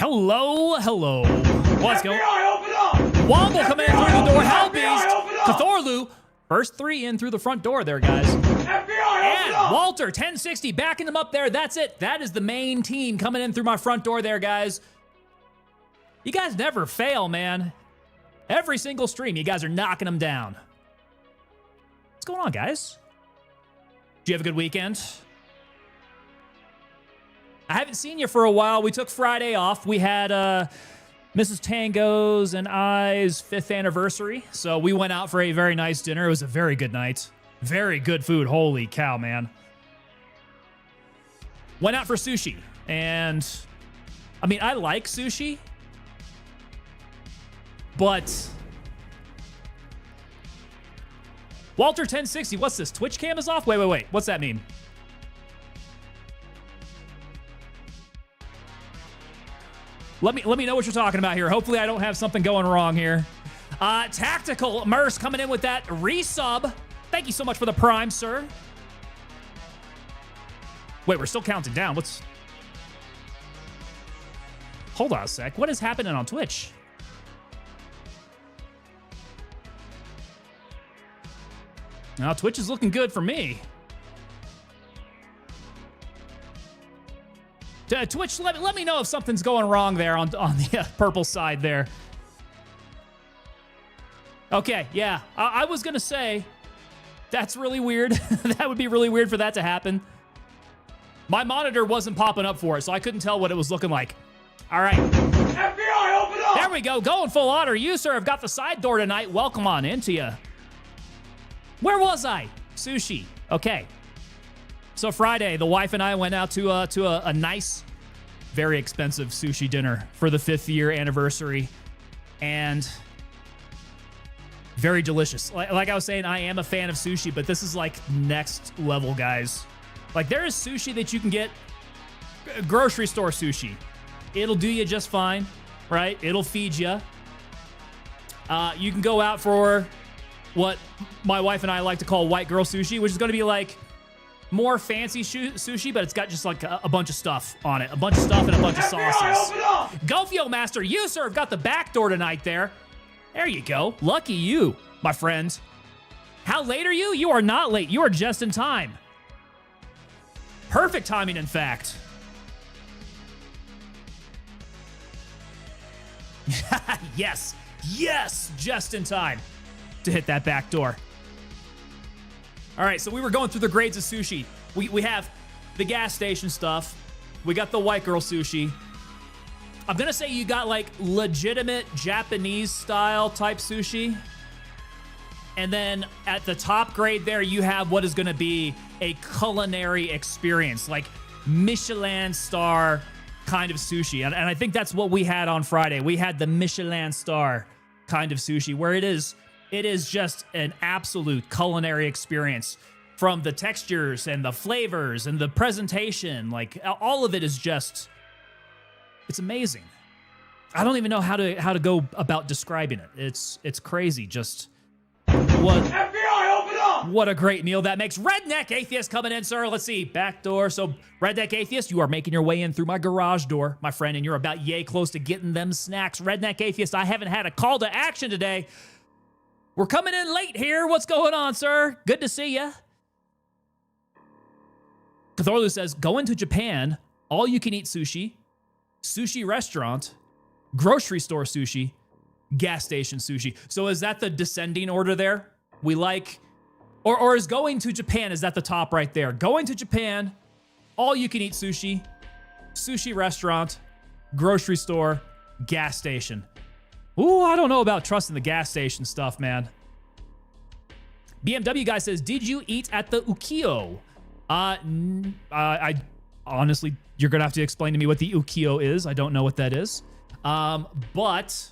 Hello, hello. What's going FBI, open up! Womble coming in through the door. FBI, Hellbeast. open up! Cathorlu. First three in through the front door there, guys. FBI, open And up! Walter, 1060, backing them up there. That's it. That is the main team coming in through my front door there, guys. You guys never fail, man. Every single stream, you guys are knocking them down. What's going on, guys? Did you have a good weekend? I haven't seen you for a while. We took Friday off. We had Mrs. Tango's and I's 5th anniversary. So we went out for a very nice dinner. It was a very good night. Very good food. Holy cow, man. Went out for sushi. And, I mean, I like sushi. But Walter 1060, what's this? Twitch cam is off? Wait. What's that mean? Let me know what you're talking about here. Hopefully I don't have something going wrong here. Tactical Merce coming in with that resub. Thank you so much for the prime, sir. Wait, we're still counting down. Hold on a sec. What is happening on Twitch? Now, Twitch is looking good for me. Twitch, let me know if something's going wrong there on the purple side there. Okay, yeah. I was going to say, that's really weird. That would be really weird for that to happen. My monitor wasn't popping up for it, so I couldn't tell what it was looking like. All right. FBI, open up! There we go. Going full honor. You, sir, have got the side door tonight. Welcome on into you. Where was I? Sushi. Okay. So Friday, the wife and I went out to a nice, very expensive sushi dinner for the 5th year anniversary, and very delicious. Like I was saying, I am a fan of sushi, but this is like next level, guys. Like there is sushi that you can get, grocery store sushi. It'll do you just fine, right? It'll feed you. You can go out for what my wife and I like to call white girl sushi, which is going to be like more fancy sushi, but it's got just like a bunch of stuff on it. A bunch of stuff and a bunch of sauces. Gofio Master, you, sir, have got the back door tonight there. There you go. Lucky you, my friend. How late are you? You are not late. You are just in time. Perfect timing, in fact. Yes, just in time to hit that back door. All right, so we were going through the grades of sushi. We have the gas station stuff. We got the white girl sushi. I'm gonna say you got like legitimate Japanese style type sushi. And then at the top grade there, you have what is gonna be a culinary experience, like Michelin star kind of sushi. And I think that's what we had on Friday. We had the Michelin star kind of sushi, where it is just an absolute culinary experience, from the textures and the flavors and the presentation. Like all of it is just, it's amazing. I don't even know how to go about describing it. It's crazy. Just what FBI, open up! What a great meal that makes. Redneck Atheist coming in, sir. Let's see, back door. So Redneck Atheist, you are making your way in through my garage door, my friend, and you're about yay close to getting them snacks. Redneck Atheist, I haven't had a call to action today. We're coming in late here. What's going on, sir? Good to see ya. Cathorlu says, going to Japan, all you can eat sushi, sushi restaurant, grocery store sushi, gas station sushi. So is that the descending order there? We like, or is going to Japan, is that the top right there? Going to Japan, all you can eat sushi, sushi restaurant, grocery store, gas station. Ooh, I don't know about trusting the gas station stuff, man. BMW guy says, did you eat at the Ukiyo? I honestly, you're gonna have to explain to me what the Ukiyo is. I don't know what that is. But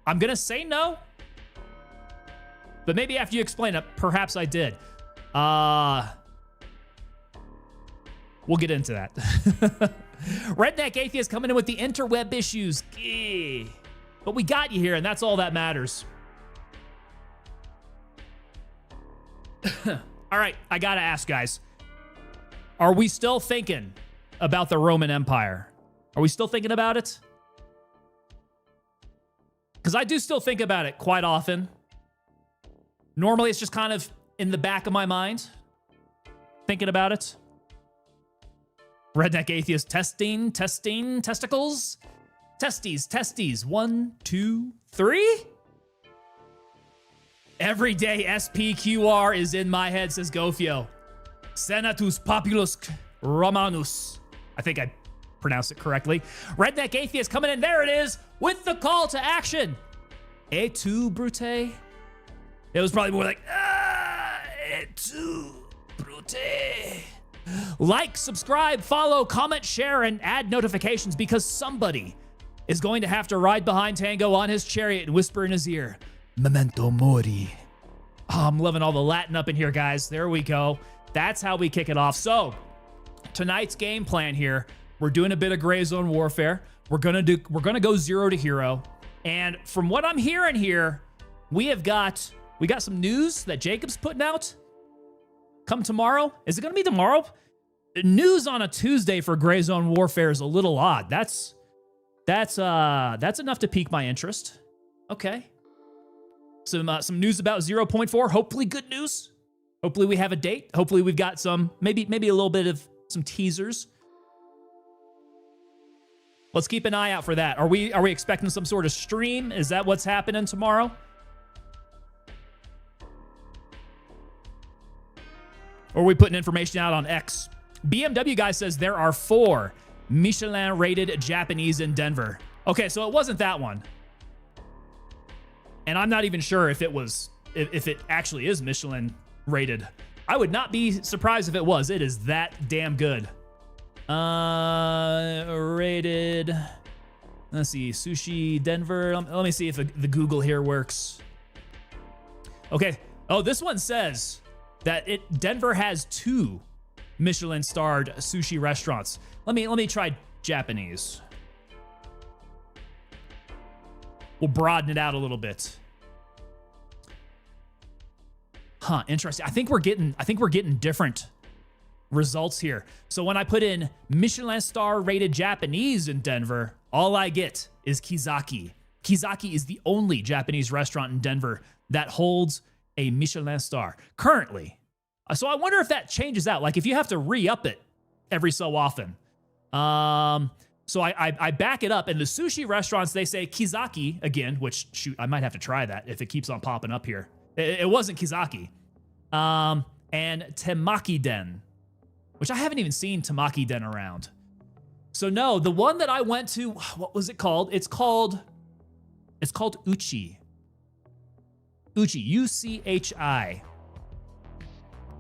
I'm gonna say no. But maybe after you explain it, perhaps I did. We'll get into that. Redneck Atheist coming in with the interweb issues. But we got you here, and that's all that matters. All right, I gotta ask, guys. Are we still thinking about the Roman Empire? Are we still thinking about it? Because I do still think about it quite often. Normally, it's just kind of in the back of my mind, thinking about it. Redneck Atheist testing, testicles. Testes. 1, 2, 3. Everyday SPQR is in my head, says Gofio. Senatus Populus Romanus. I think I pronounced it correctly. Redneck Atheist coming in. There it is with the call to action. Et tu, Brute? It was probably more like, et tu, Brute. Like, subscribe, follow, comment, share, and add notifications because somebody is going to have to ride behind Tango on his chariot and whisper in his ear, Memento Mori. Oh, I'm loving all the Latin up in here, guys. There we go. That's how we kick it off. So, tonight's game plan here, we're doing a bit of gray zone warfare. We're gonna go 0 to hero. And from what I'm hearing here, we got some news that Jacob's putting out. Come tomorrow. Is it gonna be tomorrow? News on a Tuesday for gray zone warfare is a little odd. That's enough to pique my interest. Okay. Some news about 0.4. Hopefully good news. Hopefully we have a date. Hopefully we've got some, maybe a little bit of some teasers. Let's keep an eye out for that. Are we expecting some sort of stream? Is that what's happening tomorrow? Or are we putting information out on X? BMW guy says there are 4 Michelin-rated Japanese in Denver. Okay, so it wasn't that one. And I'm not even sure if it actually is Michelin-rated. I would not be surprised if it was. It is that damn good. Rated. Let's see, Sushi Denver. Let me see if the Google here works. Okay. Oh, this one says that Denver has 2 Michelin-starred sushi restaurants. Let me try Japanese. We'll broaden it out a little bit. Huh, interesting. I think we're getting different results here. So when I put in Michelin star rated Japanese in Denver, all I get is Kizaki. Kizaki is the only Japanese restaurant in Denver that holds a Michelin star currently. So I wonder if that changes out. Like if you have to re-up it every so often. So I back it up, and the sushi restaurants, they say Kizaki again, which shoot, I might have to try that if it keeps on popping up here. It wasn't Kizaki. And Temaki-den, which I haven't even seen Temaki-den around. So no, the one that I went to, what was it called? It's called Uchi. Uchi, U-C-H-I.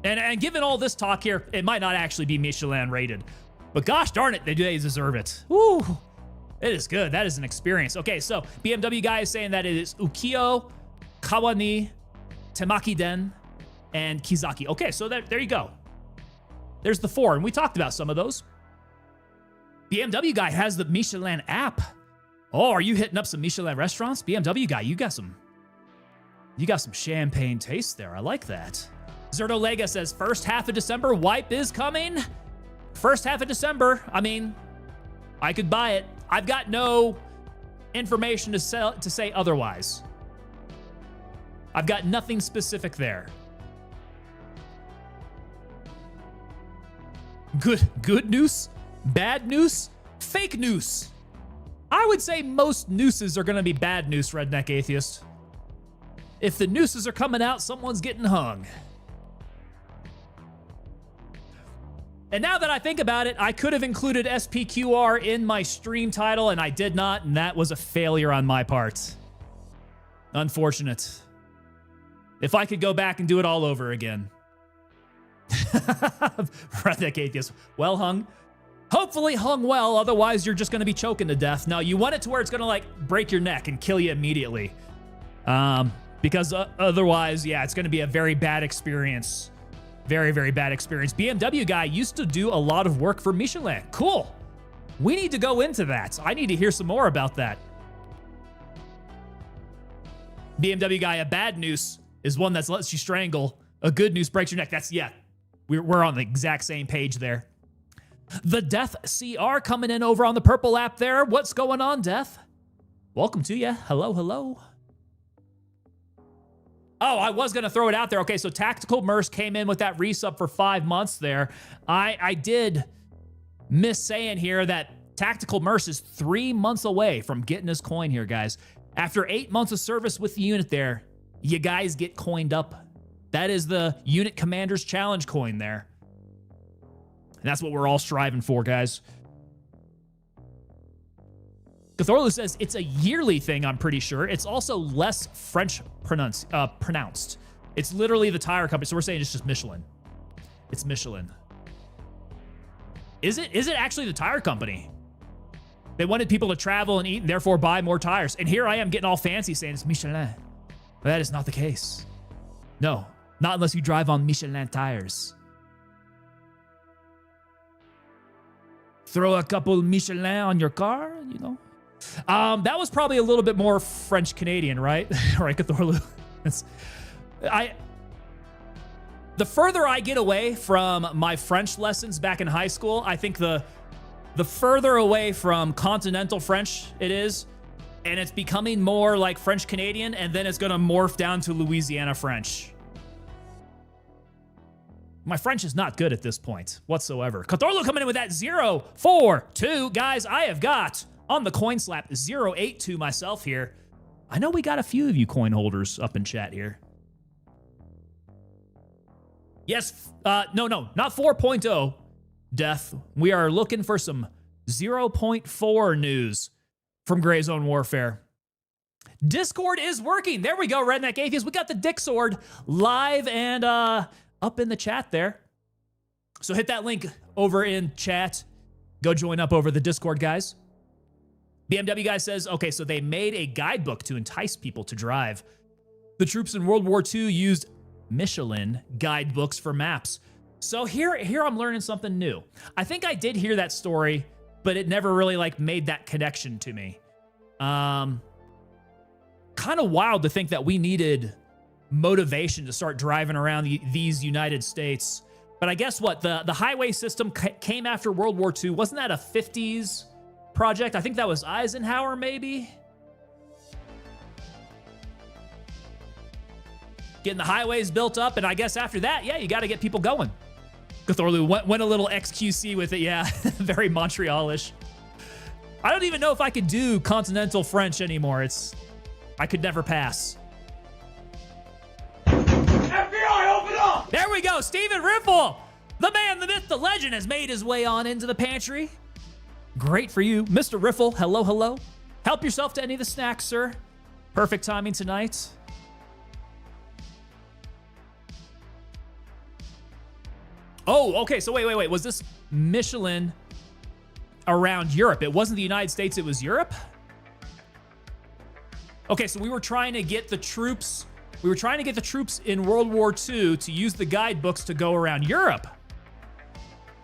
And given all this talk here, it might not actually be Michelin rated. But gosh darn it, they deserve it. Woo! It is good. That is an experience. Okay, so BMW guy is saying that it is Ukiyo, Kawani, Temaki-den, and Kizaki. Okay, so there you go. There's the 4, and we talked about some of those. BMW guy has the Michelin app. Oh, are you hitting up some Michelin restaurants? BMW guy, you got some champagne taste there. I like that. Zerto Lega says, first half of December, wipe is coming. First half of December, I mean, I could buy it. I've got no information to say otherwise. I've got nothing specific there. Good news, bad news, fake news. I would say most nooses are going to be bad news, Redneck Atheist. If the nooses are coming out, someone's getting hung. And now that I think about it, I could have included SPQR in my stream title, and I did not, and that was a failure on my part. Unfortunate. If I could go back and do it all over again. Redneck Atheist. Well hung. Hopefully hung well, otherwise you're just going to be choking to death. No, you want it to where it's going to like break your neck and kill you immediately. Because otherwise, yeah, it's going to be a very bad experience. Very, very bad experience. BMW guy used to do a lot of work for Michelin. Cool. We need to go into that. I need to hear some more about that. BMW guy, a bad noose is one that lets you strangle. A good noose breaks your neck. That's, yeah, we're on the exact same page there. The Death CR coming in over on the purple app there. What's going on, Death? Welcome to you. Hello, hello. Oh, I was going to throw it out there. Okay, so Tactical Merce came in with that resub for 5 months there. I did miss saying here that Tactical Merce is 3 months away from getting his coin here, guys. After 8 months of service with the unit there, you guys get coined up. That is the Unit Commander's Challenge coin there. And that's what we're all striving for, guys. Cthorlu says it's a yearly thing, I'm pretty sure. It's also less French pronounced. It's literally the tire company, so we're saying it's just Michelin. It's Michelin. Is it actually the tire company? They wanted people to travel and eat and therefore buy more tires. And here I am getting all fancy saying it's Michelin. But that is not the case. No, not unless you drive on Michelin tires. Throw a couple Michelin on your car, you know. That was probably a little bit more French-Canadian, right? Right, Cthorlu? The further I get away from my French lessons back in high school, I think the further away from continental French it is, and it's becoming more like French-Canadian, and then it's going to morph down to Louisiana French. My French is not good at this point whatsoever. Cthorlu coming in with that 042. Guys, I have got on the coin slap 082 myself here. I know we got a few of you coin holders up in chat here. Yes, no, not 4.0, Death. We are looking for some 0.4 news from Gray Zone Warfare. Discord is working. There we go, Redneck Atheist. We got the Dick Sword live and up in the chat there. So hit that link over in chat. Go join up over the Discord, guys. BMW guy says, okay, so they made a guidebook to entice people to drive. The troops in World War II used Michelin guidebooks for maps. So here I'm learning something new. I think I did hear that story, but it never really like made that connection to me. Kind of wild to think that we needed motivation to start driving around these United States. But I guess what? The highway system came after World War II. Wasn't that a 50s project? I think that was Eisenhower, maybe? Getting the highways built up, and I guess after that, yeah, you got to get people going. Cthorlu went a little XQC with it, yeah. Very Montreal-ish. I don't even know if I could do continental French anymore. I could never pass. FBI, open up! There we go, Stephen Riffle! The man, the myth, the legend has made his way on into the pantry. Great for you. Mr. Riffle, hello, hello. Help yourself to any of the snacks, sir. Perfect timing tonight. Oh, okay, so wait. Was this Michelin around Europe? It wasn't the United States, it was Europe? Okay, so we were trying to get the troops in World War II to use the guidebooks to go around Europe.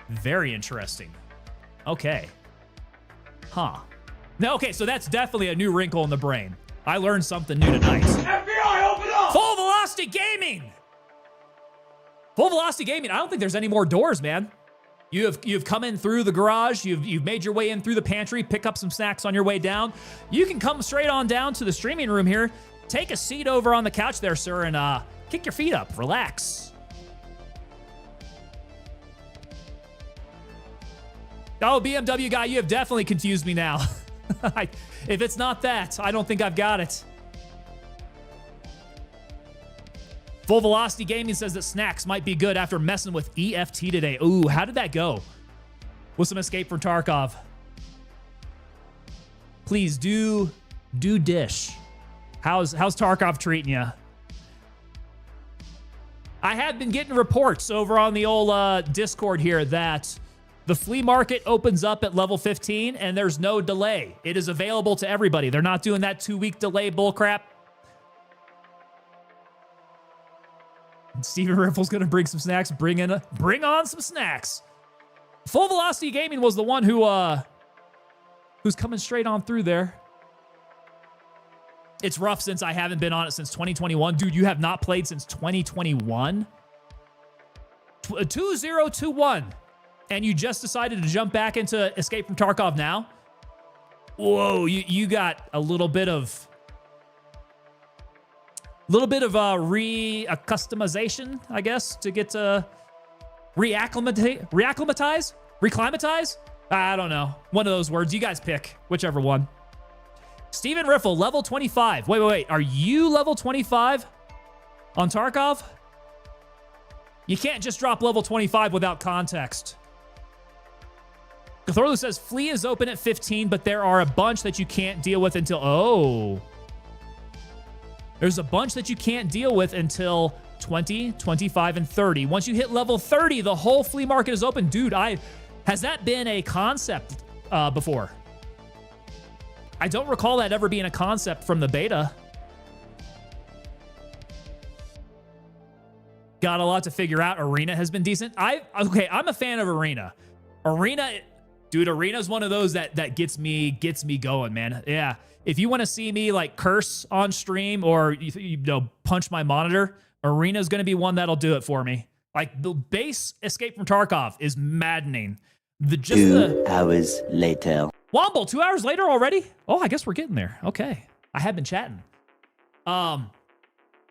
Very interesting. Okay. Huh. Now, okay, so that's definitely a new wrinkle in the brain. I learned something new tonight. FBI, open up! Full Velocity Gaming! Full Velocity Gaming, I don't think there's any more doors, man. You've come in through the garage, you've made your way in through the pantry, pick up some snacks on your way down. You can come straight on down to the streaming room here, take a seat over on the couch there, sir, and kick your feet up, relax. Oh, BMW guy, you have definitely confused me now. If it's not that, I don't think I've got it. Full Velocity Gaming says that snacks might be good after messing with EFT today. Ooh, how did that go? With some escape from Tarkov. Please do dish. How's Tarkov treating you? I have been getting reports over on the old Discord here that the flea market opens up at level 15 and there's no delay. It is available to everybody. They're not doing that 2-week delay bullcrap. Steven Riffle's gonna bring some snacks. Bring on some snacks. Full Velocity Gaming was the one who's coming straight on through there. It's rough since I haven't been on it since 2021. Dude, you have not played since 2021? 2021. and you just decided to jump back into Escape from Tarkov now, whoa, you got a little bit of customization, I guess, to get to reclimatize. I don't know. One of those words. You guys pick whichever one. Steven Riffle, level 25. Wait. Are you level 25 on Tarkov? You can't just drop level 25 without context. Cthulhu says, Flea is open at 15, but there are a bunch that you can't deal with until... Oh. There's a bunch that you can't deal with until 20, 25, and 30. Once you hit level 30, the whole flea market is open. Dude, has that been a concept before? I don't recall that ever being a concept from the beta. Got a lot to figure out. Arena has been decent. I'm a fan of Arena. Arena is one of those that gets me going, man. Yeah. If you want to see me like curse on stream or you know punch my monitor, Arena is going to be one that'll do it for me. Like the base Escape from Tarkov is maddening. 2 hours later. Womble, 2 hours later already? Oh, I guess we're getting there. Okay. I have been chatting.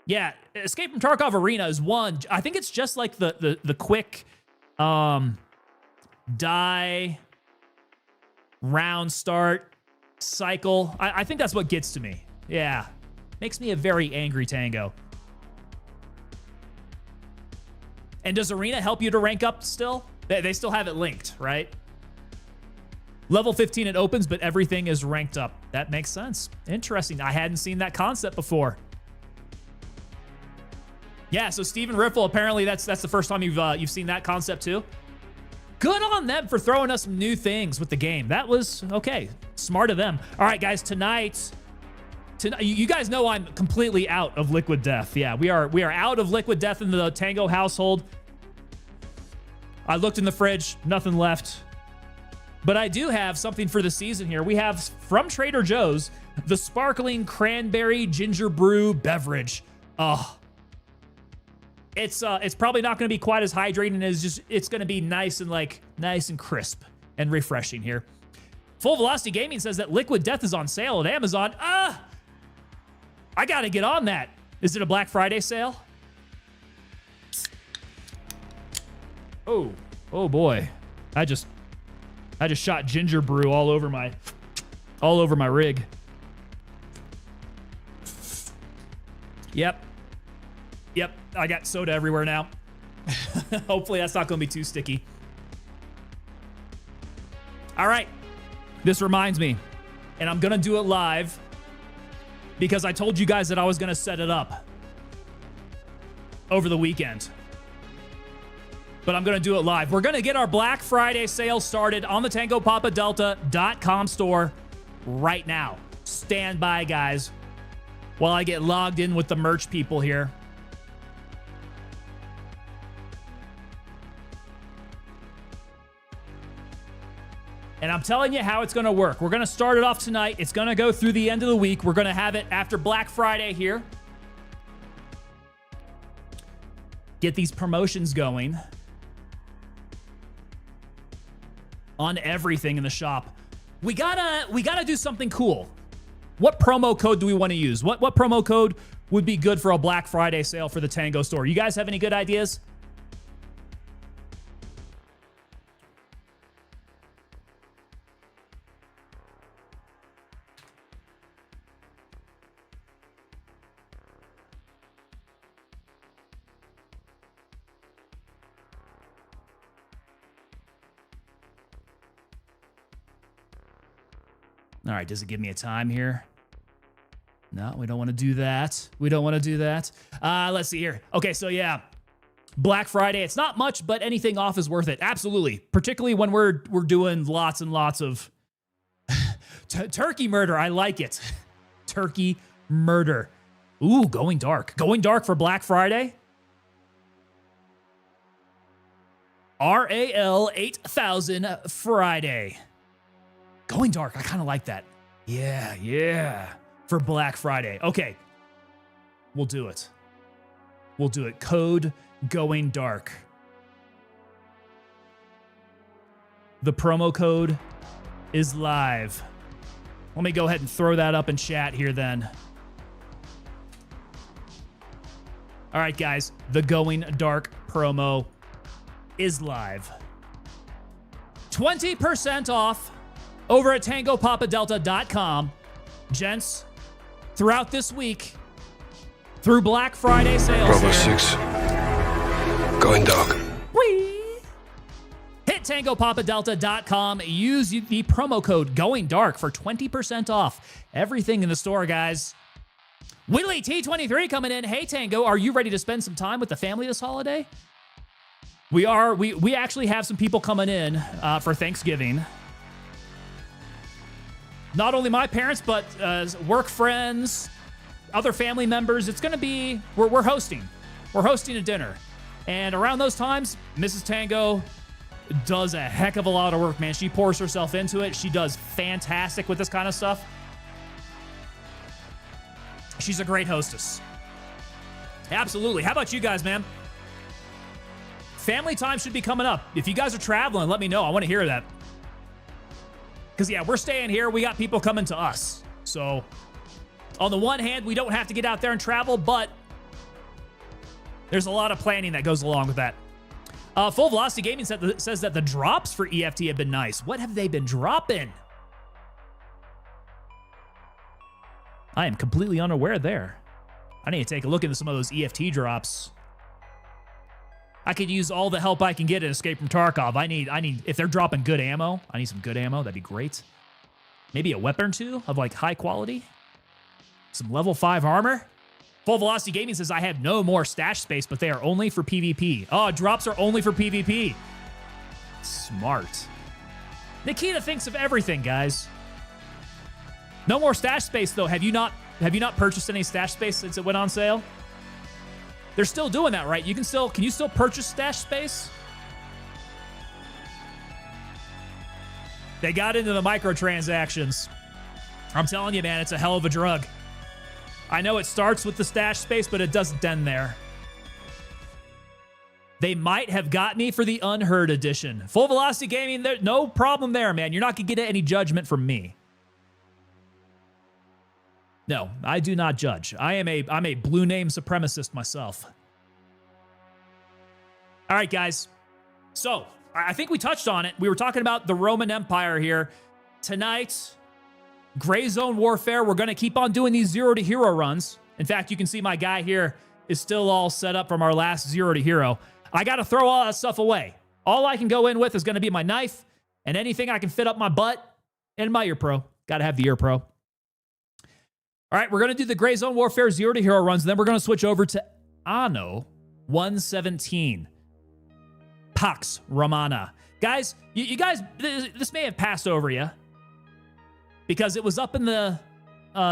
Yeah, Escape from Tarkov Arena is one. I think it's just like the quick die round start cycle. I think that's what gets to me. Yeah. Makes me a very angry tango. And does Arena help you to rank up still? They still have it linked, right? Level 15 it opens, but everything is ranked up. That makes sense. Interesting. I hadn't seen that concept before. Yeah, so Steven Riffle, apparently that's the first time you've seen that concept too. Good on them for throwing us some new things with the game. That was okay. Smart of them. All right, guys, tonight you guys know I'm completely out of Liquid Death. Yeah, we are out of Liquid Death in the Tango household. I looked in the fridge, nothing left. But I do have something for the season here. We have from Trader Joe's the sparkling cranberry ginger brew beverage. Oh, it's probably not going to be quite as hydrating as it's going to be nice and crisp and refreshing here. Full Velocity Gaming says that Liquid Death is on sale at Amazon. I got to get on that. Is it a Black Friday sale? Oh boy. I just shot ginger brew all over my rig. Yep. I got soda everywhere now. Hopefully that's not going to be too sticky. All right. This reminds me, and I'm going to do it live because I told you guys that I was going to set it up over the weekend. But I'm going to do it live. We're going to get our Black Friday sale started on the TangoPapaDelta.com store right now. Stand by, guys, while I get logged in with the merch people here. And I'm telling you how it's going to work. We're going to start it off tonight. It's going to go through the end of the week. We're going to have it after Black Friday here. Get these promotions going on everything in the shop. We gotta do something cool. What promo code do we want to use? What promo code would be good for a Black Friday sale for the Tango store? You guys have any good ideas? All right, does it give me a time here? No, we don't want to do that. Let's see here. Okay, so yeah, Black Friday. It's not much, but anything off is worth it. Absolutely, particularly when we're doing lots and lots of turkey murder. I like it. Turkey murder. Ooh, going dark. Going dark for Black Friday. RAL 8000 Friday. Going dark. I kind of like that. Yeah. For Black Friday. Okay. We'll do it. Code going dark. The promo code is live. Let me go ahead and throw that up in chat here then. All right, guys. The Going Dark promo is live. 20% off over at TangoPapaDelta.com. Gents, throughout this week, through Black Friday sales Bravo here, 6. Going dark. Whee! Hit TangoPapaDelta.com. Use the promo code Going Dark for 20% off everything in the store, guys. Willie T23 coming in. Hey, Tango, are you ready to spend some time with the family this holiday? We are. We actually have some people coming in for Thanksgiving. Not only my parents, but work friends, other family members. It's going to be, we're hosting. We're hosting a dinner. And around those times, Mrs. Tango does a heck of a lot of work, man. She pours herself into it. She does fantastic with this kind of stuff. She's a great hostess. Absolutely. How about you guys, man? Family time should be coming up. If you guys are traveling, let me know. I want to hear that. Because, yeah, we're staying here. We got people coming to us. So, on the one hand, we don't have to get out there and travel, but there's a lot of planning that goes along with that. Full Velocity Gaming says that the drops for EFT have been nice. What have they been dropping? I am completely unaware there. I need to take a look into some of those EFT drops. I could use all the help I can get in Escape from Tarkov. I need, if they're dropping good ammo, I need some good ammo. That'd be great. Maybe a weapon or two of like high quality. Some level 5 armor. Full Velocity Gaming says, I have no more stash space, but they are only for PvP. Oh, drops are only for PvP. Smart. Nikita thinks of everything, guys. No more stash space, though. Have you not purchased any stash space since it went on sale? They're still doing that, right? Can you still purchase stash space? They got into the microtransactions. I'm telling you, man, it's a hell of a drug. I know it starts with the stash space, but it doesn't end there. They might have got me for the Unheard edition. Full Velocity Gaming, no problem there, man. You're not going to get any judgment from me. No, I do not judge. I'm a blue name supremacist myself. All right, guys. So, I think we touched on it. We were talking about the Roman Empire here. Tonight, Gray Zone Warfare. We're going to keep on doing these 0 to Hero runs. In fact, you can see my guy here is still all set up from our last 0 to Hero. I got to throw all that stuff away. All I can go in with is going to be my knife and anything I can fit up my butt and my ear pro. Got to have the ear pro. All right, we're going to do the Gray Zone Warfare 0 to Hero runs, and then we're going to switch over to ANNO 117. Pax Romana. Guys, you guys, this may have passed over you because it was up in the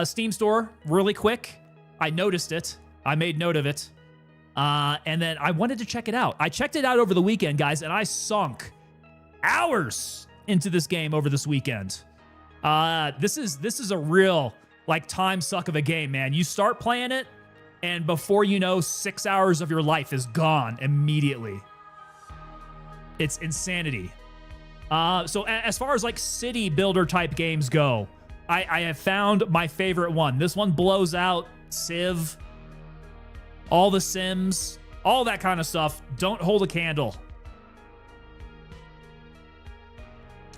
Steam store really quick. I noticed it. I made note of it. And then I wanted to check it out. I checked it out over the weekend, guys, and I sunk hours into this game over this weekend. This is a real like time suck of a game, man. You start playing it, and before you know, 6 hours of your life is gone immediately. It's insanity. So as far as like city builder type games go, I have found my favorite one. This one blows out Civ, all the Sims, all that kind of stuff. Don't hold a candle.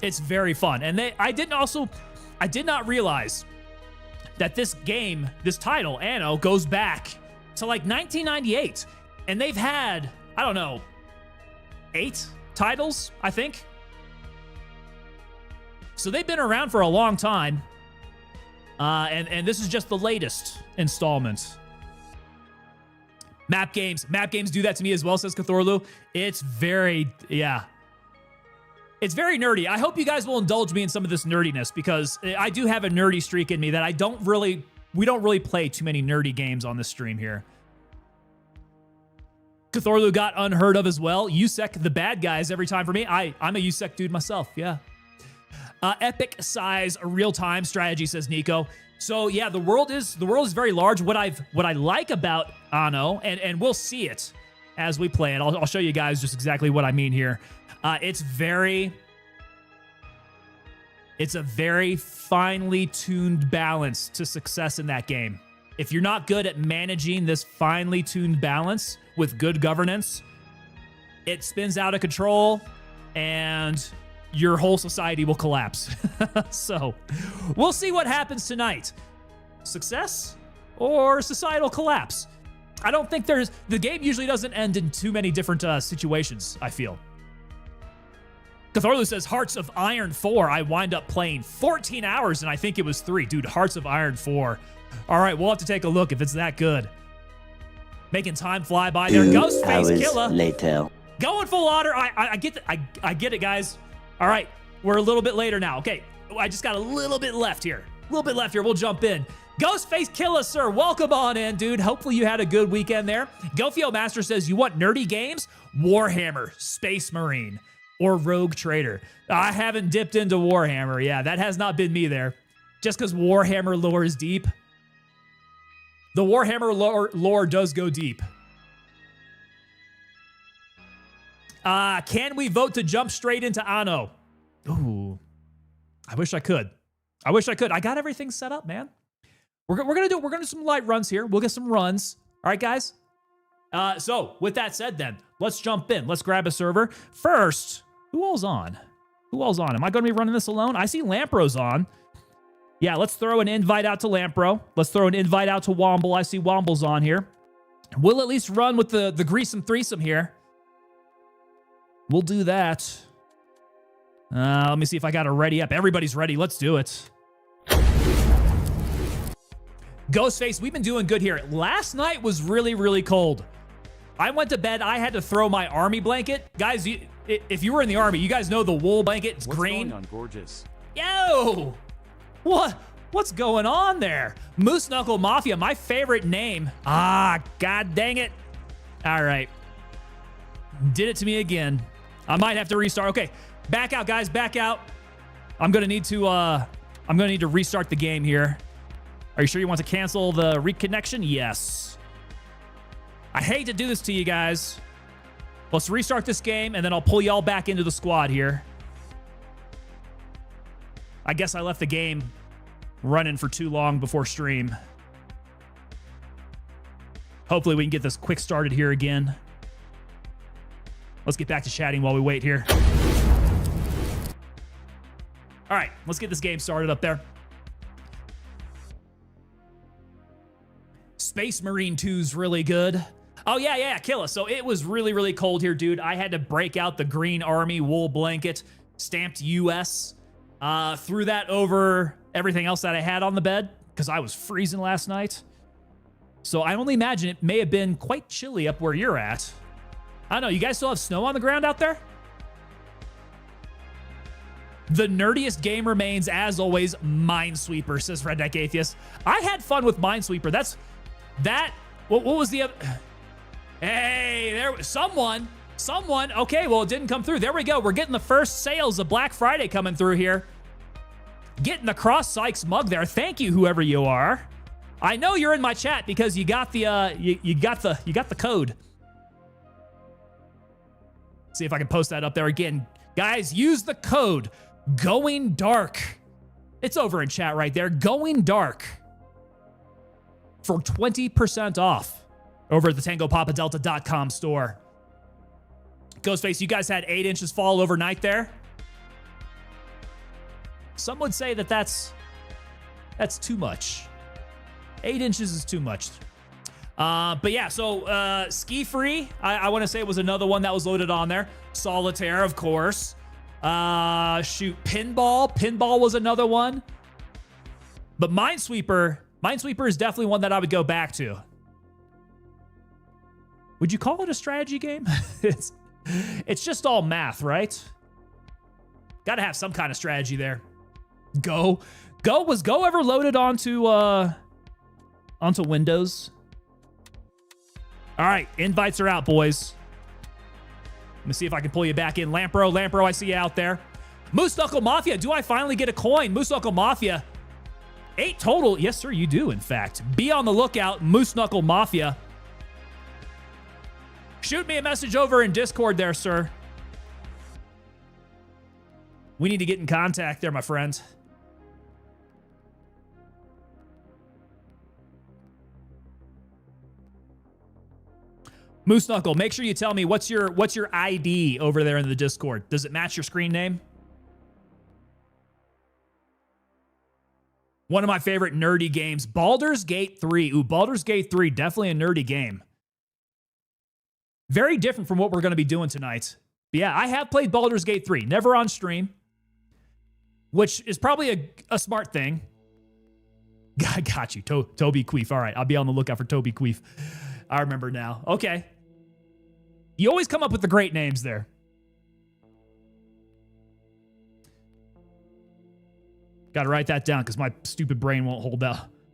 It's very fun. And I did not realize that this game, this title, Anno, goes back to like 1998. And they've had, I don't know, 8 titles, I think. So they've been around for a long time. And this is just the latest installment. Map games do that to me as well, says Cthorlu. It's very nerdy. I hope you guys will indulge me in some of this nerdiness because I do have a nerdy streak in me that we don't really play too many nerdy games on this stream here. Cthorlu got Unheard of as well. USEC, the bad guys every time for me. I'm a USEC dude myself, yeah. Epic size real-time strategy, says Nico. So yeah, the world is very large. What I like about Anno, and we'll see it as we play it. I'll show you guys just exactly what I mean here. It's very It's a very finely tuned balance to success in that game. If you're not good at managing this finely tuned balance with good governance, it spins out of control and your whole society will collapse. So we'll see what happens tonight. Success or societal collapse? I don't think the game usually doesn't end in too many different situations, I feel. Cthulhu says, Hearts of Iron 4, I wind up playing 14 hours and I think it was 3. Dude, Hearts of Iron 4. All right, we'll have to take a look if it's that good. Making time fly by there. 2 Ghostface hours Killer. later. Going full otter. I get it. I get it, guys. All right, we're a little bit later now. Okay, I just got a little bit left here. We'll jump in. Ghostface Killer, sir, welcome on in, dude. Hopefully you had a good weekend there. Gofio Master says, you want nerdy games? Warhammer, Space Marine, or Rogue Trader. I haven't dipped into Warhammer. Yeah, that has not been me there. Just because Warhammer lore is deep. The Warhammer lore does go deep. Can we vote to jump straight into Anno? Ooh, I wish I could. I got everything set up, man. We're gonna do some light runs here. We'll get some runs. All right, guys. So with that said, then let's jump in. Let's grab a server first. Who all's on? Am I gonna be running this alone? I see Lampro's on. Yeah, let's throw an invite out to Lampro. Let's throw an invite out to Womble. I see Womble's on here. We'll at least run with the Greasome Threesome here. We'll do that. Let me see if I got it ready up. Everybody's ready. Let's do it. Ghostface, we've been doing good here. Last night was really, really cold. I went to bed. I had to throw my army blanket. Guys, if you were in the army, you guys know the wool blanket. It's green. What's going on, gorgeous? Yo! What's going on there? Moose Knuckle Mafia, my favorite name. God dang it. All right. Did it to me again. I might have to restart. Okay, back out, guys, back out. I'm gonna need to restart the game here. Are you sure you want to cancel the reconnection? Yes. I hate to do this to you guys. Let's restart this game, and then I'll pull y'all back into the squad here. I guess I left the game running for too long before stream. Hopefully we can get this quick started here again. Let's get back to chatting while we wait here. All right, let's get this game started up there. Space Marine 2's really good. Oh, yeah, Killa. So it was really, really cold here, dude. I had to break out the green army wool blanket, stamped US, threw that over everything else that I had on the bed because I was freezing last night. So I only imagine it may have been quite chilly up where you're at. I don't know, you guys still have snow on the ground out there? The nerdiest game remains, as always, Minesweeper, says Redneck Atheist. I had fun with Minesweeper. What was the other? Hey, there, someone. Okay, well, it didn't come through. There we go. We're getting the first sales of Black Friday coming through here. Getting the Cross Sykes mug there. Thank you, whoever you are. I know you're in my chat because you got the you got the code. See if I can post that up there again. Guys, use the code Going Dark. It's over in chat right there. Going Dark for 20% off over at the TangoPapaDelta.com store. Ghostface, you guys had 8 inches fall overnight there. Some would say that that's too much. 8 inches is too much. But yeah, so Ski Free, I want to say it was another one that was loaded on there. Solitaire, of course. Shoot, Pinball. Pinball was another one. But Minesweeper is definitely one that I would go back to. Would you call it a strategy game? It's just all math, right? Got to have some kind of strategy there. Was Go ever loaded onto Windows? All right, invites are out, boys. Let me see if I can pull you back in. Lampro, I see you out there. Moose Knuckle Mafia, do I finally get a coin? Moose Knuckle Mafia, 8 total. Yes, sir, you do, in fact. Be on the lookout, Moose Knuckle Mafia. Shoot me a message over in Discord there, sir. We need to get in contact there, my friend. Moose Knuckle, make sure you tell me what's your ID over there in the Discord. Does it match your screen name? One of my favorite nerdy games, Baldur's Gate 3. Ooh, Baldur's Gate 3, definitely a nerdy game. Very different from what we're going to be doing tonight. But yeah, I have played Baldur's Gate 3, never on stream, which is probably a smart thing. I got you, Toby Queef. All right, I'll be on the lookout for Toby Queef. I remember now. Okay. You always come up with the great names there. Got to write that down because my stupid brain won't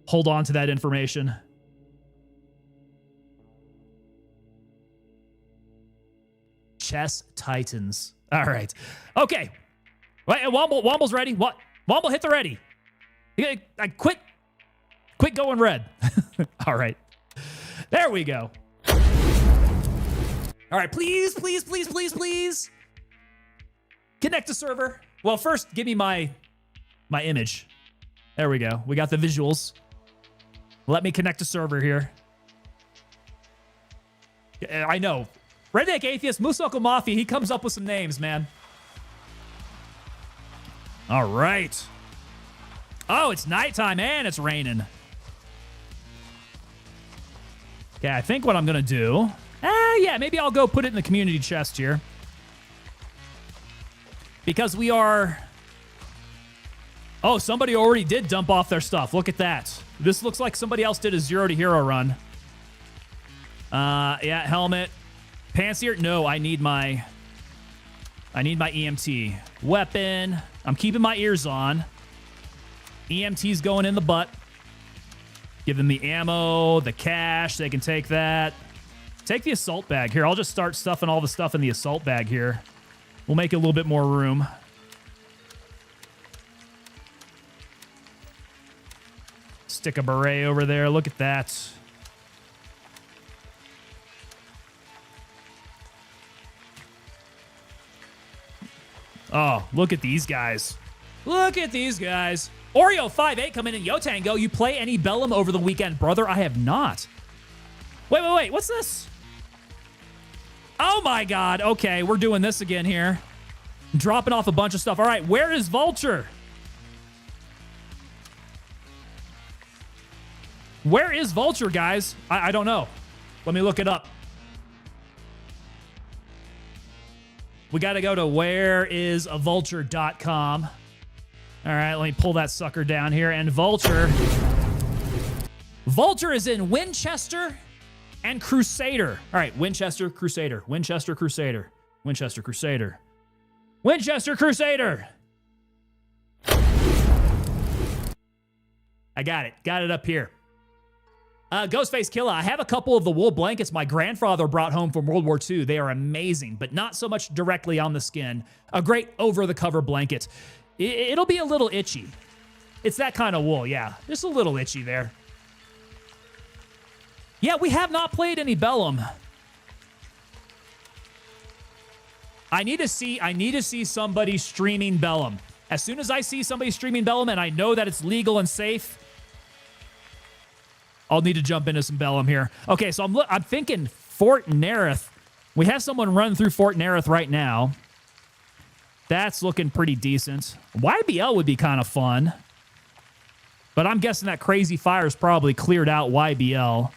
hold on to that information. Chess Titans. All right. Okay. Wait, Womble's ready. What? Womble, hit the ready. I quit going red. All right. There we go. All right, please, please, please, please, please. Connect to server. Well, first, give me my image. There we go. We got the visuals. Let me connect to server here. I know. Redneck Atheist, Moose Knuckle Mafia, he comes up with some names, man. All right. Oh, it's nighttime and it's raining. Okay, I think what I'm going to do... yeah, maybe I'll go put it in the community chest here. Because we are... Oh, somebody already did dump off their stuff. Look at that. This looks like somebody else did a 0 to hero run. Yeah, helmet. Pants here? No, I need my EMT. Weapon. I'm keeping my ears on. EMT's going in the butt. Give them the ammo, the cash. They can take that. Take the assault bag. Here, I'll just start stuffing all the stuff in the assault bag here. We'll make a little bit more room. Stick a beret over there. Look at that. Oh, look at these guys. Look at these guys. Oreo58 coming in. Yo, Tango, you play any Bellum over the weekend? Brother, I have not. Wait. What's this? Oh, my God. Okay, we're doing this again here. Dropping off a bunch of stuff. All right, where is Vulture? Where is Vulture, guys? I don't know. Let me look it up. We got to go to whereisavulture.com. All right, let me pull that sucker down here. And Vulture is in Winchester and Crusader. All right, Winchester, Crusader. Winchester, Crusader. Winchester, Crusader. Winchester, Crusader. I got it. Got it up here. Ghostface Killer, I have a couple of the wool blankets my grandfather brought home from World War II. They are amazing, but not so much directly on the skin. A great over-the-cover blanket. It'll be a little itchy. It's that kind of wool, yeah. Just a little itchy there. Yeah, we have not played any Bellum. I need to see somebody streaming Bellum. As soon as I see somebody streaming Bellum and I know that it's legal and safe, I'll need to jump into some Bellum here. Okay, so I'm thinking Fort Nerith. We have someone run through Fort Nerith right now. That's looking pretty decent. YBL would be kind of fun. But I'm guessing that Crazy Fire's probably cleared out YBL.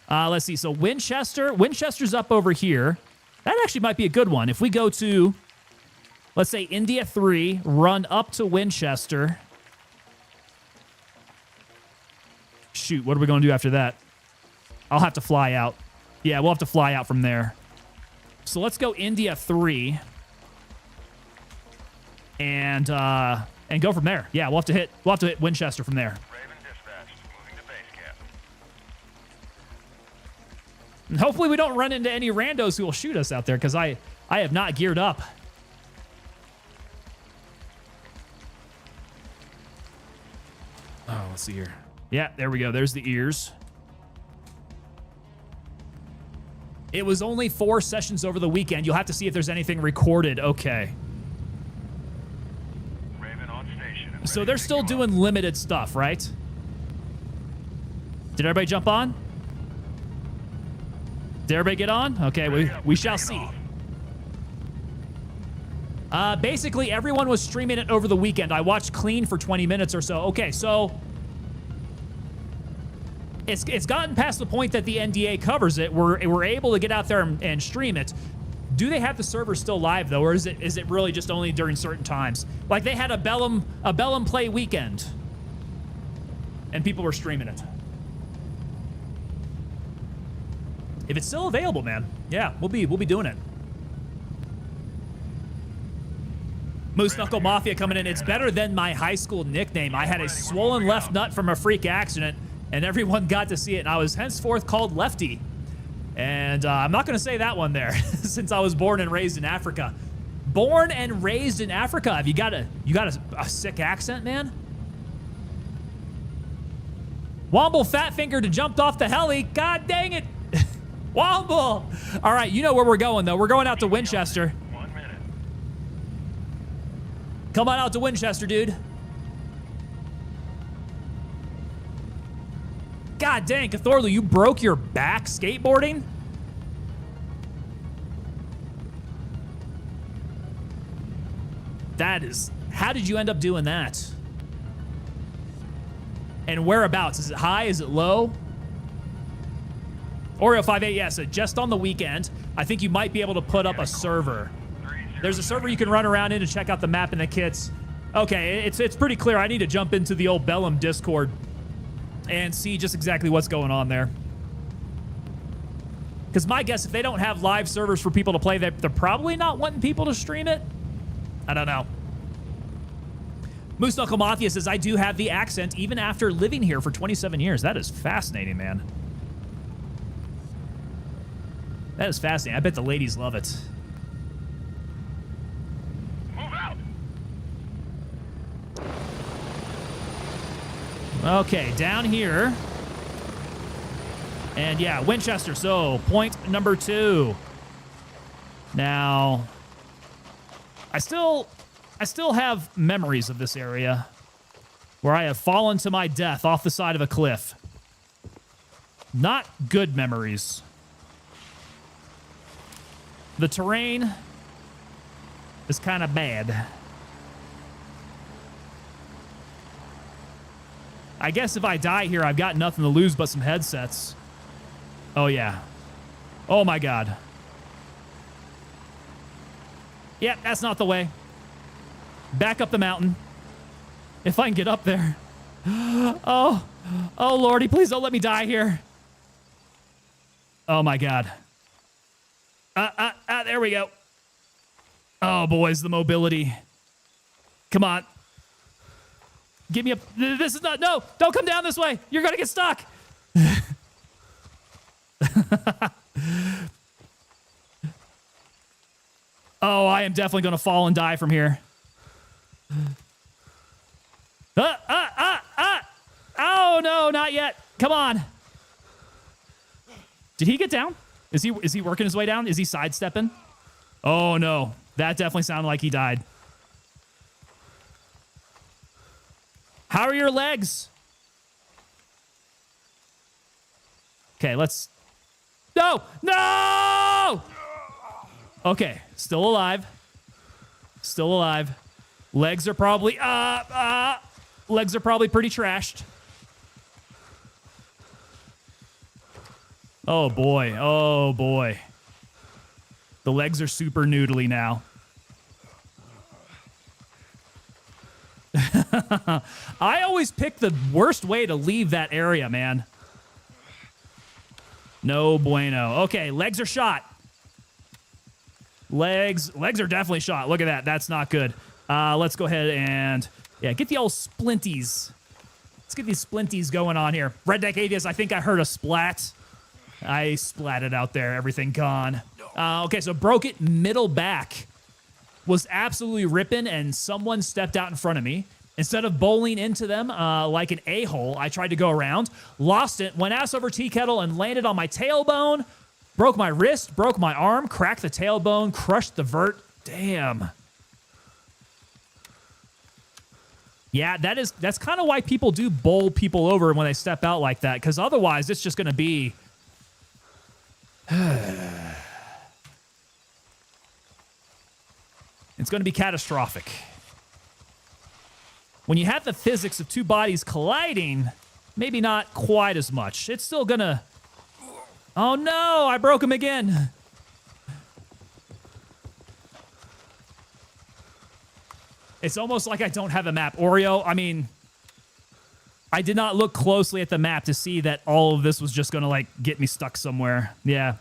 Let's see. So Winchester's up over here. That actually might be a good one. If we go to, let's say, India 3, run up to Winchester. Shoot, what are we going to do after that? I'll have to fly out. Yeah, we'll have to fly out from there. So let's go India 3. And go from there. Yeah, we'll have to hit Winchester from there. Raven dispatched, moving to base camp. And hopefully we don't run into any randos who will shoot us out there, because I have not geared up. Oh, let's see here. Yeah, there we go. There's the ears. It was only 4 sessions over the weekend. You'll have to see if there's anything recorded. Okay. So they're still doing limited stuff, right? Did everybody jump on? Did everybody get on? Okay, we shall see. Basically, everyone was streaming it over the weekend. I watched clean for 20 minutes or so. Okay, so it's gotten past the point that the NDA covers it. We're able to get out there and stream it. Do they have the server still live though, or is it really just only during certain times? Like they had a Bellum Play weekend, and people were streaming it. If it's still available, man, yeah, we'll be doing it. Moose Knuckle Mafia coming in. It's better than my high school nickname. I had a swollen left nut from a freak accident, and everyone got to see it, and I was henceforth called Lefty. And I'm not going to say that one there, since I was born and raised in Africa. Born and raised in Africa. Have you got a sick accent, man? Womble Fatfingered jumped off the heli. God dang it. Womble. All right, you know where we're going, though. We're going out to Winchester. 1 minute. Come on out to Winchester, dude. God dang, Cthorlu, you broke your back skateboarding? That is... How did you end up doing that? And whereabouts? Is it high? Is it low? Oreo58, yeah, so just on the weekend, I think you might be able to put up a server. There's a server you can run around in to check out the map and the kits. Okay, it's pretty clear. I need to jump into the old Bellum Discord and see just exactly what's going on there. Because my guess, if they don't have live servers for people to play, they're probably not wanting people to stream it. I don't know. Moose Knuckle Mafia says, I do have the accent even after living here for 27 years. That is fascinating, man. That is fascinating. I bet the ladies love it. Move out. Okay, down here. And yeah, Winchester. So, point number 2. Now, I still have memories of this area where I have fallen to my death off the side of a cliff. Not good memories. The terrain is kind of bad. I guess if I die here, I've got nothing to lose but some headsets. Oh, yeah. Oh, my God. Yep, that's not the way. Back up the mountain. If I can get up there. Oh, Lordy, please don't let me die here. Oh, my God. There we go. Oh, boys, the mobility. Come on. Give me a... This is not... No, don't come down this way. You're going to get stuck. Oh, I am definitely going to fall and die from here. Oh, no, not yet. Come on. Did he get down? Is he working his way down? Is he sidestepping? Oh, no. That definitely sounded like he died. How are your legs? Okay, let's... No! No! Okay, still alive. Still alive. Legs are probably... legs are probably pretty trashed. Oh, boy. Oh, boy. The legs are super noodly now. I always pick the worst way to leave that area, man. No bueno. Okay, legs are shot. Legs are definitely shot. Look at that. That's not good. Let's go ahead and... Yeah, get the old splinties. Let's get these splinties going on here. Red Deck Atheist, I think I heard a splat. I splatted out there. Everything gone. Okay, so broke it middle back. Was absolutely ripping, and someone stepped out in front of me. Instead of bowling into them like an a-hole, I tried to go around, lost it, went ass over tea kettle, and landed on my tailbone. Broke my wrist, broke my arm, cracked the tailbone, crushed the vert. Damn. Yeah, that's kind of why people do bowl people over when they step out like that, because otherwise it's just going to be... It's going to be catastrophic. When you have the physics of two bodies colliding, maybe not quite as much. It's still going to... Oh no, I broke him again. It's almost like I don't have a map. Oreo, I mean, I did not look closely at the map to see that all of this was just going to, like, get me stuck somewhere. Yeah.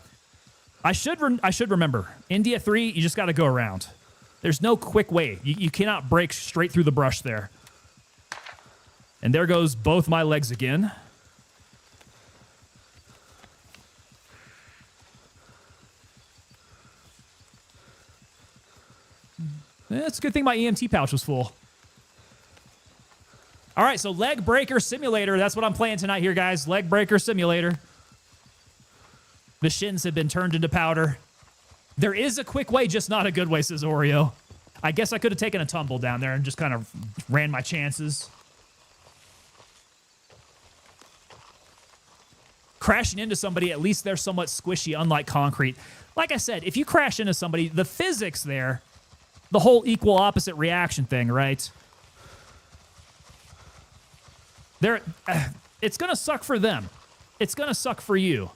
I should remember. India 3, you just got to go around. There's no quick way. You cannot break straight through the brush there. And there goes both my legs again. It's a good thing my EMT pouch was full. All right, so Leg Breaker Simulator. That's what I'm playing tonight here, guys. Leg Breaker Simulator. The shins have been turned into powder. There is a quick way, just not a good way, says Oreo. I guess I could have taken a tumble down there and just kind of ran my chances. Crashing into somebody, at least they're somewhat squishy, unlike concrete. Like I said, if you crash into somebody, the physics there... The whole equal opposite reaction thing, right? It's going to suck for them. It's going to suck for you.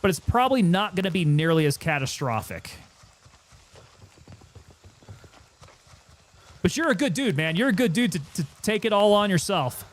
But it's probably not going to be nearly as catastrophic. But you're a good dude, man. You're a good dude to take it all on yourself.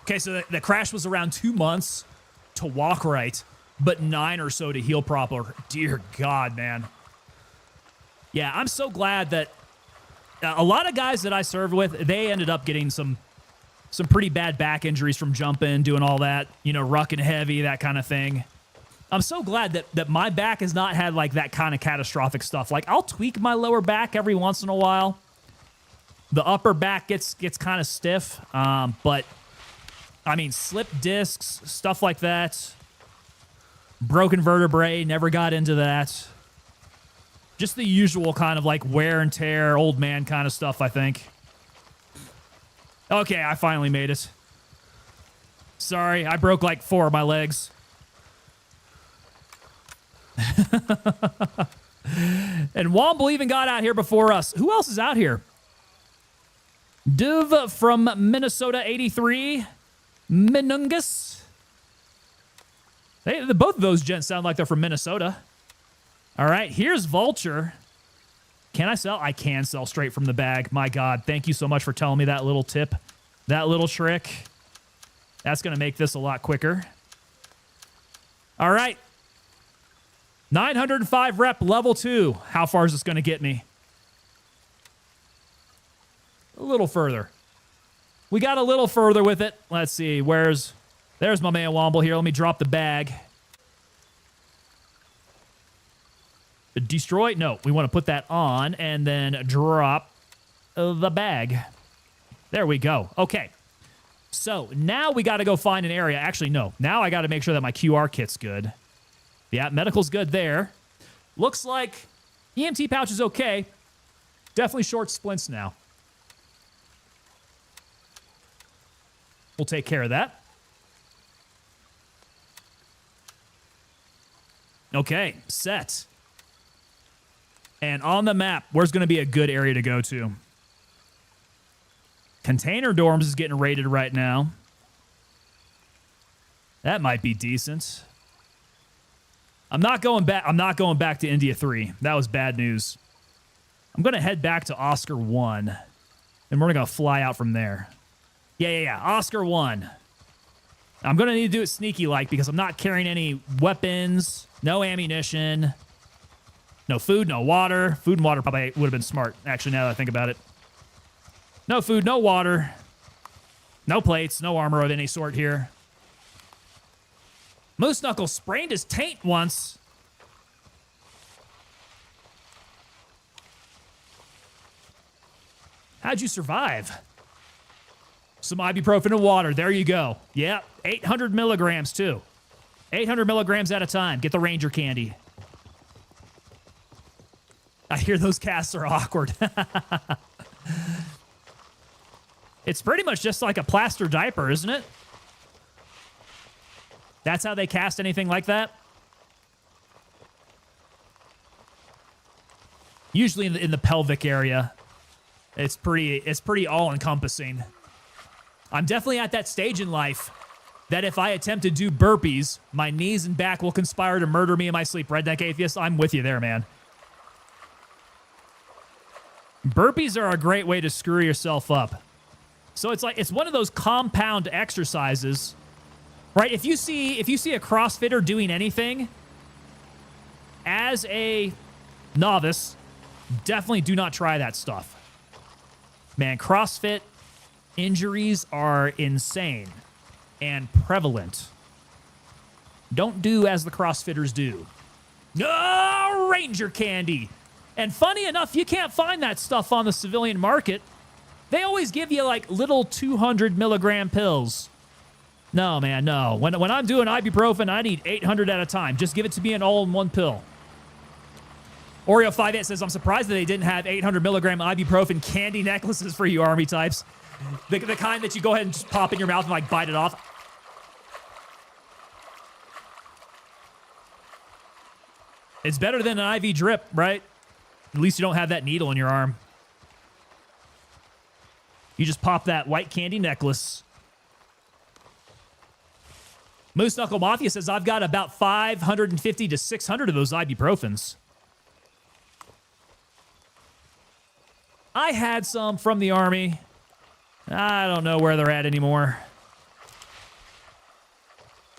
Okay, so the crash was around 2 months to walk right, but 9 or so to heal proper. Dear God, man. Yeah, I'm so glad that a lot of guys that I served with, they ended up getting some pretty bad back injuries from jumping, doing all that, you know, rucking heavy, that kind of thing. I'm so glad that my back has not had like that kind of catastrophic stuff. Like, I'll tweak my lower back every once in a while. The upper back gets kind of stiff, but... I mean, slip discs, stuff like that. Broken vertebrae, never got into that. Just the usual kind of like wear and tear, old man kind of stuff, I think. Okay, I finally made it. Sorry, I broke like 4 of my legs. And Womble even got out here before us. Who else is out here? Duv from Minnesota 83. Menungus. Both of those gents sound like they're from Minnesota. All right, here's Vulture. Can I sell? I can sell straight from the bag. My God, thank you so much for telling me that little tip, that little trick. That's going to make this a lot quicker. All right. 905 rep, level 2. How far is this going to get me? A little further. We got a little further with it. Let's see. There's my man Womble here. Let me drop the bag. Destroy? No, we want to put that on and then drop the bag. There we go. Okay. So now we got to go find an area. Actually, no. Now I got to make sure that my QR kit's good. Yeah, medical's good there. Looks like EMT pouch is okay. Definitely short splints now. We'll take care of that. Okay, set. And on the map, where's going to be a good area to go to? Container dorms is getting raided right now. That might be decent. I'm not going back to India 3. That was bad news. I'm going to head back to Oscar 1. And we're going to fly out from there. Yeah. Oscar 1. I'm going to need to do it sneaky-like because I'm not carrying any weapons, no ammunition, no food, no water. Food and water probably would have been smart, actually, now that I think about it. No food, no water, no plates, no armor of any sort here. Moose Knuckles sprained his taint once. How'd you survive? Some ibuprofen and water. There you go. Yeah, 800 milligrams too. 800 milligrams at a time. Get the Ranger candy. I hear those casts are awkward. It's pretty much just like a plaster diaper, isn't it? That's how they cast anything like that? Usually in the pelvic area. It's pretty all-encompassing. I'm definitely at that stage in life that if I attempt to do burpees, my knees and back will conspire to murder me in my sleep. Redneck Atheist, I'm with you there, man. Burpees are a great way to screw yourself up. So it's one of those compound exercises, right? If you see a CrossFitter doing anything, as a novice, definitely do not try that stuff. Man, CrossFit injuries are insane and prevalent. Don't do as the CrossFitters do. No, Ranger candy. And funny enough, you can't find that stuff on the civilian market. They always give you like little 200 milligram pills. No, man, no. When I'm doing ibuprofen, I need 800 at a time. Just give it to me in all-in-one pill. Oreo58 says, I'm surprised that they didn't have 800 milligram ibuprofen candy necklaces for you army types. The kind that you go ahead and just pop in your mouth and like bite it off. It's better than an IV drip, right? At least you don't have that needle in your arm. You just pop that white candy necklace. Moose Knuckle Mafia says, I've got about 550 to 600 of those ibuprofens. I had some from the army. I don't know where they're at anymore.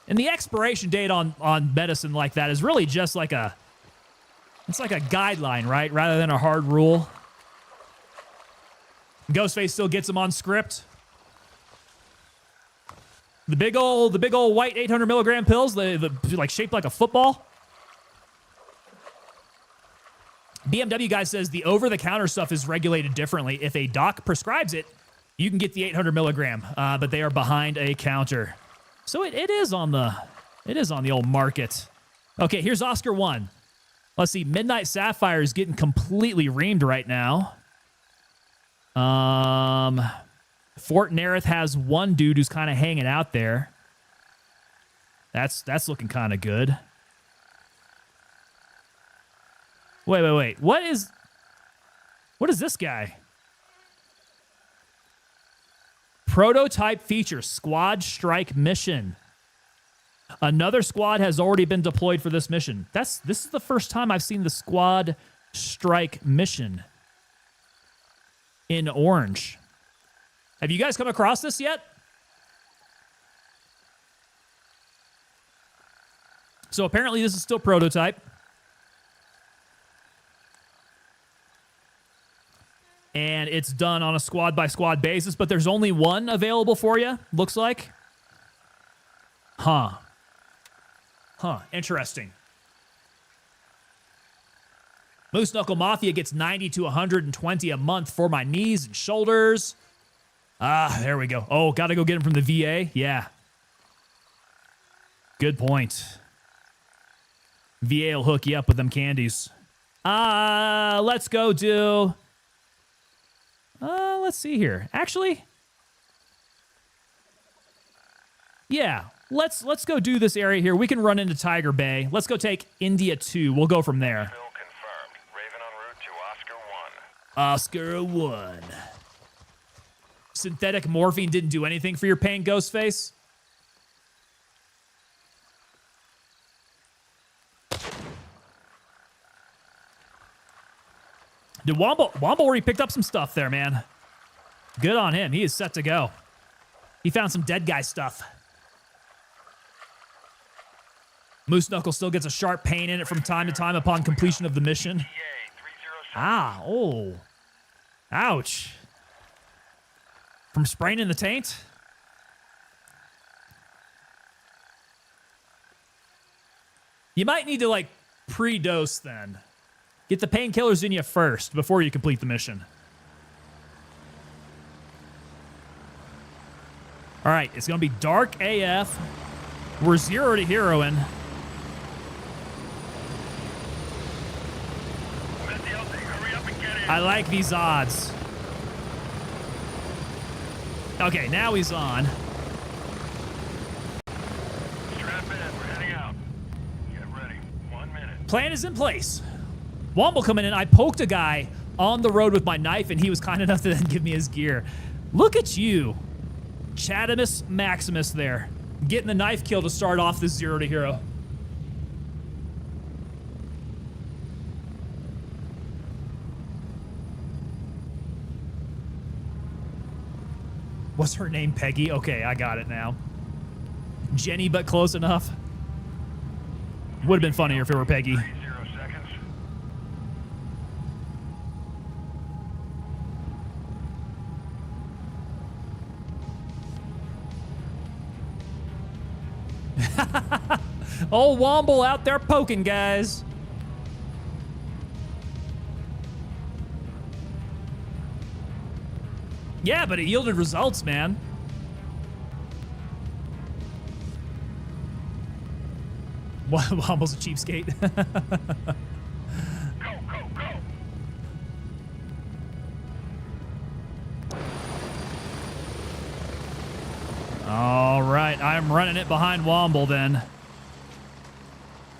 And the expiration date on medicine like that is really just like it's like a guideline, right? Rather than a hard rule. Ghostface still gets them on script. The big old white 800 milligram pills, the like shaped like a football. BMW guy says the over-the-counter stuff is regulated differently. If a doc prescribes it, you can get the 800 milligram, but they are behind a counter. So it is on the old market. Okay, here's Oscar 1. Let's see, Midnight Sapphire is getting completely reamed right now. Fort Nerith has one dude who's kind of hanging out there. That's looking kind of good. Wait. What is this guy? Prototype feature, Squad Strike Mission. Another squad has already been deployed for this mission. This is the first time I've seen the Squad Strike Mission in orange. Have you guys come across this yet? So apparently this is still prototype. And it's done on a squad-by-squad basis, but there's only one available for you, looks like. Huh, interesting. Moose Knuckle Mafia gets 90 to 120 a month for my knees and shoulders. There we go. Oh, gotta go get him from the VA? Yeah. Good point. VA will hook you up with them candies. Let's go do... let's see here. Actually, yeah, let's go do this area here. We can run into Tiger Bay. Let's go take India 2. We'll go from there. Bill confirmed. Raven en route to Oscar 1. Oscar 1. Synthetic morphine didn't do anything for your pain, Ghostface? Dude, Womble already picked up some stuff there, man. Good on him. He is set to go. He found some dead guy stuff. Moose Knuckle still gets a sharp pain in it from time to time upon completion of the mission. Oh. Ouch. From spraining the taint? You might need to, like, pre-dose then. Get the painkillers in you first before you complete the mission. All right, it's going to be dark AF. We're 0 to heroing. I like these odds. Okay, now he's on. Strap in. We're heading out. Get ready. 1 minute. Plan is in place. Womble coming in. I poked a guy on the road with my knife, and he was kind enough to then give me his gear. Look at you. Chatimus Maximus there. Getting the knife kill to start off this 0 to hero. What's her name? Peggy? Okay, I got it now. Jenny, but close enough. Would have been funnier if it were Peggy. 0 seconds. Old Womble out there poking, guys. Yeah, but it yielded results, man. Womble's a cheapskate. Go, go, go. All right, I'm running it behind Womble then.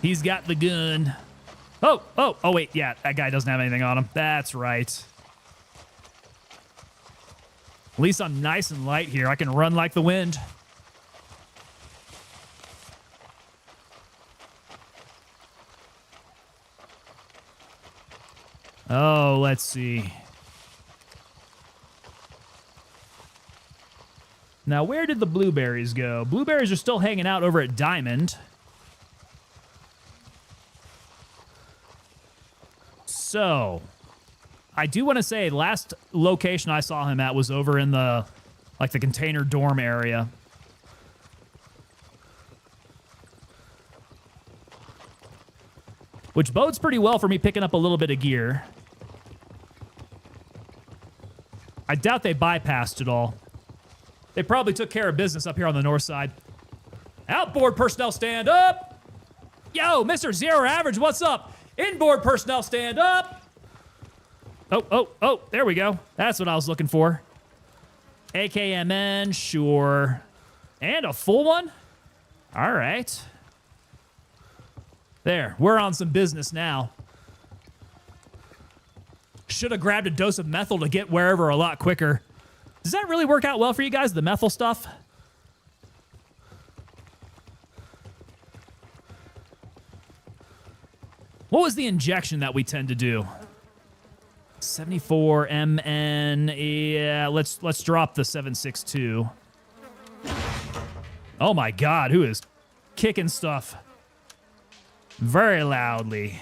He's got the gun. Oh, wait, yeah, that guy doesn't have anything on him. That's right. At least I'm nice and light here. I can run like the wind. Oh, let's see. Now, where did the blueberries go? Blueberries are still hanging out over at Diamond. So, I do want to say last location I saw him at was over in the, like, the container dorm area. Which bodes pretty well for me picking up a little bit of gear. I doubt they bypassed it all. They probably took care of business up here on the north side. Outboard personnel, stand up! Yo, Mr. Zero Average, what's up? Inboard personnel, stand up! Oh, there we go. That's what I was looking for. AKMN, sure. And a full one? All right. There, we're on some business now. Should have grabbed a dose of methyl to get wherever a lot quicker. Does that really work out well for you guys, the methyl stuff? What was the injection that we tend to do? 74 MN. Yeah, let's drop the 762. Oh my God, who is kicking stuff very loudly?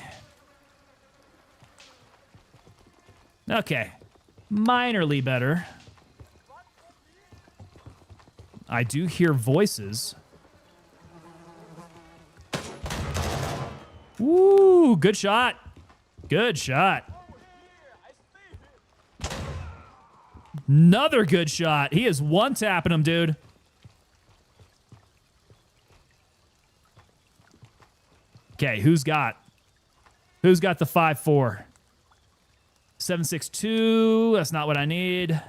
Okay, minorly better. I do hear voices. Woo, good shot. Good shot. Another good shot. He is one-tapping him, dude. Okay, who's got the 5-4? 762, that's not what I need.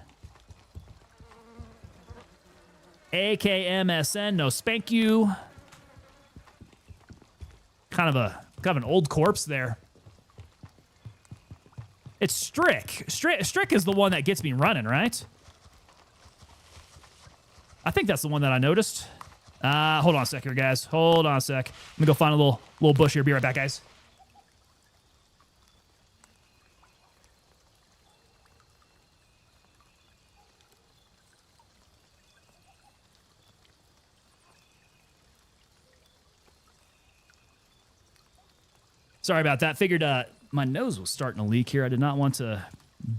AKMSN, no spank you. Kind of an old corpse there. It's Strick. Strick is the one that gets me running, right? I think that's the one that I noticed. Hold on a sec here, guys. Hold on a sec. Let me go find a little bush here. Be right back, guys. Sorry about that. Figured my nose was starting to leak here. I did not want to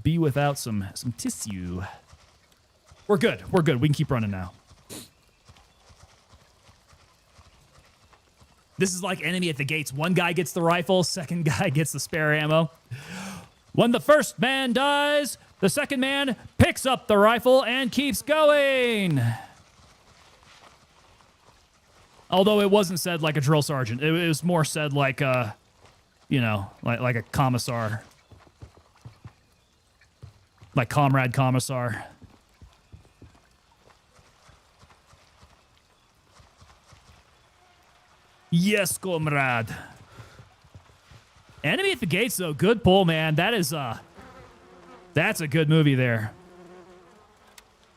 be without some tissue. We're good. We're good. We can keep running now. This is like Enemy at the Gates. One guy gets the rifle, second guy gets the spare ammo. When the first man dies, the second man picks up the rifle and keeps going. Although it wasn't said like a drill sergeant. It was more said like a, you know, like a commissar. Like comrade commissar. Yes, comrade. Enemy at the Gates, though. Good pull, man. That's a good movie there.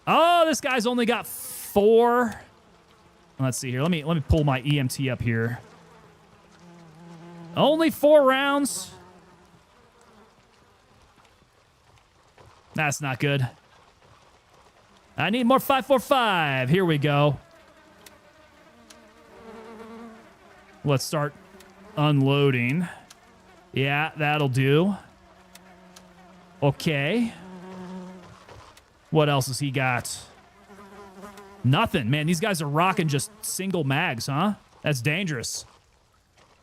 Oh, this guy's only got 4. Let's see here. Let me pull my EMT up here. Only 4 rounds. That's not good. I need more 5.45. Here we go. Let's start unloading. Yeah, that'll do. Okay. What else has he got? Nothing. Man, these guys are rocking just single mags, huh? That's dangerous.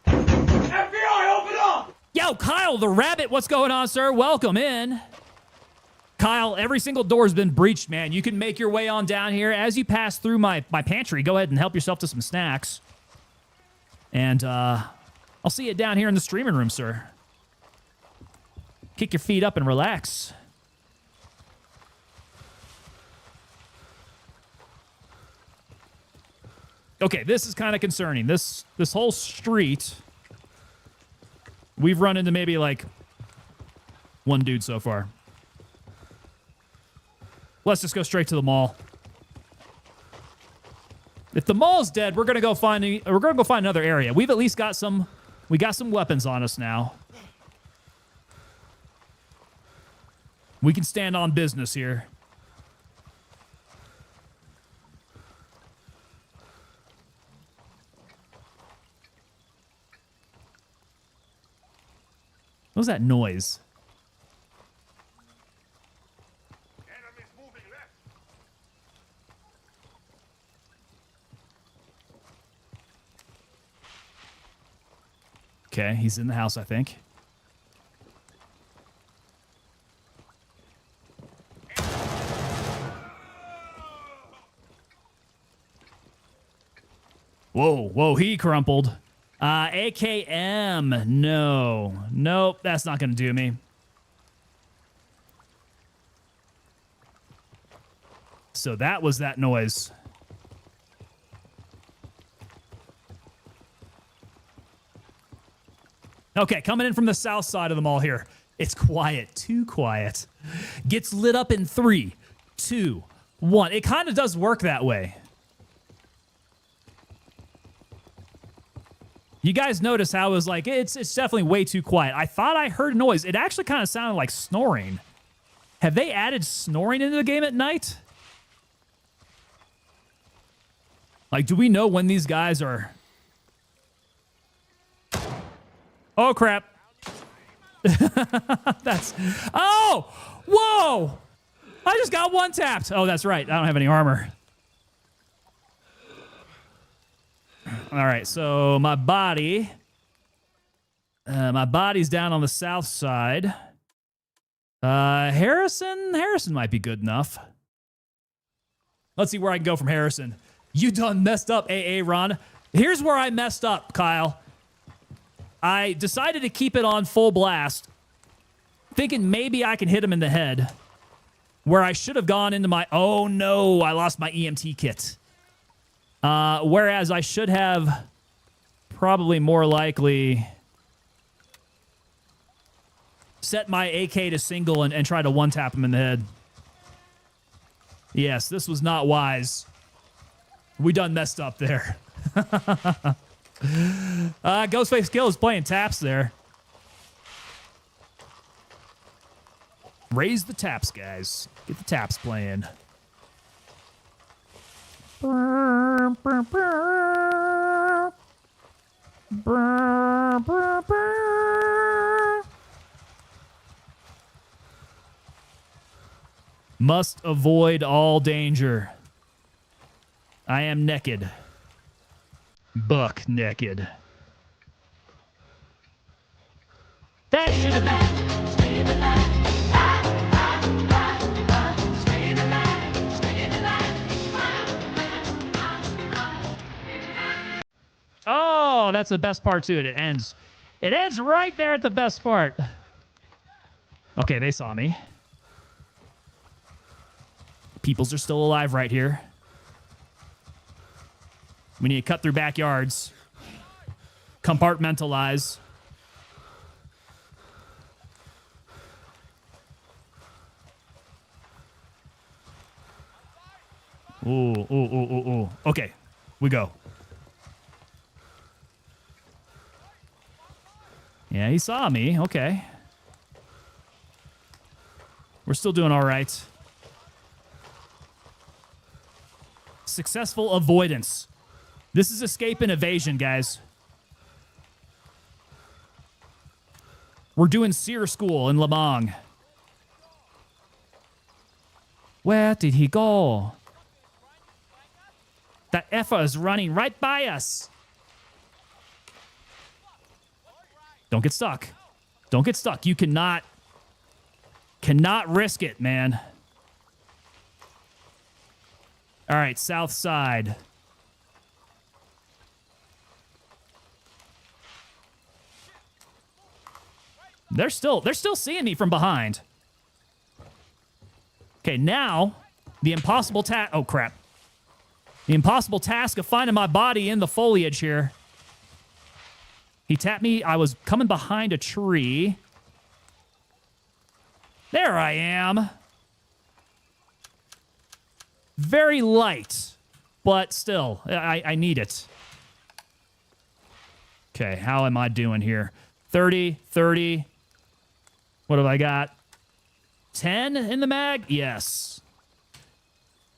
FBI, open up! Yo, Kyle the Rabbit, what's going on, sir? Welcome in. Kyle, every single door has been breached, man. You can make your way on down here. As you pass through my pantry, go ahead and help yourself to some snacks. And I'll see you down here in the streaming room, sir. Kick your feet up and relax. Okay, this is kind of concerning. This whole street, we've run into maybe like 1 dude so far. Let's just go straight to the mall. If the mall's dead, we're gonna go find another area. We've at least got some weapons on us now. We can stand on business here. What was that noise? Enemies moving left. Okay, he's in the house, I think. Whoa, he crumpled. AKM, no. Nope, that's not gonna do me. So that was that noise. Okay, coming in from the south side of the mall here. It's quiet, too quiet. Gets lit up in 3, 2, 1. It kind of does work that way. You guys notice how it was like, it's definitely way too quiet. I thought I heard a noise. It actually kind of sounded like snoring. Have they added snoring into the game at night? Like, do we know when these guys are... Oh, crap. That's... Oh! Whoa! I just got 1-tapped. Oh, that's right. I don't have any armor. All right, so my body's down on the south side. Harrison might be good enough. Let's see where I can go from Harrison. You done messed up, AA Ron. Here's where I messed up, Kyle. I decided to keep it on full blast, thinking maybe I can hit him in the head, where I should have gone into my... Oh, no, I lost my EMT kit. Whereas I should have probably more likely set my AK to single and try to 1-tap him in the head. Yes, this was not wise. We done messed up there. Ghostface Kill is playing taps there. Raise the taps, guys. Get the taps playing. Must avoid all danger. I am naked. Buck naked. That should have been... that's the best part, too. It ends. It ends right there at the best part. Okay, they saw me. Peoples are still alive right here. We need to cut through backyards. Compartmentalize. Ooh. Okay, we go. Yeah, he saw me. Okay. We're still doing all right. Successful avoidance. This is escape and evasion, guys. We're doing Seer School in Lamang. Where did he go? That effer is running right by us. Don't get stuck. Don't get stuck. You cannot risk it, man. All right, south side. They're still seeing me from behind. Okay, now the impossible task. Oh crap! The impossible task of finding my body in the foliage here. He tapped me. I was coming behind a tree. There I am. Very light, but still, I need it. Okay, how am I doing here? 30, 30. What have I got? 10 in the mag? Yes.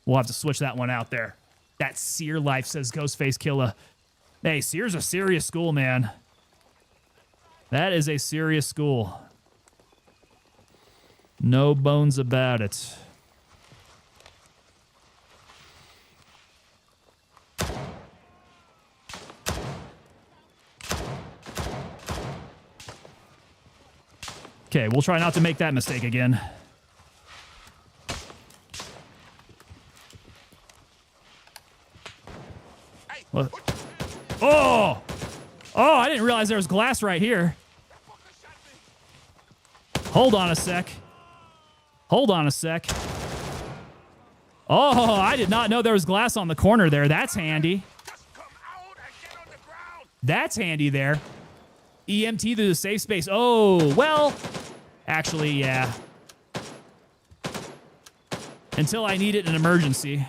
We'll have to switch that one out there. That Seer life, says Ghostface Killa. Hey, Seer's a serious school, man. That is a serious school. No bones about it. Okay, we'll try not to make that mistake again. What? Oh! Oh, I didn't realize there was glass right here. Hold on a sec. Hold on a sec. Oh, I did not know there was glass on the corner there. That's handy. That's handy there. EMT to the safe space. Oh, well, actually, yeah. Until I need it in an emergency.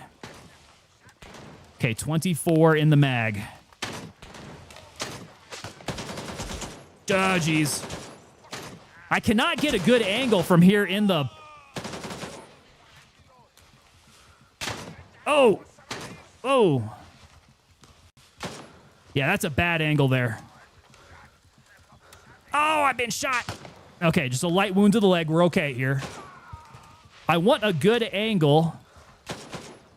Okay, 24 in the mag. Oh, geez. I cannot get a good angle from here in the... Oh! Oh! Yeah, that's a bad angle there. Oh, I've been shot! Okay, just a light wound to the leg. We're okay here. I want a good angle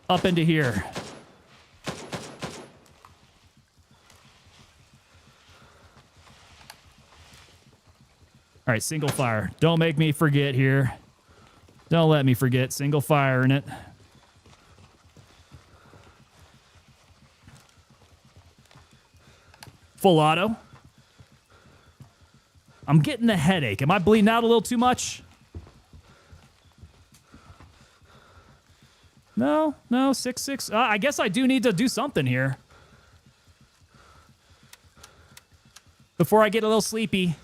up into here. All right, single fire. Don't make me forget here. Don't let me forget. Single fire in it. Full auto. I'm getting a headache. Am I bleeding out a little too much? No, 6-6. I guess I do need to do something here. Before I get a little sleepy.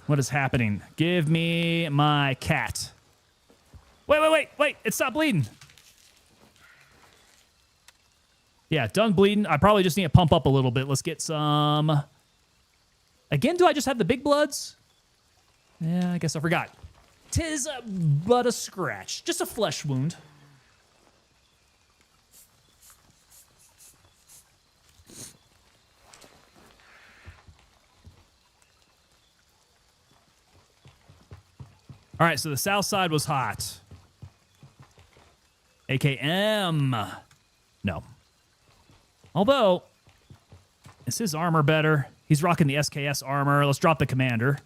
What is happening? Give me my cat. Wait. It stopped bleeding. Yeah, done bleeding. I probably just need to pump up a little bit. Let's get some... Again, do I just have the big bloods? Yeah, I guess I forgot. 'Tis but a scratch. Just a flesh wound. All right, so the south side was hot. AKM. No. Although, is his armor better? He's rocking the SKS armor. Let's drop the commander.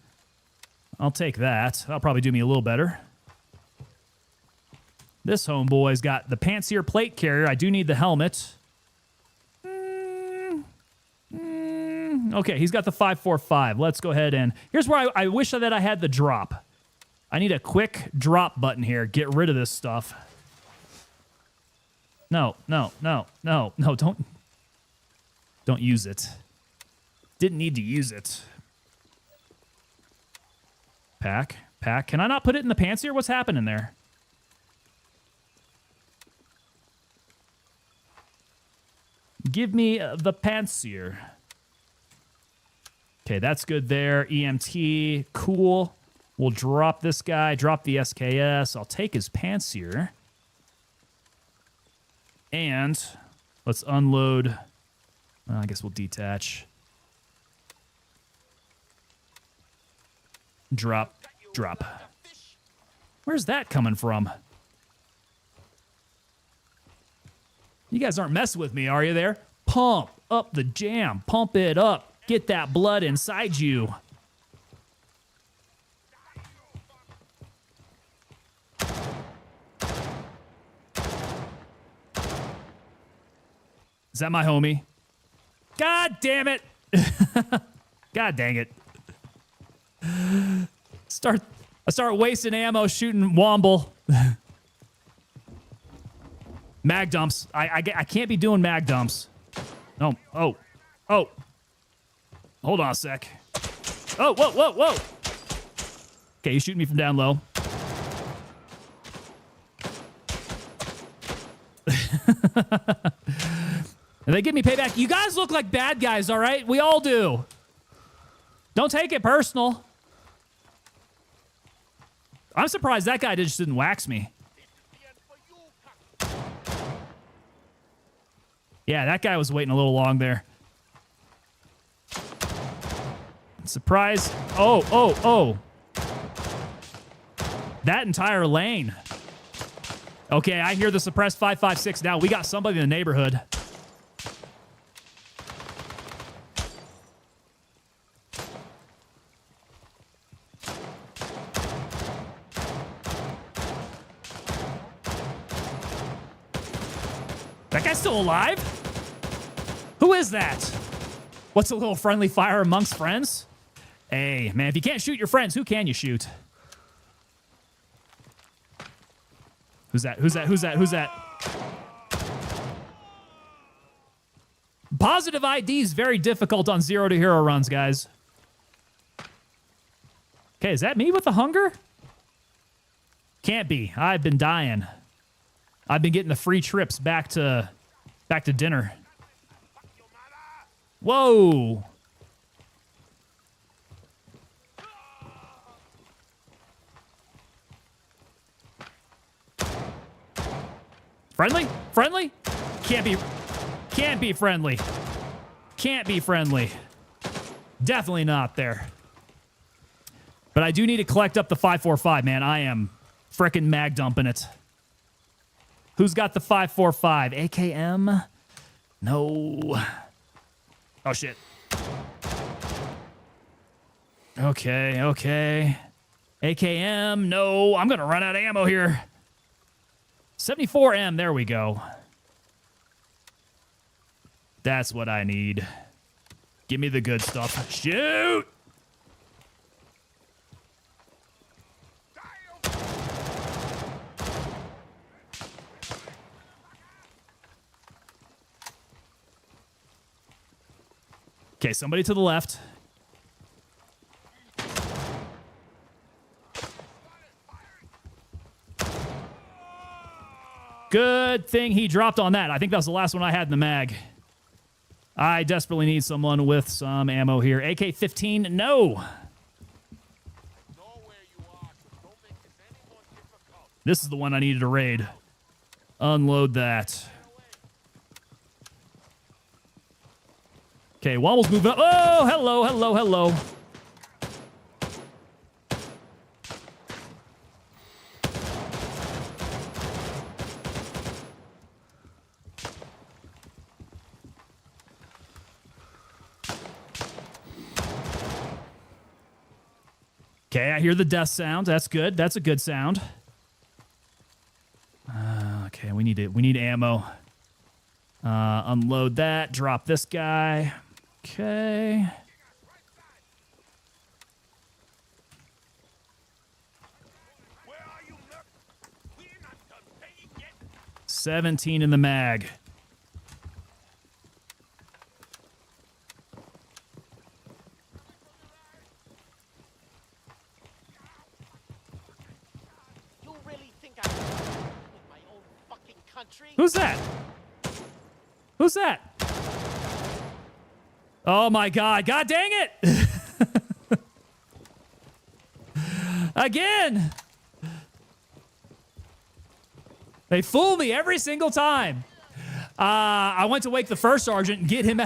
I'll take that. That'll probably do me a little better. This homeboy's got the Pantsier plate carrier. I do need the helmet. Okay, he's got the 5.45. Let's go ahead and... Here's where I wish that I had the drop. I need a quick drop button here. Get rid of this stuff. No, don't use it. Didn't need to use it. Pack. Can I not put it in the pants here? What's happening there? Give me the pants here. Okay, that's good there. EMT, cool. We'll drop this guy, drop the SKS. I'll take his pants here. And let's unload. I guess we'll detach. Drop. Where's that coming from? You guys aren't messing with me, are you there? Pump up the jam. Pump it up. Get that blood inside you. Is that my homie? God damn it. God dang it. I start wasting ammo shooting Womble. Mag dumps. I can't be doing mag dumps. No. Oh. Hold on a sec. Oh, whoa. Okay, he's shooting me from down low. And they give me payback. You guys look like bad guys, all right? We all do. Don't take it personal. I'm surprised that guy just didn't wax me. Yeah, that guy was waiting a little long there. Surprise. Oh. That entire lane. Okay, I hear the suppressed 5.56 now. We got somebody in the neighborhood. That guy's still alive? Who is that? What's a little friendly fire amongst friends? Hey, man, if you can't shoot your friends, who can you shoot? Who's that? Positive ID is very difficult on 0 to hero runs, guys. Okay, is that me with the hunger? Can't be. I've been dying. I've been getting the free trips back to dinner. Whoa. Friendly? Can't be friendly. Can't be friendly. Definitely not there. But I do need to collect up the 5.45, man. I am frickin' mag dumping it. Who's got the 5.45? AKM? No. Oh, shit. Okay. AKM, no. I'm going to run out of ammo here. 74M, there we go. That's what I need. Give me the good stuff. Shoot! Okay, somebody to the left. Good thing he dropped on that. I think that was the last one I had in the mag. I desperately need someone with some ammo here. AK-15, no. This is the one I needed to raid. Unload that. Okay, Womble's moving up. Oh, hello. Okay, I hear the death sound. That's good. That's a good sound. Okay, we need ammo. Unload that. Drop this guy. Okay. 17 in the mag. You really think I'm in my own fucking country? Who's that? Who's that? Oh my God. God dang it. Again. They fool me every single time. I went to wake the first sergeant and get him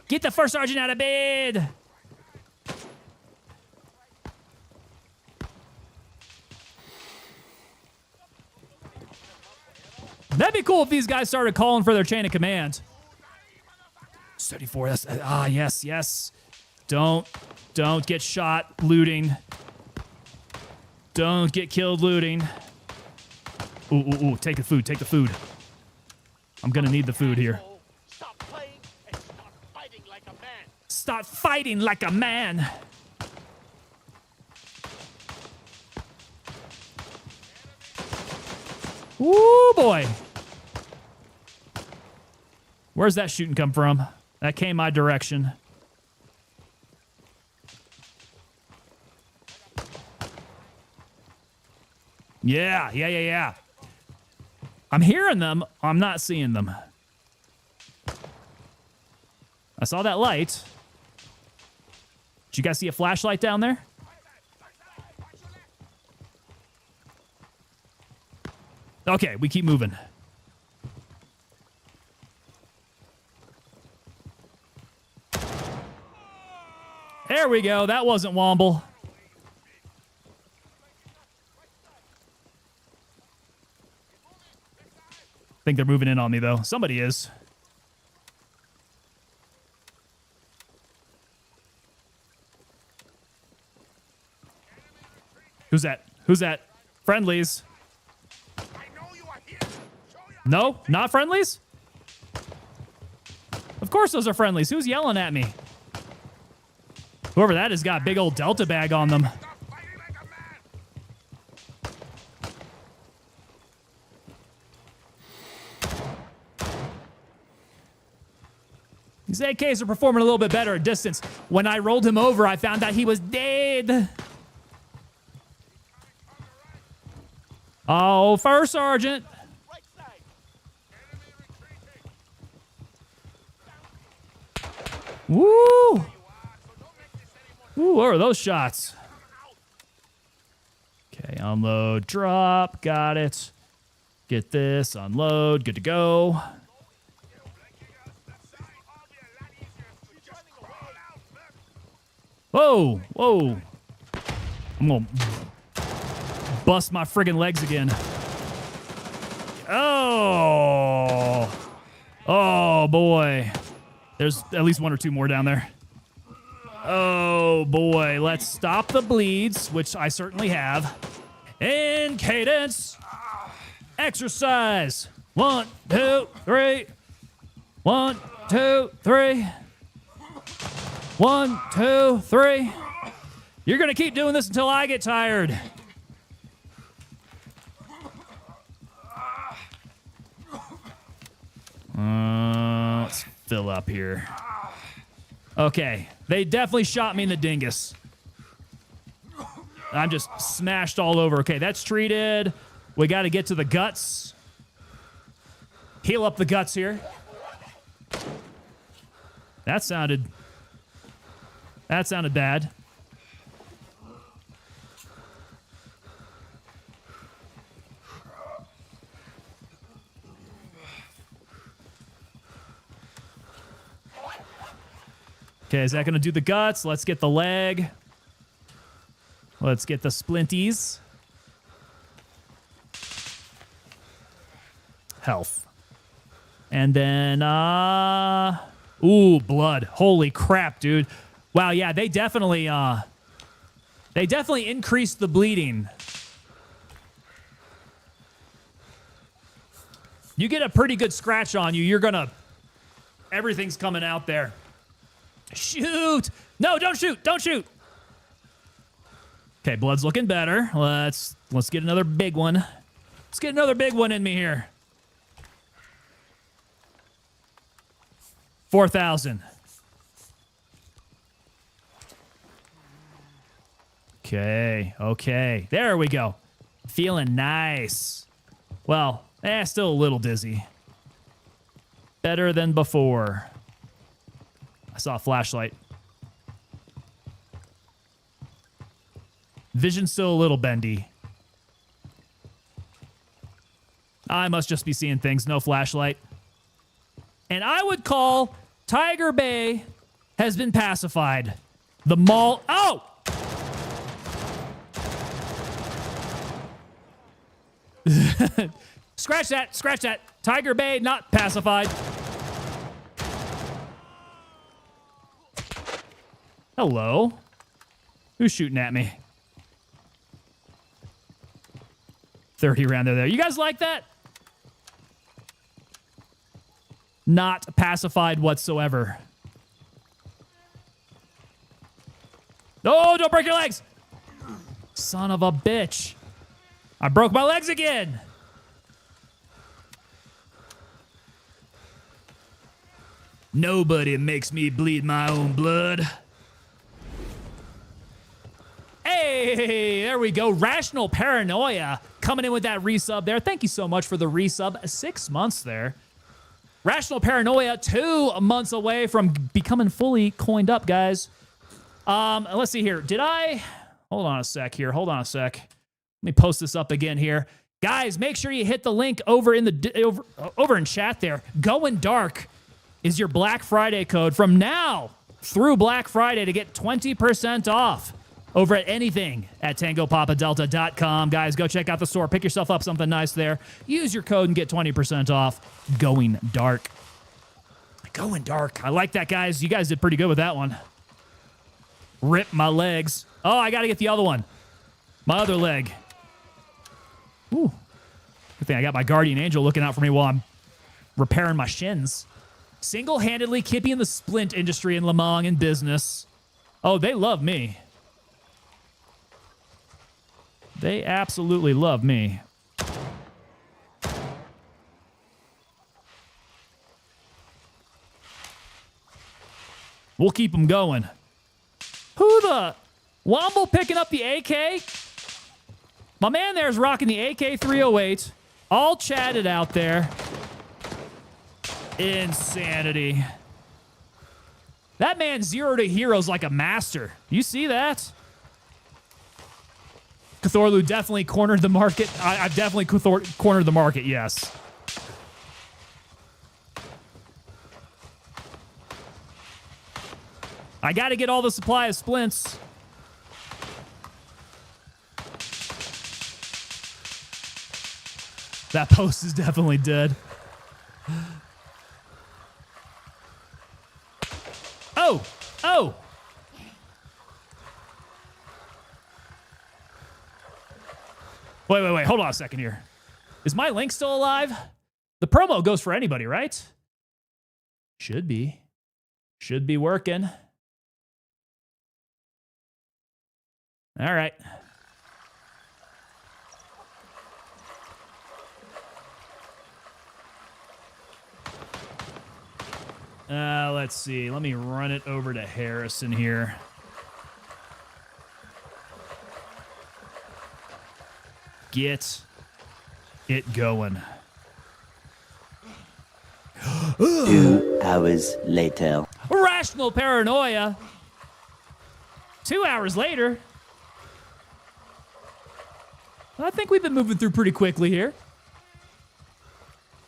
get the first sergeant out of bed. That'd be cool if these guys started calling for their chain of command. 34. That's yes. Don't get shot looting. Don't get killed looting. Ooh, take the food. I'm gonna need the food here. Stop playing and start fighting like a man. Start fighting like a man. Ooh, boy. Where's that shooting come from? That came my direction. Yeah. I'm hearing them. I'm not seeing them. I saw that light. Did you guys see a flashlight down there? Okay, we keep moving. There we go. That wasn't Womble. I think they're moving in on me, though. Somebody is. Who's that? Who's that? Friendlies. No, not friendlies? Of course those are friendlies. Who's yelling at me? Whoever that has got a big old Delta bag on them. These AKs are performing a little bit better at distance. When I rolled him over, I found out he was dead. Oh, First Sergeant. Right side. Woo! Ooh, what are those shots? Okay, unload, drop, got it. Get this, unload, good to go. Whoa, whoa. I'm gonna bust my friggin' legs again. Oh. Oh, boy. There's at least one or two more down there. Oh, boy. Let's stop the bleeds, which I certainly have. In cadence. Exercise. 1, 2, 3. 1, 2, 3. 1, 2, 3. You're going to keep doing this until I get tired. Let's fill up here. Okay, they definitely shot me in the dingus. I'm just smashed all over. Okay, that's treated. We got to get to the guts. Heal up the guts here. That sounded bad. Okay, is that going to do the guts? Let's get the leg. Let's get the splinties. Health. And then, ooh, blood. Holy crap, dude. Wow, yeah, they definitely increased the bleeding. You get a pretty good scratch on you, everything's coming out there. Shoot! No, don't shoot! Don't shoot! Okay, blood's looking better. Let's get another big one. Let's get another big one in me here. 4,000. Okay. There we go. Feeling nice. Well, still a little dizzy. Better than before. I saw a flashlight. Vision's still a little bendy. I must just be seeing things. No flashlight. And I would call Tiger Bay has been pacified. The mall... Oh! Scratch that. Tiger Bay not pacified. Hello? Who's shooting at me? 30 round there. You guys like that? Not pacified whatsoever. No, don't break your legs! Son of a bitch. I broke my legs again. Nobody makes me bleed my own blood. Hey, there we go. Rational Paranoia coming in with that resub there. Thank you so much for the resub. 6 months there. Rational Paranoia, 2 months away from becoming fully coined up, guys. Let's see here. Did I... Hold on a sec here. Let me post this up again here. Guys, make sure you hit the link over in the over in chat there. Going Dark is your Black Friday code from now through Black Friday to get 20% off over at anything at tangopapadelta.com. Guys, go check out the store. Pick yourself up something nice there. Use your code and get 20% off. Going Dark. Going Dark. I like that, guys. You guys did pretty good with that one. Rip my legs. Oh, I got to get the other one. My other leg. Ooh. Good thing I got my guardian angel looking out for me while I'm repairing my shins. Single-handedly keeping the splint industry in Lemong in business. Oh, they love me. They absolutely love me. We'll keep them going. Who the... Womble picking up the AK? My man there is rocking the AK-308. All chatted out there. Insanity. That man 0 to heroes like a master. You see that? Cthorlu definitely cornered the market. I've definitely cornered the market, yes. I got to get all the supply of splints. That post is definitely dead. Oh! Oh! Wait. Hold on a second here. Is my link still alive? The promo goes for anybody, right? Should be. Should be working. All right. Let's see. Let me run it over to Harrison here. Get it going. 2 hours later. Rational Paranoia. 2 hours later. I think we've been moving through pretty quickly here.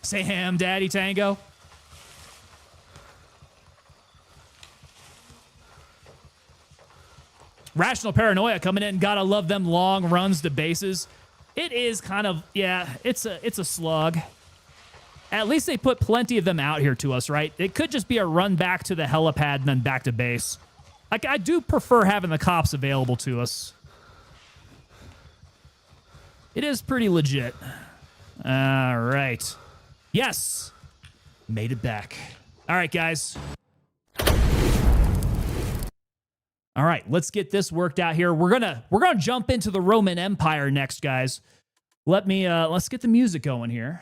Say ham, Daddy Tango. Rational Paranoia coming in. Gotta love them long runs to bases. It is kind of, yeah, it's a slug. At least they put plenty of them out here to us, right? It could just be a run back to the helipad and then back to base. Like, I do prefer having the cops available to us. It is pretty legit. All right. Yes. Made it back. All right, guys. All right, let's get this worked out here. We're gonna jump into the Roman Empire next, guys. Let's get the music going here.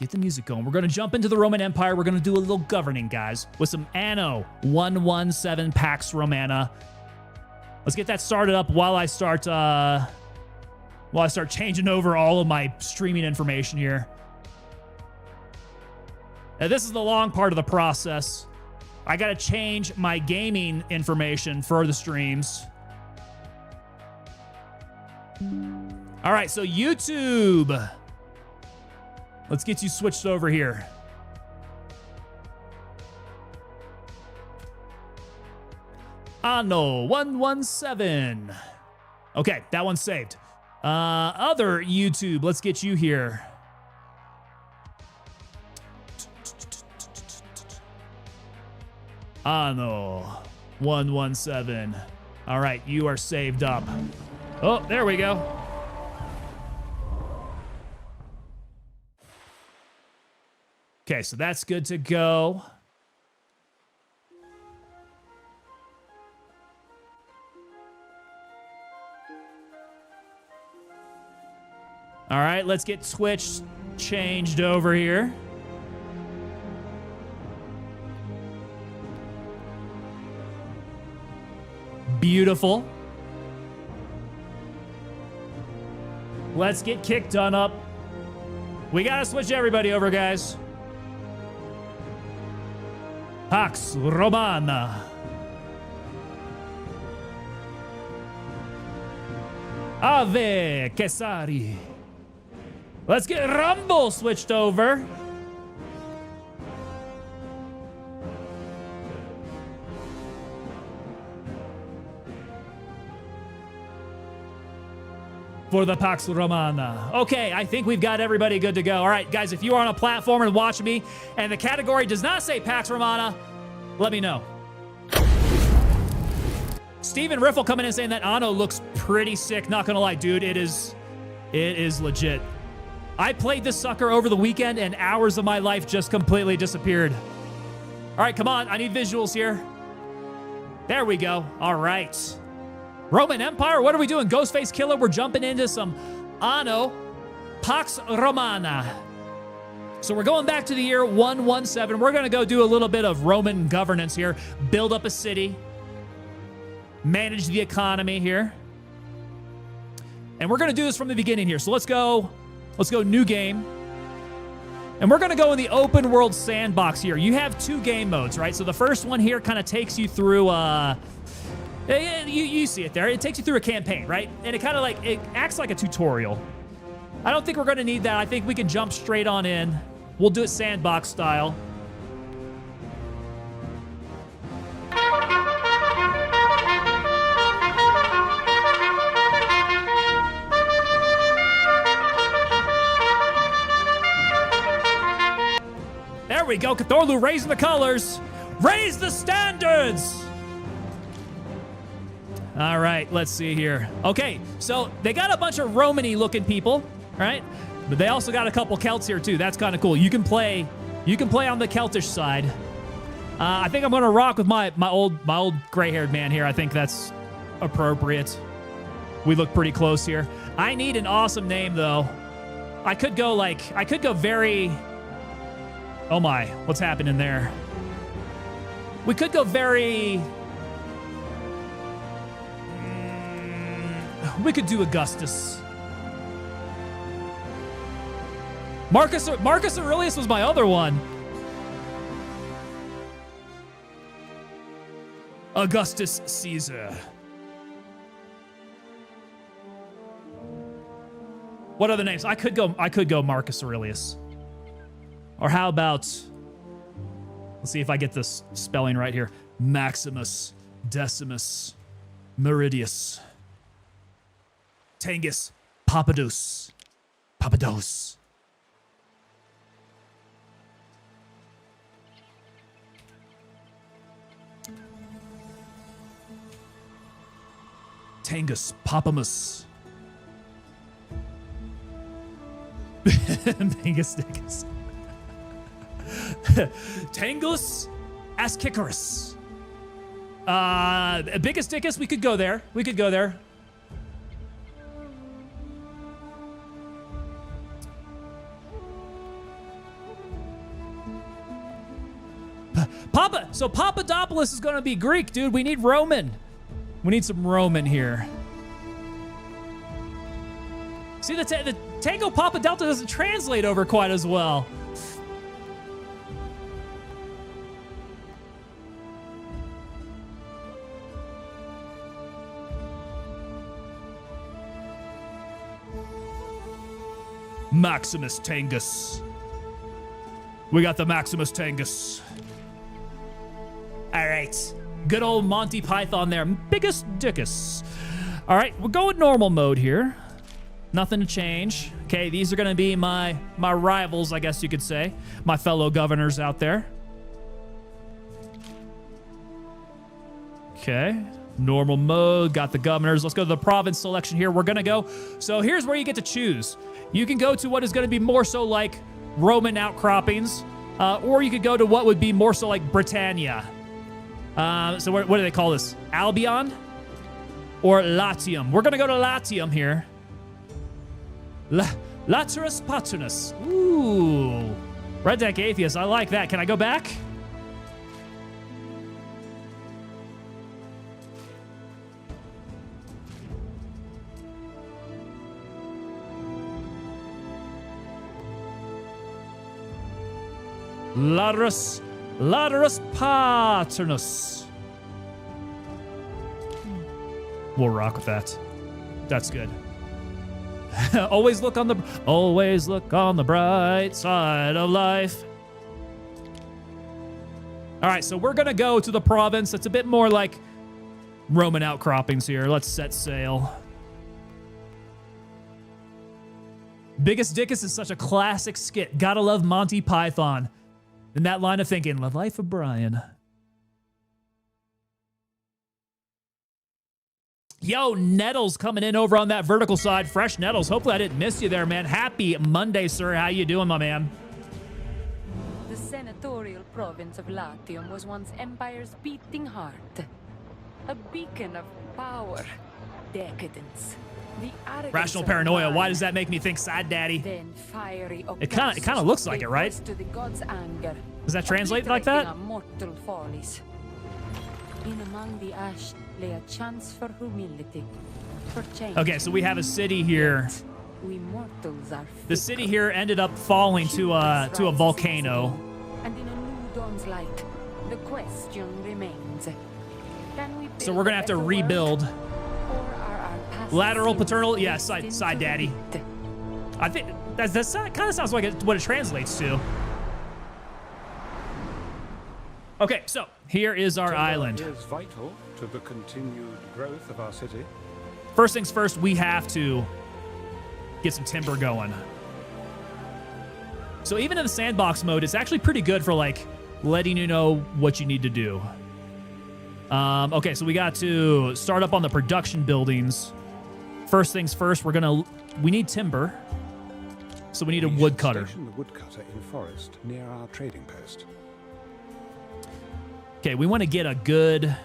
Get the music going. We're going to jump into the Roman Empire. We're going to do a little governing, guys, with some Anno 117 Pax Romana. Let's get that started up while I start changing over all of my streaming information here. Now, this is the long part of the process. I got to change my gaming information for the streams. All right, so YouTube. Let's get you switched over here. ANNO 117. Okay, that one's saved. Other YouTube, let's get you here. ANNO 117. All right, you are saved up. Oh, there we go. Okay, so that's good to go. All right, let's get Twitch changed over here. Beautiful. Let's get Kick done up. We gotta switch everybody over, guys. Pax Romana. Ave Caesaris. Let's get Rumble switched over. For the Pax Romana. Okay, I think we've got everybody good to go. All right, guys, if you are on a platform and watching me and the category does not say Pax Romana, let me know. Steven Riffle coming in saying that Anno looks pretty sick. Not gonna lie, dude, it is legit. I played this sucker over the weekend and hours of my life just completely disappeared. All right, come on, I need visuals here. There we go, all right. Roman Empire, what are we doing? Ghostface Killer, we're jumping into some Anno Pax Romana. So we're going back to the year 117. We're gonna go do a little bit of Roman governance here, build up a city, manage the economy here. And we're gonna do this from the beginning here. So let's go new game. And we're gonna go in the open world sandbox here. You have two game modes, right? So the first one here kind of takes you through, you see it there. It takes you through a campaign, right? And it acts like a tutorial. I don't think we're gonna need that. I think we can jump straight on in. We'll do it sandbox style. There we go, Cthulhu raising the colors. Raise the standards. All right, let's see here. Okay, so they got a bunch of Romany looking people, right? But they also got a couple Celts here too. That's kind of cool. You can play on the Celtish side. I think I'm gonna rock with my old gray-haired man here. I think that's appropriate. We look pretty close here. I need an awesome name though. I could go very, oh my, what's happening there? We could go very, we could do Augustus. Marcus Aurelius was my other one. Augustus Caesar. What other names? I could go Marcus Aurelius. Or how about, let's see if I get this spelling right here. Maximus Decimus Meridius Tangus Papados. Tangus Papamus. Tangus Dickus. Tangus Ascicarus. Biggest Dickus, we could go there. So Papadopoulos is going to be Greek, dude. We need Roman. We need some Roman here. See, the Tango Papa Delta doesn't translate over quite as well. Maximus Tangus. We got the Maximus Tangus. All right. Good old Monty Python there. Biggest dickus. All right, we'll go with normal mode here. Nothing to change. Okay, these are going to be my rivals, I guess you could say. My fellow governors out there. Okay. Normal mode. Got the governors. Let's go to the province selection here. We're going to go. So here's where you get to choose. You can go to what is going to be more so like Roman outcroppings, or you could go to what would be more so like Britannia. So what do they call this? Albion or Latium? We're going to go to Latium here. Laterus Paternus. Ooh. Red Deck Atheist. I like that. Can I go back? Laterus Paternus. We'll rock with that. That's good. Always look on the bright side of life. All right, so we're gonna go to the province that's a bit more like Roman outcroppings here. Let's set sail. Biggest Dickus is such a classic skit. Gotta love Monty Python. In that line of thinking, The Life of Brian. Yo, Nettles coming in over on that vertical side. Fresh Nettles. Hopefully I didn't miss you there, man. Happy Monday, sir. How you doing, my man? The senatorial province of Latium was once Empire's beating heart. A beacon of power, decadence. The Rational paranoia. Why does that make me think Sad Daddy? Then fiery It kind of looks like it, right? to the gods' anger, Does that translate like that? obliterating our mortal follies. In among the ash lay a chance for humility, for change. Okay, so we have a city here. We mortals are The city here ended up falling to a volcano. And in a new dawn's light, the question remains: can we So we're gonna have to rebuild. Lateral paternal, yeah, side daddy. I think that kind of sounds like what it translates to. Okay, so here is our island. Is vital to the continued growth of our city. First things first, we have to get some timber going. So even in the sandbox mode, it's actually pretty good for like letting you know what you need to do. Okay, so we got to start up on the production buildings. First things first, we need timber. So we need a woodcutter. Station the woodcutter in forest near our trading post. Okay, we want to get a good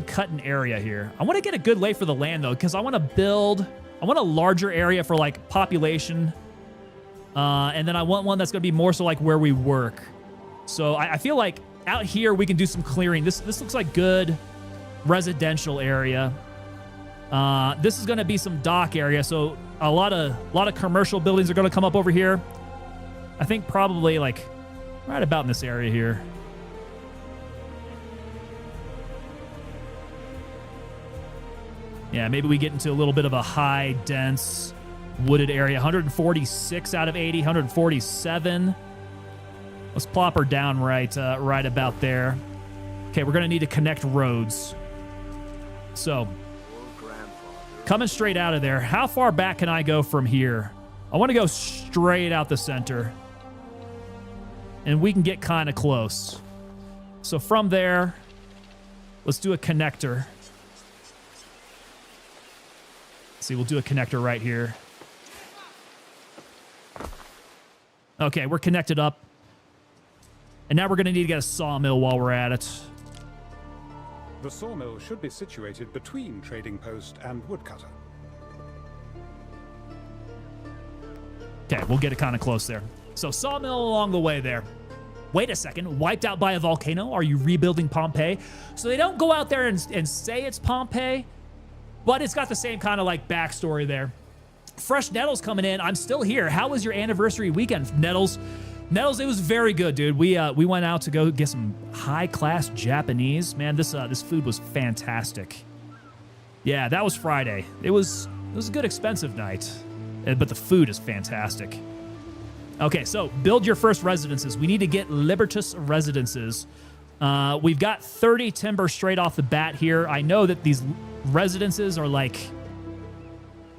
cutting area here. I want to get a good lay for the land though, because I want a larger area for like population. And then I want one that's going to be more so like where we work. So I feel like out here we can do some clearing. This looks like good residential area. This is going to be some dock area, so a lot of commercial buildings are going to come up over here. I think probably like right about in this area here. Yeah, maybe we get into a little bit of a high, dense, wooded area. 146 out of 80, 147. Let's plop her down right about there. Okay, we're going to need to connect roads. So, coming straight out of there, how far back can I go from here? I want to go straight out the center. And we can get kind of close. So from there, let's do a connector. See, we'll do a connector right here. Okay, we're connected up. And now we're going to need to get a sawmill while we're at it. The sawmill should be situated between trading post and woodcutter. Okay, we'll get it kind of close there. So sawmill along the way there. wait a second, wiped out by a volcano? Are you rebuilding Pompeii? So they don't go out there and say it's Pompeii, but it's got the same kind of like backstory there. Fresh Nettles coming in. I'm still here. How was your anniversary weekend, Nettles? Nettles, it was very good, dude. We went out to go get some high-class Japanese. Man, this food was fantastic. Yeah, that was Friday. It was a good expensive night, but the food is fantastic. Okay, so build your first residences. We need to get Libertas residences. We've got 30 timber straight off the bat here. I know that these residences are like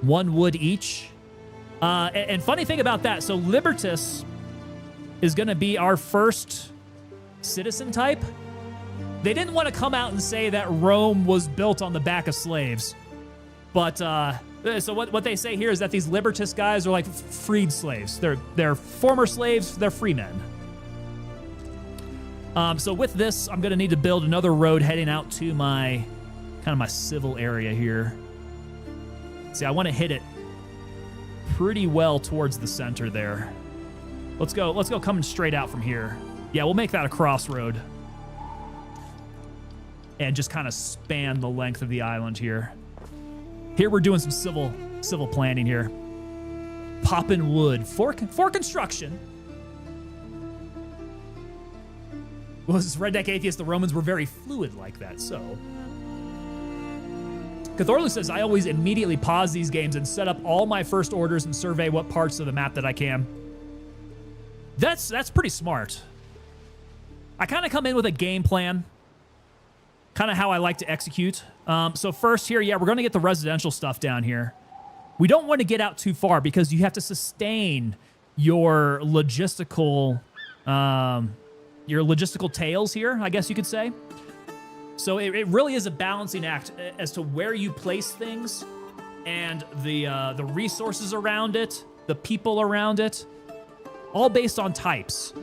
1 wood each. And funny thing about that, so Libertas is going to be our first citizen type. They didn't want to come out and say that Rome was built on the back of slaves. But, so what they say here is that these Libertas guys are like freed slaves. They're former slaves, they're free men. So with this, I'm going to need to build another road heading out to my, kind of my civil area here. See, I want to hit it pretty well towards the center there. Let's go coming straight out from here. Yeah, we'll make that a crossroad. And just kind of span the length of the island here. Here we're doing some civil planning here. Popping wood for construction. Well, this is Redneck Atheist. The Romans were very fluid like that, so. Cathorlu says, I always immediately pause these games and set up all my first orders and survey what parts of the map that I can. That's pretty smart. I kind of come in with a game plan. Kind of how I like to execute. So first here, yeah, we're going to get the residential stuff down here. We don't want to get out too far because you have to sustain your logistical tails here, I guess you could say. So it really is a balancing act as to where you place things and the resources around it, the people around it, all based on types.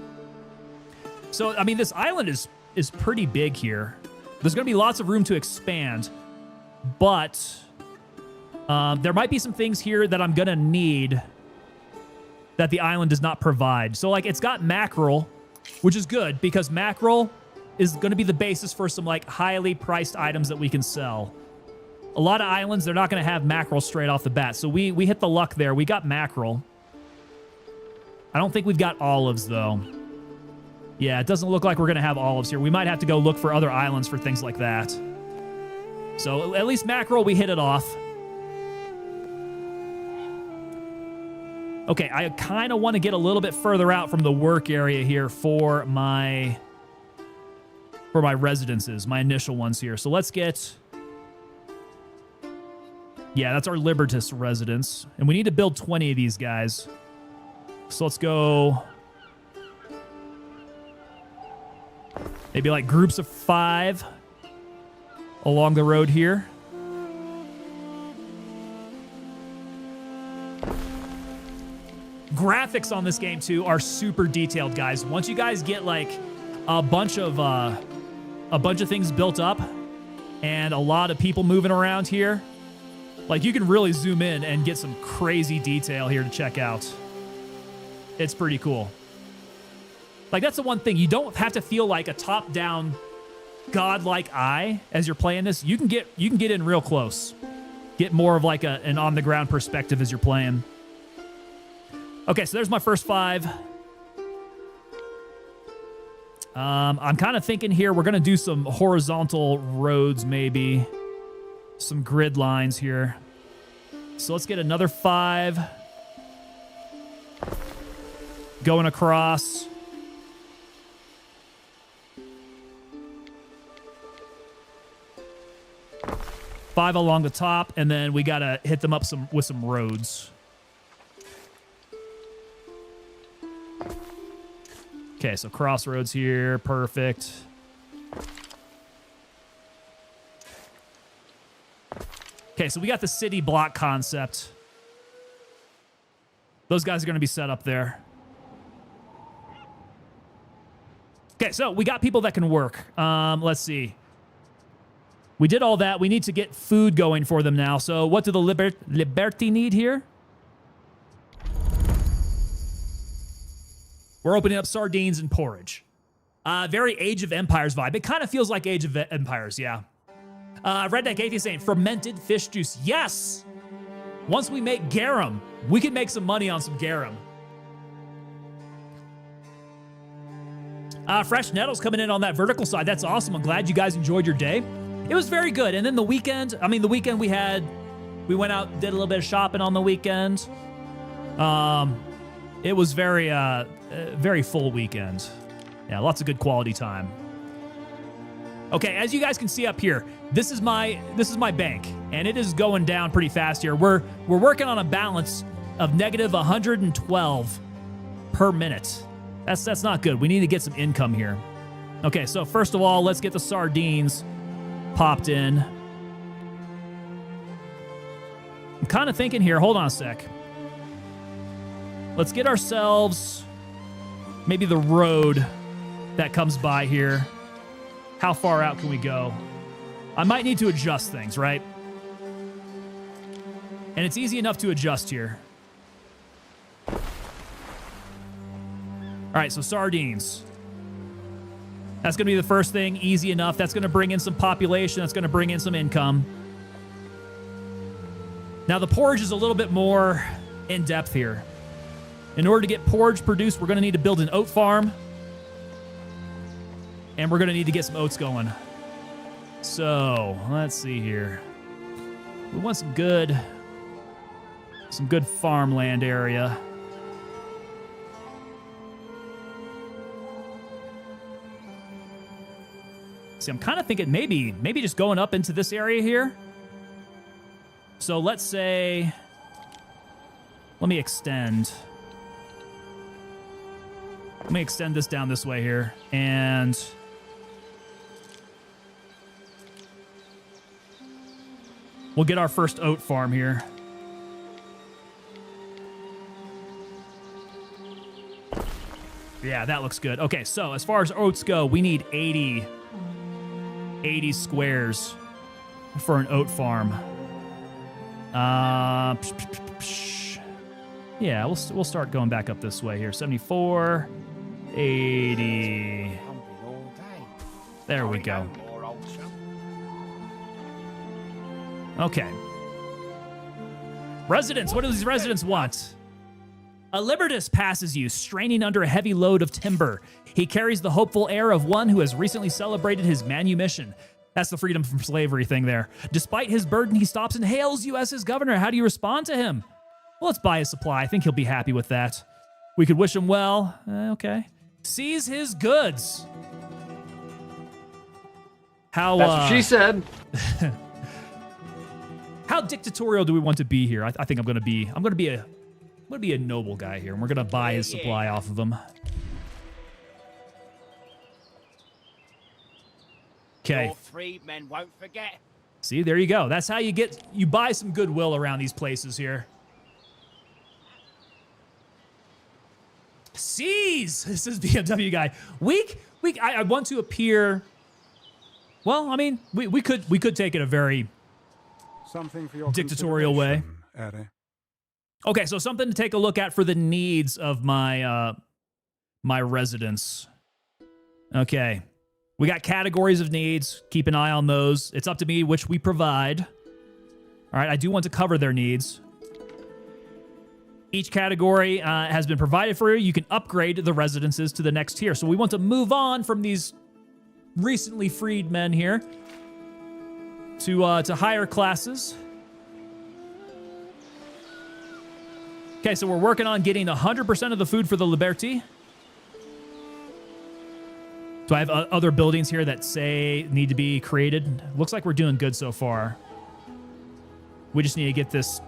So, I mean, this island is pretty big here. There's going to be lots of room to expand, but there might be some things here that I'm going to need that the island does not provide. So, like, it's got mackerel, which is good because mackerel is going to be the basis for some, like, highly priced items that we can sell. A lot of islands, they're not going to have mackerel straight off the bat. So we hit the luck there. We got mackerel. I don't think we've got olives, though. Yeah, it doesn't look like we're going to have olives here. We might have to go look for other islands for things like that. So at least mackerel, we hit it off. Okay, I kind of want to get a little bit further out from the work area here for my residences, my initial ones here. So let's get... Yeah, that's our Libertas residence. And we need to build 20 of these guys. So let's go... Maybe like groups of 5 along the road here. Graphics on this game, too, are super detailed, guys. Once you guys get, like, a bunch of things built up and a lot of people moving around here, like, you can really zoom in and get some crazy detail here to check out. It's pretty cool. Like, that's the one thing. You don't have to feel like a top-down, godlike eye as you're playing this. You can get in real close. Get more of like an on-the-ground perspective as you're playing. Okay, so there's my first 5. I'm kind of thinking here we're going to do some horizontal roads, maybe. Some grid lines here. So let's get another 5. Going across. Five along the top, and then we got to hit them up with some roads. Okay, so crossroads here. Perfect. Okay, so we got the city block concept. Those guys are going to be set up there. Okay, so we got people that can work. Let's see. We did all that. We need to get food going for them now. So what do the Liberti need here? We're opening up sardines and porridge. Very Age of Empires vibe. It kind of feels like Age of Empires, yeah. Redneck Atheist saying, fermented fish juice. Yes! Once we make garum, we can make some money on some garum. Fresh Nettles coming in on that vertical side. That's awesome. I'm glad you guys enjoyed your day. It was very good. And then the weekend, we went out, did a little bit of shopping on the weekend. It was very full weekend. Yeah, lots of good quality time. Okay, as you guys can see up here, this is my bank, and it is going down pretty fast here. We're working on a balance of negative 112 per minute. That's not good. We need to get some income here. Okay, so first of all, let's get the sardines popped in. I'm kind of thinking here, hold on a sec. Let's get ourselves maybe the road that comes by here. How far out can we go? I might need to adjust things, right? And it's easy enough to adjust here. All right, so sardines. That's going to be the first thing, easy enough. That's going to bring in some population. That's going to bring in some income. Now, the porridge is a little bit more in depth here. In order to get porridge produced, we're going to need to build an oat farm. And we're going to need to get some oats going. So, let's see here. We want some good farmland area. See, I'm kind of thinking maybe just going up into this area here. So let's say, let me extend this down this way here, and we'll get our first oat farm here. Yeah, that looks good. Okay, so as far as oats go, we need 80 squares for an oat farm. Yeah, we'll start going back up this way here. 74, 80. There we go. Okay. Residents, what do these residents want? A Libertus passes you, straining under a heavy load of timber. He carries the hopeful air of one who has recently celebrated his manumission. That's the freedom from slavery thing there. Despite his burden, he stops and hails you as his governor. How do you respond to him? Well, let's buy his supply. I think he'll be happy with that. We could wish him well. Okay. Seize his goods. How, That's what she said. How dictatorial do we want to be here? I think I'm gonna be a noble guy here, and we're gonna buy his supply off of him. Okay. Your freedmen won't forget. See, there you go. That's how you buy some goodwill around these places here. Seize! This is BMW guy. I want to appear. Well, I mean, we could take it a very Something for your dictatorial way. Okay, so something to take a look at for the needs of my my residents. Okay. We got categories of needs. Keep an eye on those. It's up to me which we provide. All right, I do want to cover their needs. Each category has been provided for you. You can upgrade the residences to the next tier. So we want to move on from these recently freed men here to higher classes. Okay, so we're working on getting 100% of the food for the Liberty. Do I have other buildings here that say need to be created? Looks like we're doing good so far. We just need to get this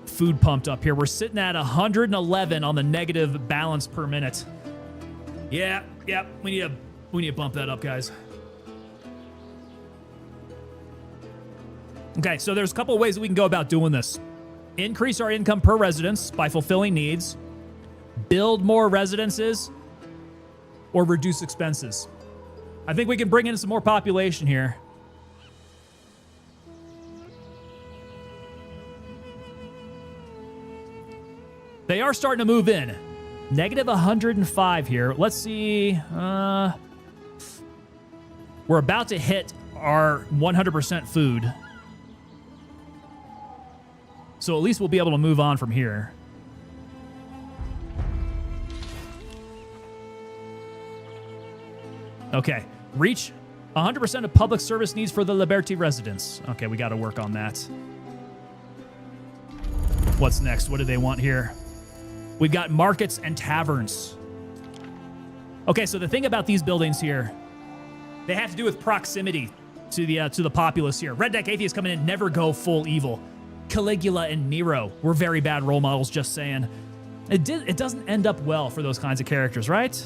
food pumped up here. We're sitting at 111 on the negative balance per minute. Yeah, we need to bump that up, guys. Okay, so there's a couple of ways that we can go about doing this. Increase our income per residence by fulfilling needs, build more residences, or reduce expenses. I think we can bring in some more population here. They are starting to move in. Negative 105 here. Let's see. We're about to hit our 100% food. So at least we'll be able to move on from here. Okay, reach 100% of public service needs for the Liberty residents. Okay, we got to work on that. What's next? What do they want here? We've got markets and taverns. Okay, so the thing about these buildings here, they have to do with proximity to the populace here. Red Deck Atheists coming in, never go full evil. Caligula and Nero were very bad role models, just saying. It doesn't end up well for those kinds of characters, right?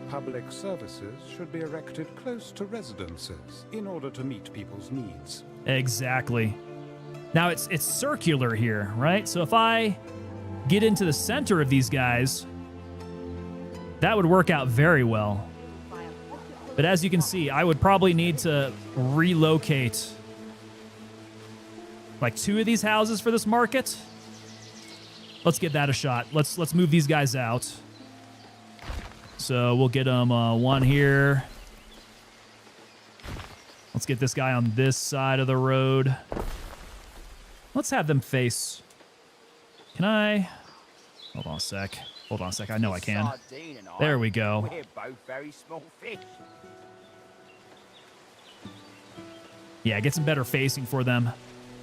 Public services should be erected close to residences in order to meet people's needs. Exactly. Now it's circular here, right? So if I get into the center of these guys, that would work out very well. But as you can see, I would probably need to relocate like 2 of these houses for this market. Let's give that a shot. Let's move these guys out. So we'll get them 1 here. Let's get this guy on this side of the road. Let's have them face. Can I? Hold on a sec. Hold on a sec. I know I can. There we go. We're both very small fish. Yeah, get some better facing for them.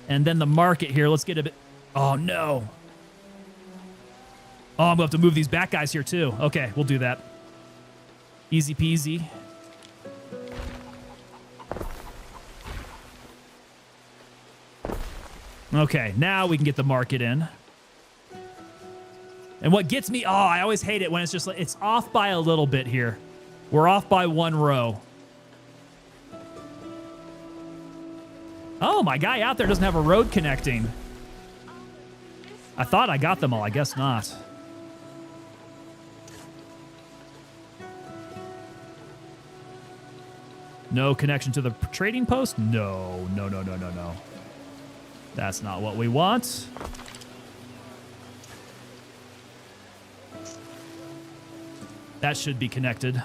And then the market here. Let's get a bit. Oh, no. Oh, I'm going to have to move these back guys here, too. Okay, we'll do that. Easy peasy. Okay, now we can get the market in. And what gets me, I always hate it when it's just like, it's off by a little bit here. We're off by 1 row. Oh, my guy out there doesn't have a road connecting. I thought I got them all. I guess not. No connection to the trading post? No. That's not what we want. That should be connected.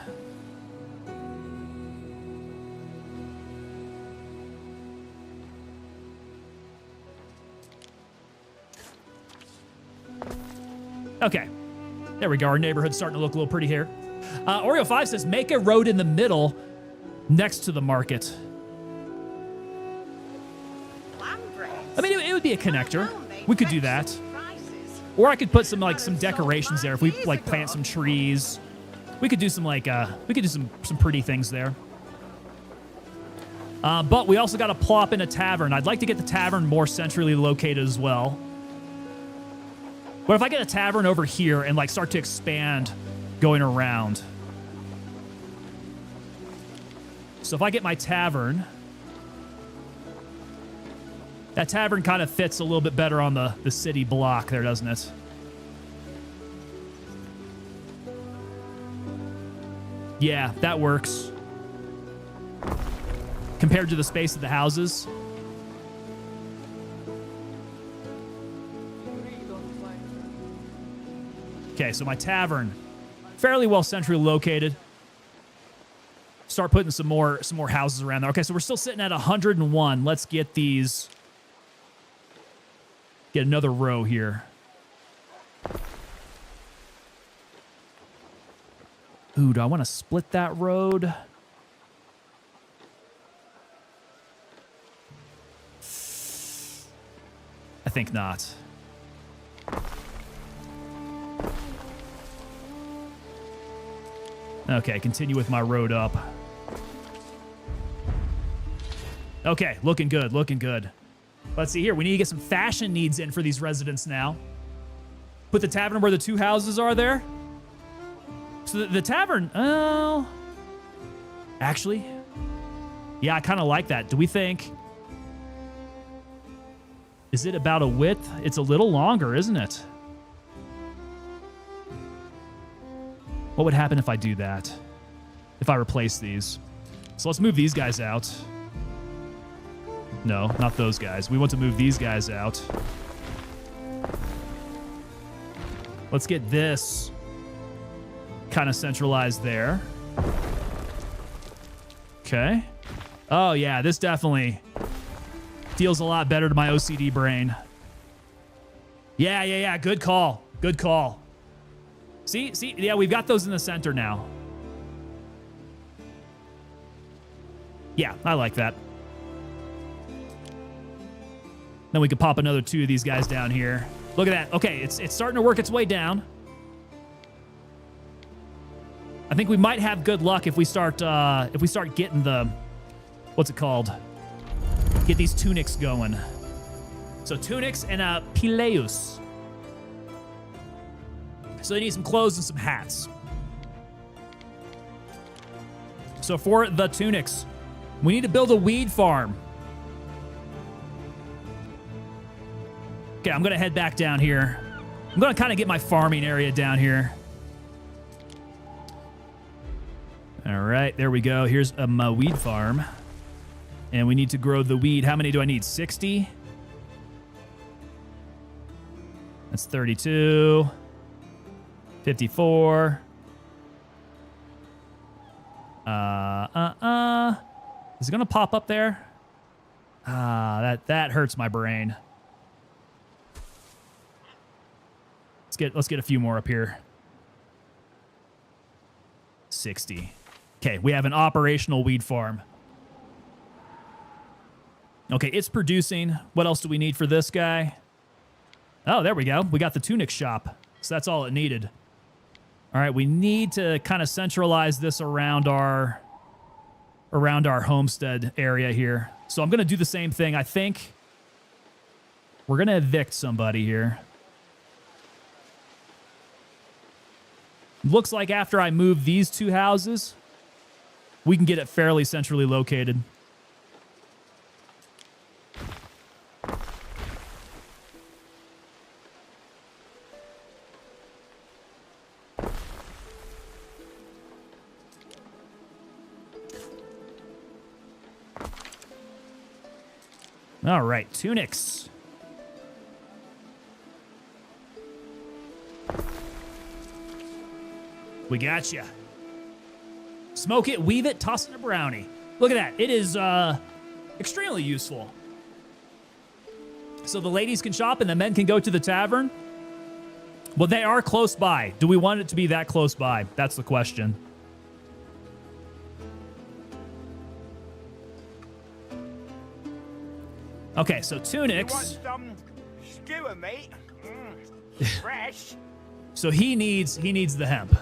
Okay. There we go. Our neighborhood's starting to look a little pretty here. Oreo5 says, make a road in the middle next to the market. I mean, it would be a connector. We could do that. Or I could put some decorations there if we plant some trees. We could do some some pretty things there. But we also got to plop in a tavern. I'd like to get the tavern more centrally located as well. What if I get a tavern over here and start to expand going around? So if I get my tavern, that tavern kind of fits a little bit better on the city block there, doesn't it? Yeah, that works. Compared to the space of the houses. Okay, so my tavern, fairly well centrally located. Start putting some more houses around there. Okay, so we're still sitting at 101. Let's get these. Get another row here. Ooh, do I want to split that road? I think not. Okay, continue with my road up. Okay, looking good, looking good. Let's see here. We need to get some fashion needs in for these residents now. Put the tavern where the 2 houses are there. So the tavern, oh. Actually, yeah, I kind of like that. Do we think... Is it about a width? It's a little longer, isn't it? What would happen if I do that? If I replace these? So let's move these guys out. No, not those guys. We want to move these guys out. Let's get this kind of centralized there. Okay. Oh, yeah, this definitely feels a lot better to my OCD brain. Yeah. Good call. Good call. See? Yeah, we've got those in the center now. Yeah, I like that. Then we could pop another 2 of these guys down here. Look at that. Okay, it's starting to work its way down. I think we might have good luck if we start getting the, what's it called? Get these tunics going. So tunics and pileus. So they need some clothes and some hats. So for the tunics, we need to build a weed farm. Okay, I'm gonna head back down here. I'm gonna kind of get my farming area down here. All right, there we go. Here's my weed farm. And we need to grow the weed. How many do I need? 60? That's 32. 54. Is it gonna pop up there? That hurts my brain. Let's get a few more up here. 60. Okay, we have an operational weed farm. Okay, it's producing. What else do we need for this guy? Oh, there we go. We got the tunic shop. So that's all it needed. All right, we need to kind of centralize this around our homestead area here. So I'm going to do the same thing. I think we're going to evict somebody here. Looks like after I move these 2 houses, we can get it fairly centrally located. All right, tunics. We got you. Smoke it, weave it, toss it in a brownie. Look at that. It is extremely useful. So the ladies can shop and the men can go to the tavern. Well, they are close by. Do we want it to be that close by? That's the question. Okay, so tunics. You want some skewer, mate? Fresh. So he needs the hemp.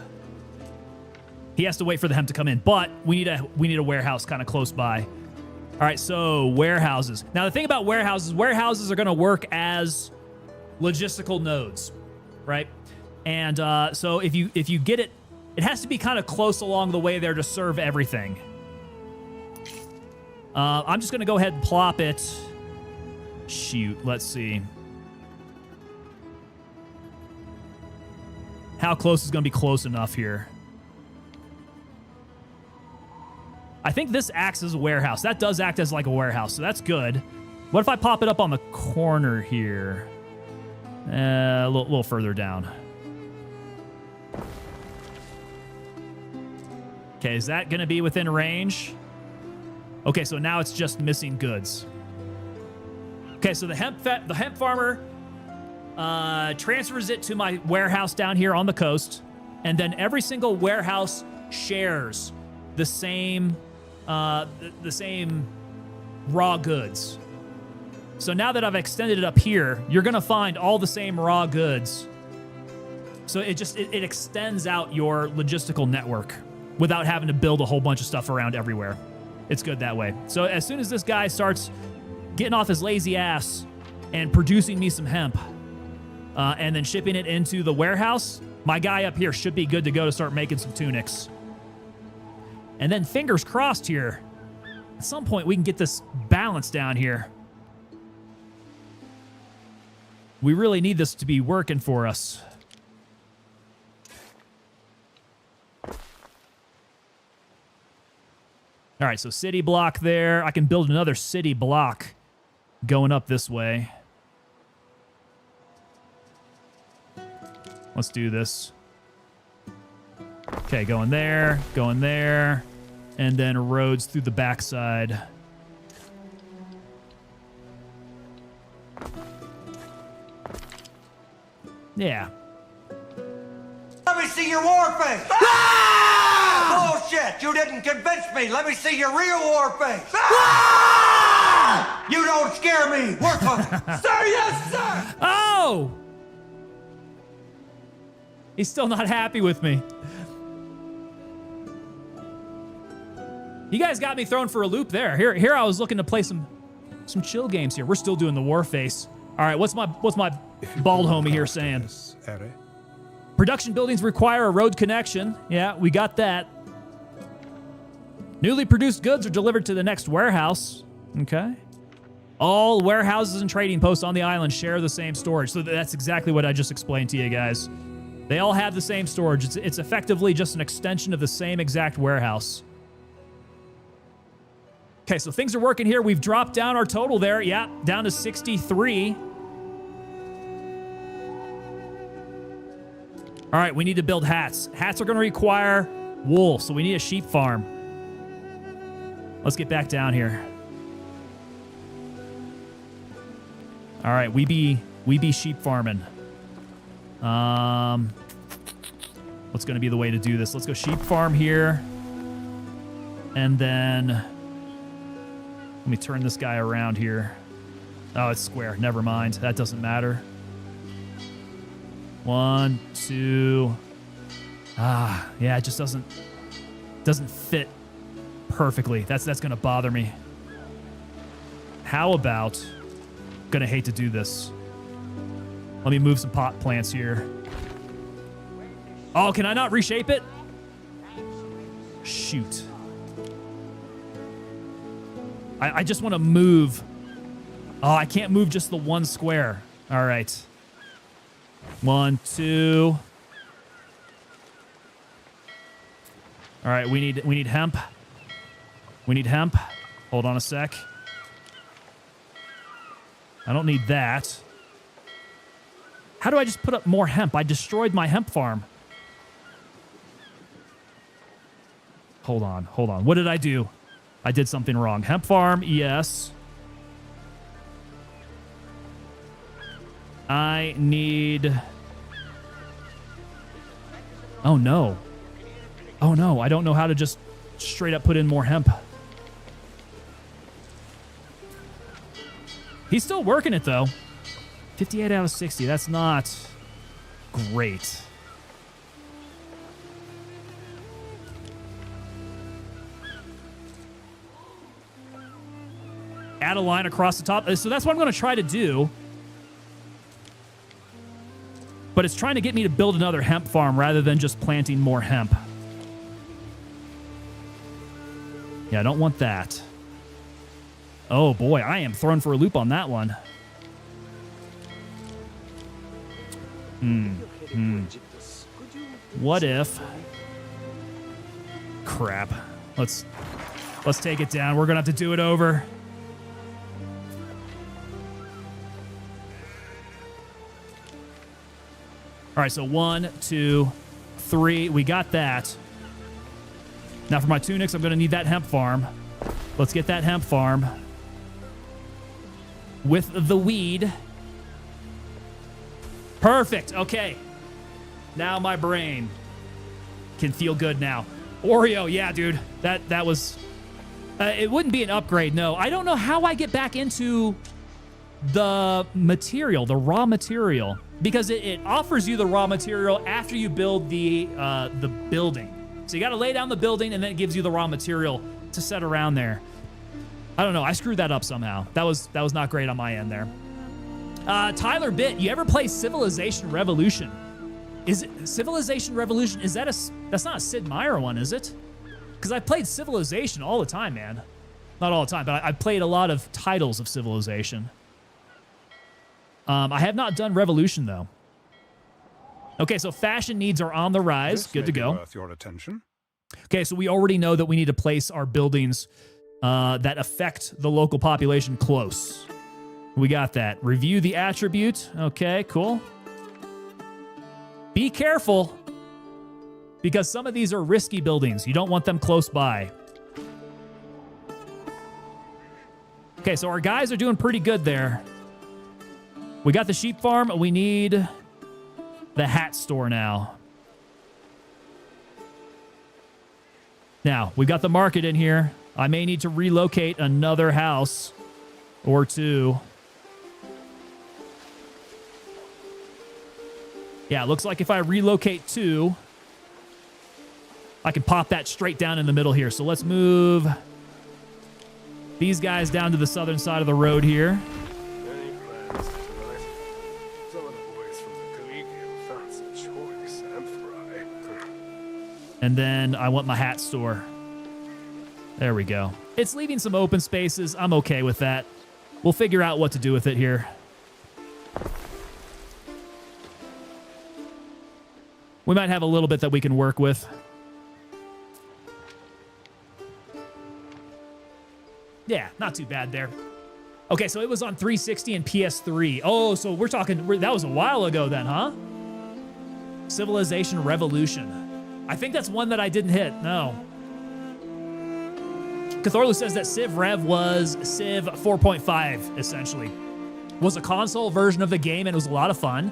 He has to wait for the hemp to come in, but we need a warehouse kind of close by. All right, so warehouses. Now the thing about warehouses are going to work as logistical nodes, right? And so if you get it, it has to be kind of close along the way there to serve everything. I'm just going to go ahead and plop it. Shoot, let's see. How close is going to be close enough here? I think this acts as a warehouse. That does act as like a warehouse, so that's good. What if I pop it up on the corner here? A little further down. Okay, is that going to be within range? Okay, so now it's just missing goods. Okay, so the hemp farmer transfers it to my warehouse down here on the coast, and then every single warehouse shares the same raw goods. So now that I've extended it up here, you're gonna find all the same raw goods. So it extends out your logistical network without having to build a whole bunch of stuff around everywhere. It's good that way. So as soon as this guy starts getting off his lazy ass and producing me some hemp, and then shipping it into the warehouse, my guy up here should be good to go to start making some tunics. And then fingers crossed here, at some point we can get this balance down here. We really need this to be working for us. All right, so city block there. I can build another city block going up this way. Let's do this. Okay, going there, going there. and then roads through the backside. Yeah. Let me see your war face. Ah! Bullshit! You didn't convince me. Let me see your real war face. Ah! You don't scare me. Work on it. Sir, yes, sir. Oh! He's still not happy with me. You guys got me thrown for a loop there. Here I was looking to play some chill games here. We're still doing the war face. All right, what's my bald homie here saying? Area. Production buildings require a road connection. Yeah, we got that. Newly produced goods are delivered to the next warehouse. Okay. All warehouses and trading posts on the island share the same storage. So that's exactly what I just explained to you guys. They all have the same storage. It's effectively just an extension of the same exact warehouse. Okay, so things are working here. We've dropped down our total there. Yeah, down to 63. All right, we need to build hats. Hats are going to require wool, so we need a sheep farm. Let's get back down here. All right, we be sheep farming. What's going to be the way to do this? Let's go sheep farm here. And then let me turn this guy around here. Oh, it's square. Never mind. That doesn't matter. 1, 2. Yeah, it just doesn't fit perfectly. That's going to bother me. How about, going to hate to do this. Let me move some pot plants here. Oh, can I not reshape it? Shoot. I just want to move. Oh, I can't move just the one square. All right. 1, 2. All right, we need hemp. We need hemp. Hold on a sec. I don't need that. How do I just put up more hemp? I destroyed my hemp farm. Hold on. What did I do? I did something wrong. Hemp farm, yes. I need... Oh, no. Oh, no. I don't know how to just straight up put in more hemp. He's still working it, though. 58 out of 60. That's not great. Add a line across the top. So that's what I'm going to try to do. But it's trying to get me to build another hemp farm rather than just planting more hemp. Yeah, I don't want that. Oh boy, I am thrown for a loop on that one. What if... Crap. Let's take it down. We're going to have to do it over. All right, so 1, 2, 3. We got that. Now for my tunics, I'm going to need that hemp farm. Let's get that hemp farm. With the weed. Perfect. Okay. Now my brain can feel good now. Oreo, yeah, dude. That was... it wouldn't be an upgrade, no. I don't know how I get back into the material, the raw material. Because it offers you the raw material after you build the building. So you got to lay down the building, and then it gives you the raw material to set around there. I don't know. I screwed that up somehow. That was not great on my end there. Tyler Bitt, you ever play Civilization Revolution? Is it Civilization Revolution? That's not a Sid Meier one, is it? Because I played Civilization all the time, man. Not all the time, but I played a lot of titles of Civilization. I have not done Revolution, though. Okay, so fashion needs are on the rise. Good to go. Worth your attention. Okay, so we already know that we need to place our buildings that affect the local population close. We got that. Review the attribute. Okay, cool. Be careful, because some of these are risky buildings. You don't want them close by. Okay, so our guys are doing pretty good there. We got the sheep farm. We need the hat store now. Now, we've got the market in here. I may need to relocate another house or two. Yeah, it looks like if I relocate two, I can pop that straight down in the middle here. So let's move these guys down to the southern side of the road here. Any plans tonight? Some of the boys from the Collegium found some choice and fry. And then I want my hat store. There we go. It's leaving some open spaces. I'm okay with that. We'll figure out what to do with it here. We might have a little bit that we can work with. Yeah, not too bad there. Okay, so it was on 360 and PS3. Oh, so we're talking... that was a while ago then, huh? Civilization Revolution. I think that's one that I didn't hit. No. Cthulhu says that Civ Rev was Civ 4.5, essentially. Was a console version of the game, and it was a lot of fun.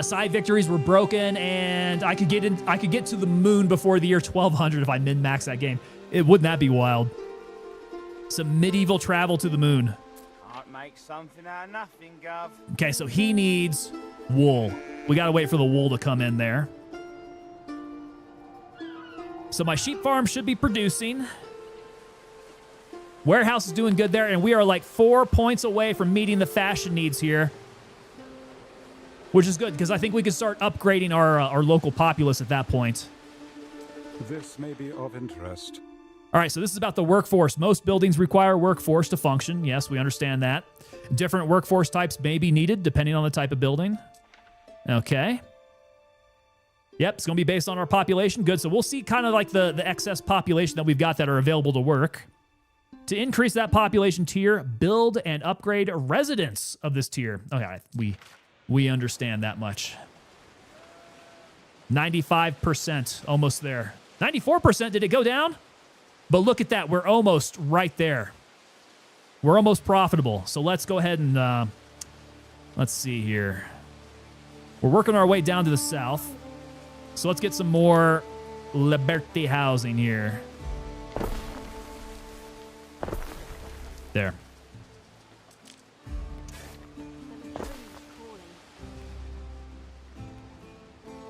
Side victories were broken, and I could get to the moon before the year 1200 if I min-max that game. Wouldn't that be wild? Some medieval travel to the moon. Can't make something out of nothing, Gov. Okay, so he needs wool. We gotta wait for the wool to come in there. So my sheep farm should be producing. Warehouse is doing good there, and we are like 4 points away from meeting the fashion needs here. Which is good, because I think we can start upgrading our local populace at that point. This may be of interest. All right, so this is about the workforce. Most buildings require workforce to function. Yes, we understand that. Different workforce types may be needed, depending on the type of building. Okay. Yep, it's going to be based on our population. Good, so we'll see kind of like the excess population that we've got that are available to work. To increase that population tier, build and upgrade residents of this tier. Okay, we understand that much. 95%, almost there. 94%, did it go down? But look at that, we're almost right there. We're almost profitable. So let's go ahead and, let's see here. We're working our way down to the south. So let's get some more Liberty housing here. There.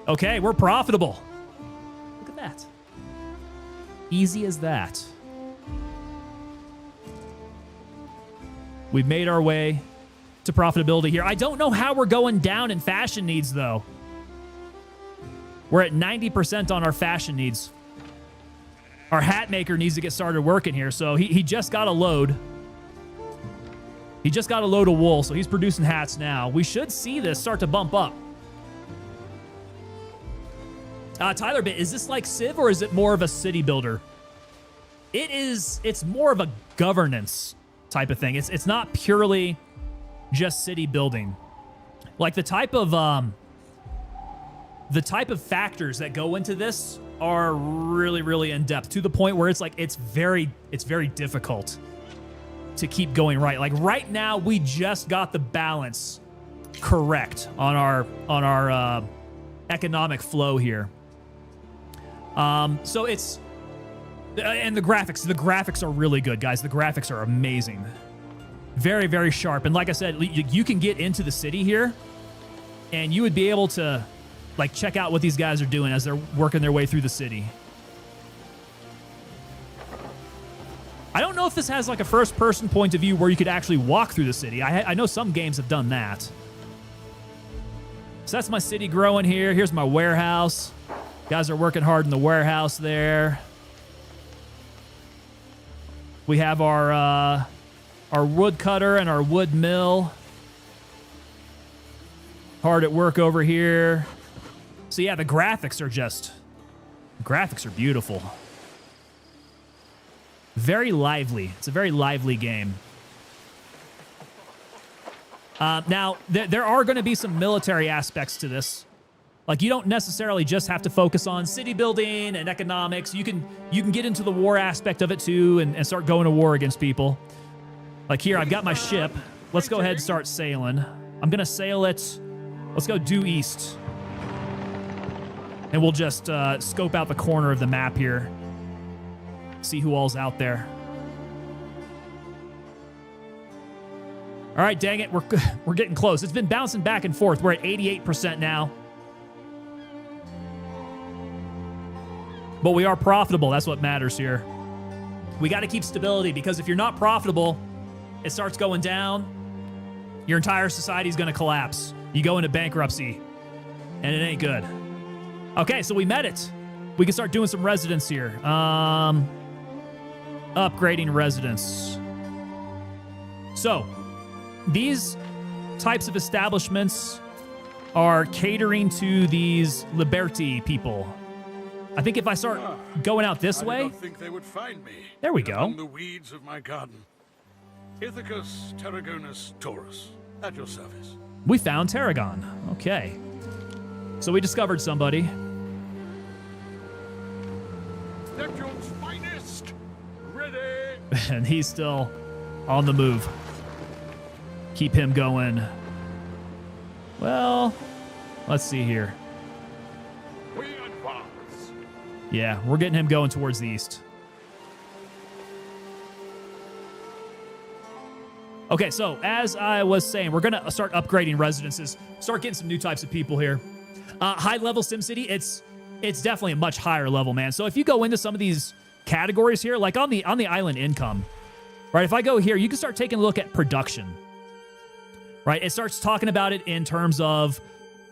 Okay, we're profitable. Look at that. Easy as that. We've made our way to profitability here. I don't know how we're going down in fashion needs, though. We're at 90% on our fashion needs. Our hat maker needs to get started working here, so he just got a load. He just got a load of wool, so he's producing hats now. We should see this start to bump up. Tyler Bit, is this like Civ or is it more of a city builder? It's more of a governance type of thing. It's not purely just city building. Like the type of factors that go into this are really, really in depth to the point where it's like it's very difficult to keep going right. Like right now, we just got the balance correct on our economic flow here. So it's, and the graphics are really good, guys. The graphics are amazing. Very, very sharp. And like I said, you can get into the city here and you would be able to like check out what these guys are doing as they're working their way through the city. I don't know if this has like a first person point of view where you could actually walk through the city. I know some games have done that. So that's my city growing here. Here's my warehouse. Guys are working hard in the warehouse there. We have our wood cutter and our wood mill. Hard at work over here. So yeah, the graphics are beautiful. Very lively. It's a very lively game. Now, there are going to be some military aspects to this. Like, you don't necessarily just have to focus on city building and economics. You can get into the war aspect of it too and start going to war against people. Like here, I've got my ship. Let's go ahead and start sailing. I'm gonna sail it. Let's go due east. And we'll just scope out the corner of the map here. See who all's out there. All right, dang it, we're getting close. It's been bouncing back and forth. We're at 88% now. But we are profitable. That's what matters here. We got to keep stability, because if you're not profitable, it starts going down. Your entire society is going to collapse. You go into bankruptcy, and it ain't good. Okay, so we met it. We can start doing some residents here. Upgrading residents. So, these types of establishments are catering to these Liberty people. I think if I start going out this way, I don't think they would find me. There we go. Among the weeds of my garden. Ithacus Tarragonus Taurus, at your service. we found Tarragon. Okay. So we discovered somebody. Neptune's finest! Ready! And he's still on the move. Keep him going. Well, let's see here. We advance. Yeah, we're getting him going towards the east. Okay, so as I was saying, we're going to start upgrading residences, start getting some new types of people here. High-level SimCity, it's definitely a much higher level, man. So if you go into some of these categories here, like on the island income, right? If I go here, you can start taking a look at production, right? It starts talking about it in terms of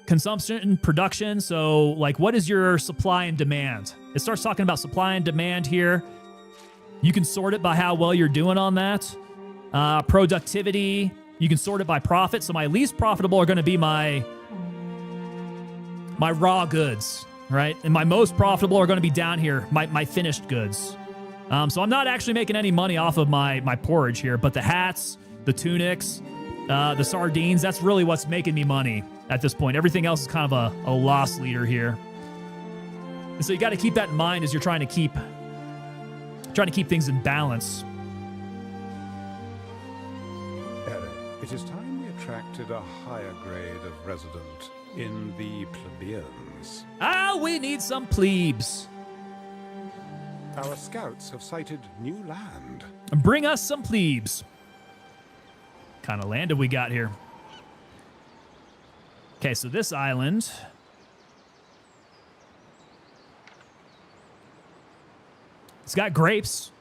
consumption and production. So like, what is your supply and demand? It starts talking about supply and demand here. You can sort it by how well you're doing on that. Productivity, you can sort it by profit. So my least profitable are going to be my raw goods, right? And my most profitable are going to be down here, my finished goods. So I'm not actually making any money off of my porridge here, but the hats, the tunics, the sardines, that's really what's making me money at this point. Everything else is kind of a loss leader here. And so you got to keep that in mind as you're trying to keep things in balance. It is time we attracted a higher grade of resident in the plebeians. We need some plebes. Our scouts have sighted new land. Bring us some plebes. What kind of land have we got here? Okay, so this island. It's got grapes.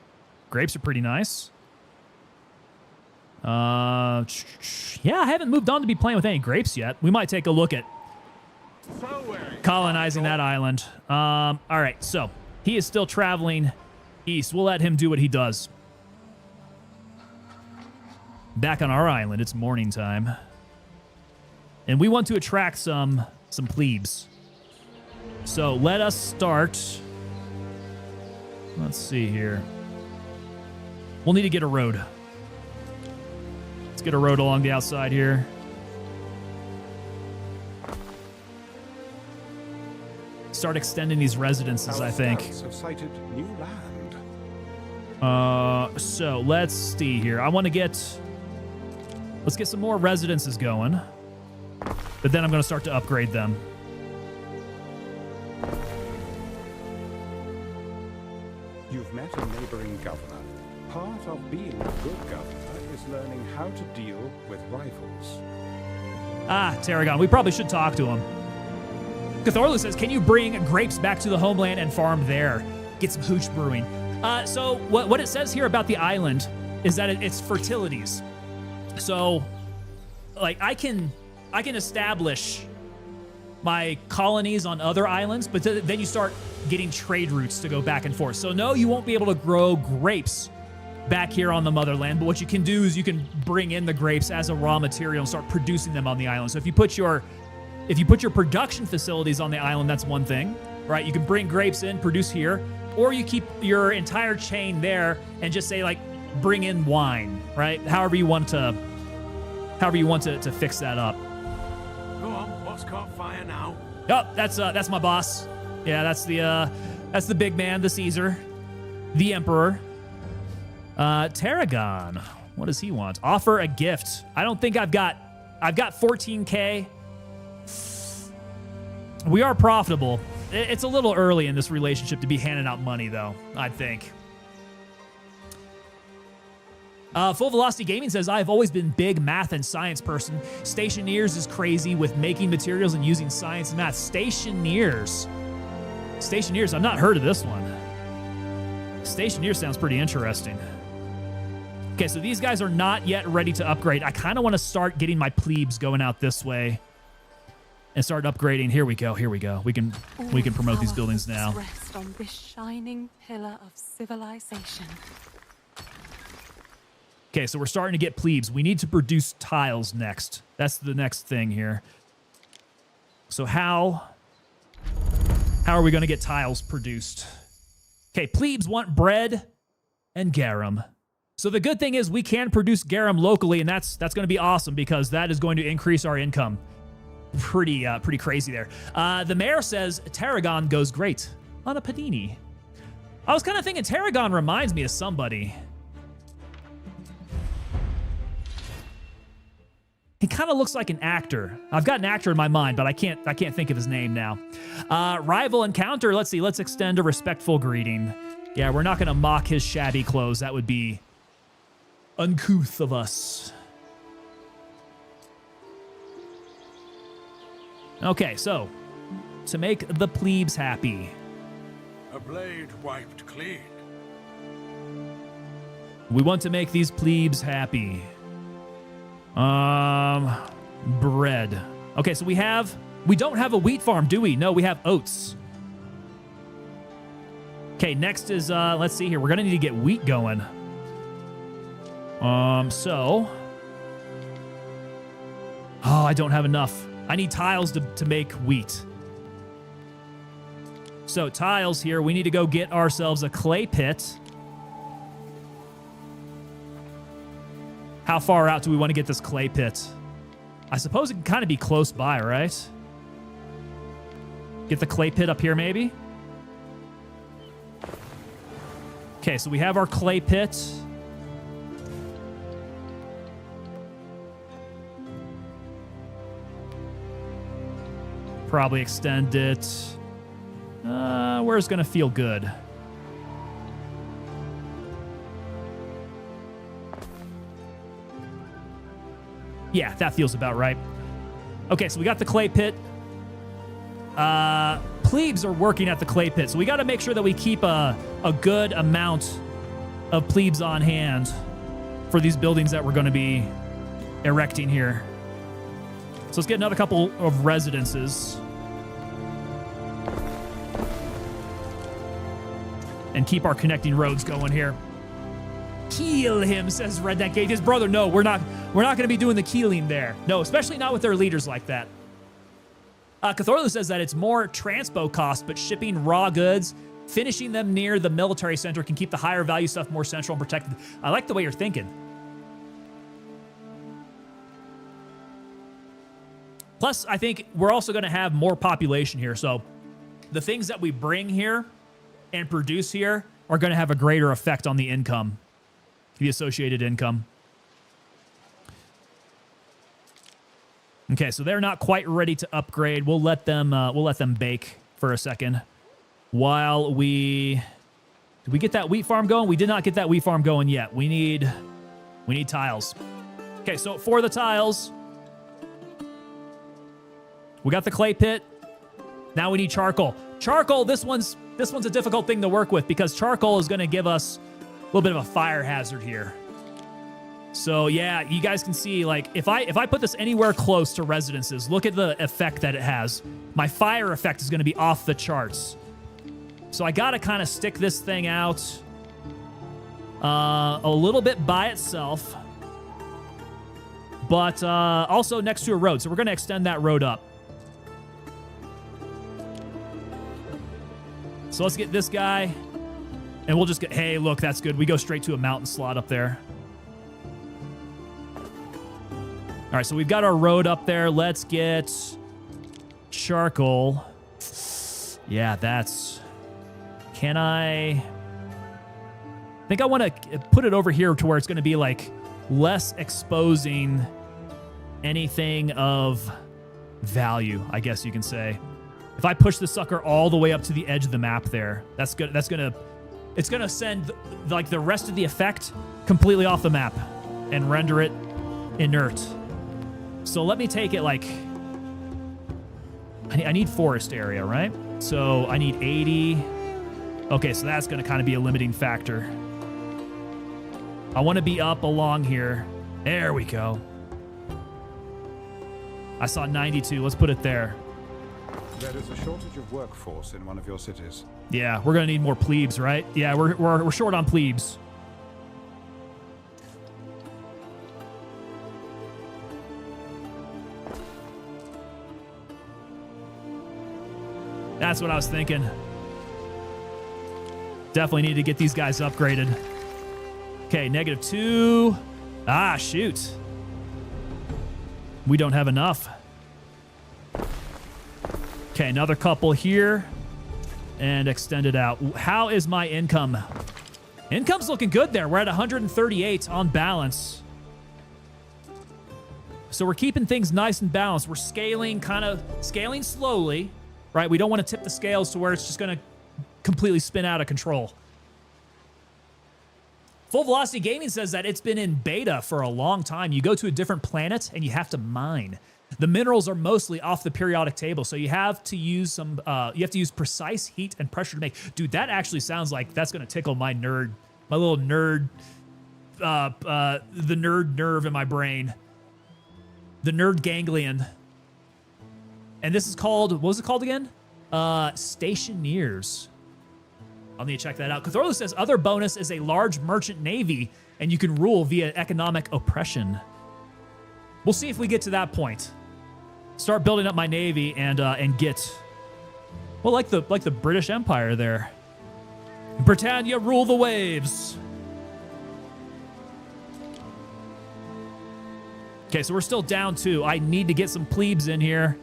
Grapes are pretty nice. Yeah, I haven't moved on to be playing with any grapes yet. We might take a look at colonizing that island. All right, so he is still traveling east. We'll let him do what he does. Back on our island, it's morning time. And we want to attract some plebes. So let us start. Let's see here. We'll need to get a road. Let's get a road along the outside here. Start extending these residences, I think. Have sighted new land. So let's see here. Let's get some more residences going. But then I'm going to start to upgrade them. You've met a neighboring governor. Part of being a good governor is learning how to deal with rivals. Tarragon. We probably should talk to him. Cthulhu says, can you bring grapes back to the homeland and farm there? Get some hooch brewing. So what it says here about the island is that it's fertilities. So, like, I can establish my colonies on other islands, but then you start getting trade routes to go back and forth. So no, you won't be able to grow grapes back here on the motherland, but what you can do is you can bring in the grapes as a raw material and start producing them on the island. So if you put your production facilities on the island, that's one thing, right? You can bring grapes in, produce here, or you keep your entire chain there and just say, like, bring in wine, right? However you want to fix that up. Go on, what's caught fire now? Oh, that's my boss. Yeah, that's the big man, the Caesar, the Emperor. Tarragon. What does he want? Offer a gift. I don't think I've got 14K. We are profitable. It's a little early in this relationship to be handing out money, though, I think. Full Velocity Gaming says, I've always been big math and science person. Stationeers is crazy with making materials and using science and math. Stationeers. Stationeers, I've not heard of this one. Stationeers sounds pretty interesting. Okay, so these guys are not yet ready to upgrade. I kind of want to start getting my plebes going out this way and start upgrading. Here we go. Here we go. We can promote these buildings now. Rest on this shining pillar of civilization. Okay, so we're starting to get plebes. We need to produce tiles next. That's the next thing here. So how are we going to get tiles produced? Okay, plebes want bread and garum. So the good thing is we can produce garum locally, and that's going to be awesome because that is going to increase our income. Pretty crazy there. The mayor says Tarragon goes great on a panini. I was kind of thinking Tarragon reminds me of somebody. He kind of looks like an actor. I've got an actor in my mind, but I can't think of his name now. Rival encounter. Let's see. Let's extend a respectful greeting. Yeah, we're not going to mock his shabby clothes. That would be uncouth of us. Okay, so to make the plebes happy. A blade wiped clean. We want to make these plebes happy. Bread. Okay, so we don't have a wheat farm, do we? No, we have oats. Okay, next is, let's see here. We're gonna need to get wheat going. Oh, I don't have enough. I need tiles to make wheat. So tiles here, we need to go get ourselves a clay pit. How far out do we want to get this clay pit? I suppose it can kind of be close by, right? Get the clay pit up here, maybe? Okay, so we have our clay pit. Probably extend it. Where's going to feel good? Yeah, that feels about right. Okay, so we got the clay pit. Plebes are working at the clay pit, so we got to make sure that we keep a good amount of plebes on hand for these buildings that we're going to be erecting here. So let's get another couple of residences. And keep our connecting roads going here. Kill him, says Redneck Gate. His brother, no, we're not going to be doing the keeling there. No, especially not with their leaders like that. Cthulhu says that it's more transpo cost, but shipping raw goods, finishing them near the military center can keep the higher value stuff more central and protected. I like the way you're thinking. Plus, I think we're also going to have more population here. So the things that we bring here and produce here are going to have a greater effect on the income. The associated income. Okay, so they're not quite ready to upgrade. We'll let them bake for a second while we did we get that wheat farm going? We did not get that wheat farm going yet. We need tiles. Okay, so for the tiles, we got the clay pit. Now we need charcoal. Charcoal, this one's a difficult thing to work with because charcoal is going to give us a little bit of a fire hazard here. So yeah, you guys can see, like, if I put this anywhere close to residences, look at the effect that it has. My fire effect is going to be off the charts. So I got to kind of stick this thing out a little bit by itself, but also next to a road. So we're going to extend that road up. So let's get this guy. And we'll just get, hey, look, that's good. We go straight to a mountain slot up there. All right, so we've got our road up there. Let's get charcoal. Yeah, that's... Can I think I want to put it over here to where it's going to be like less exposing anything of value, I guess you can say. If I push the sucker all the way up to the edge of the map there, it's going to send like the rest of the effect completely off the map and render it inert. So let me take it like, I need forest area, right? So I need 80. Okay, so that's going to kind of be a limiting factor. I want to be up along here. There we go. I saw 92. Let's put it there. There is a shortage of workforce in one of your cities. Yeah, we're going to need more plebes, right? Yeah, we're short on plebes. That's what I was thinking. Definitely need to get these guys upgraded. Okay, -2. Ah, shoot. We don't have enough. Okay, another couple here. And extend it out. How is my income? Income's looking good there. We're at 138 on balance. So we're keeping things nice and balanced. We're scaling slowly, right? We don't want to tip the scales to where it's just going to completely spin out of control. Full Velocity Gaming says that it's been in beta for a long time. You go to a different planet and you have to mine. The minerals are mostly off the periodic table, so you have to use precise heat and pressure to make. Dude, that actually sounds like that's gonna tickle my little nerd, the nerd nerve in my brain, the nerd ganglion. And this is called, what was it called again? Stationeers. I'll need to check that out. Cthulhu says other bonus is a large merchant navy, and you can rule via economic oppression. We'll see if we get to that point. Start building up my navy and get, well, like the British Empire there. Britannia, rule the waves. Okay, so we're still down 2. I need to get some plebes in here.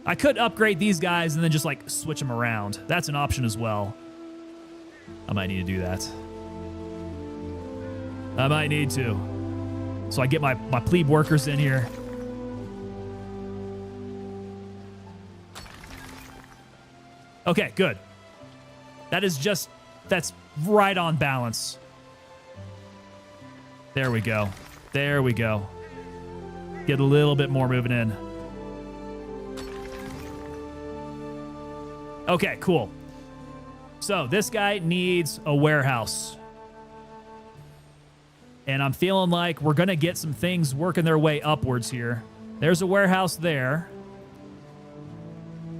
I could upgrade these guys and then just like switch them around. That's an option as well. I might need to do that. I might need to. So I get my plebe workers in here. Okay, good. That's right on balance. There we go. There we go. Get a little bit more moving in. Okay, cool. So this guy needs a warehouse. And I'm feeling like we're going to get some things working their way upwards here. There's a warehouse there.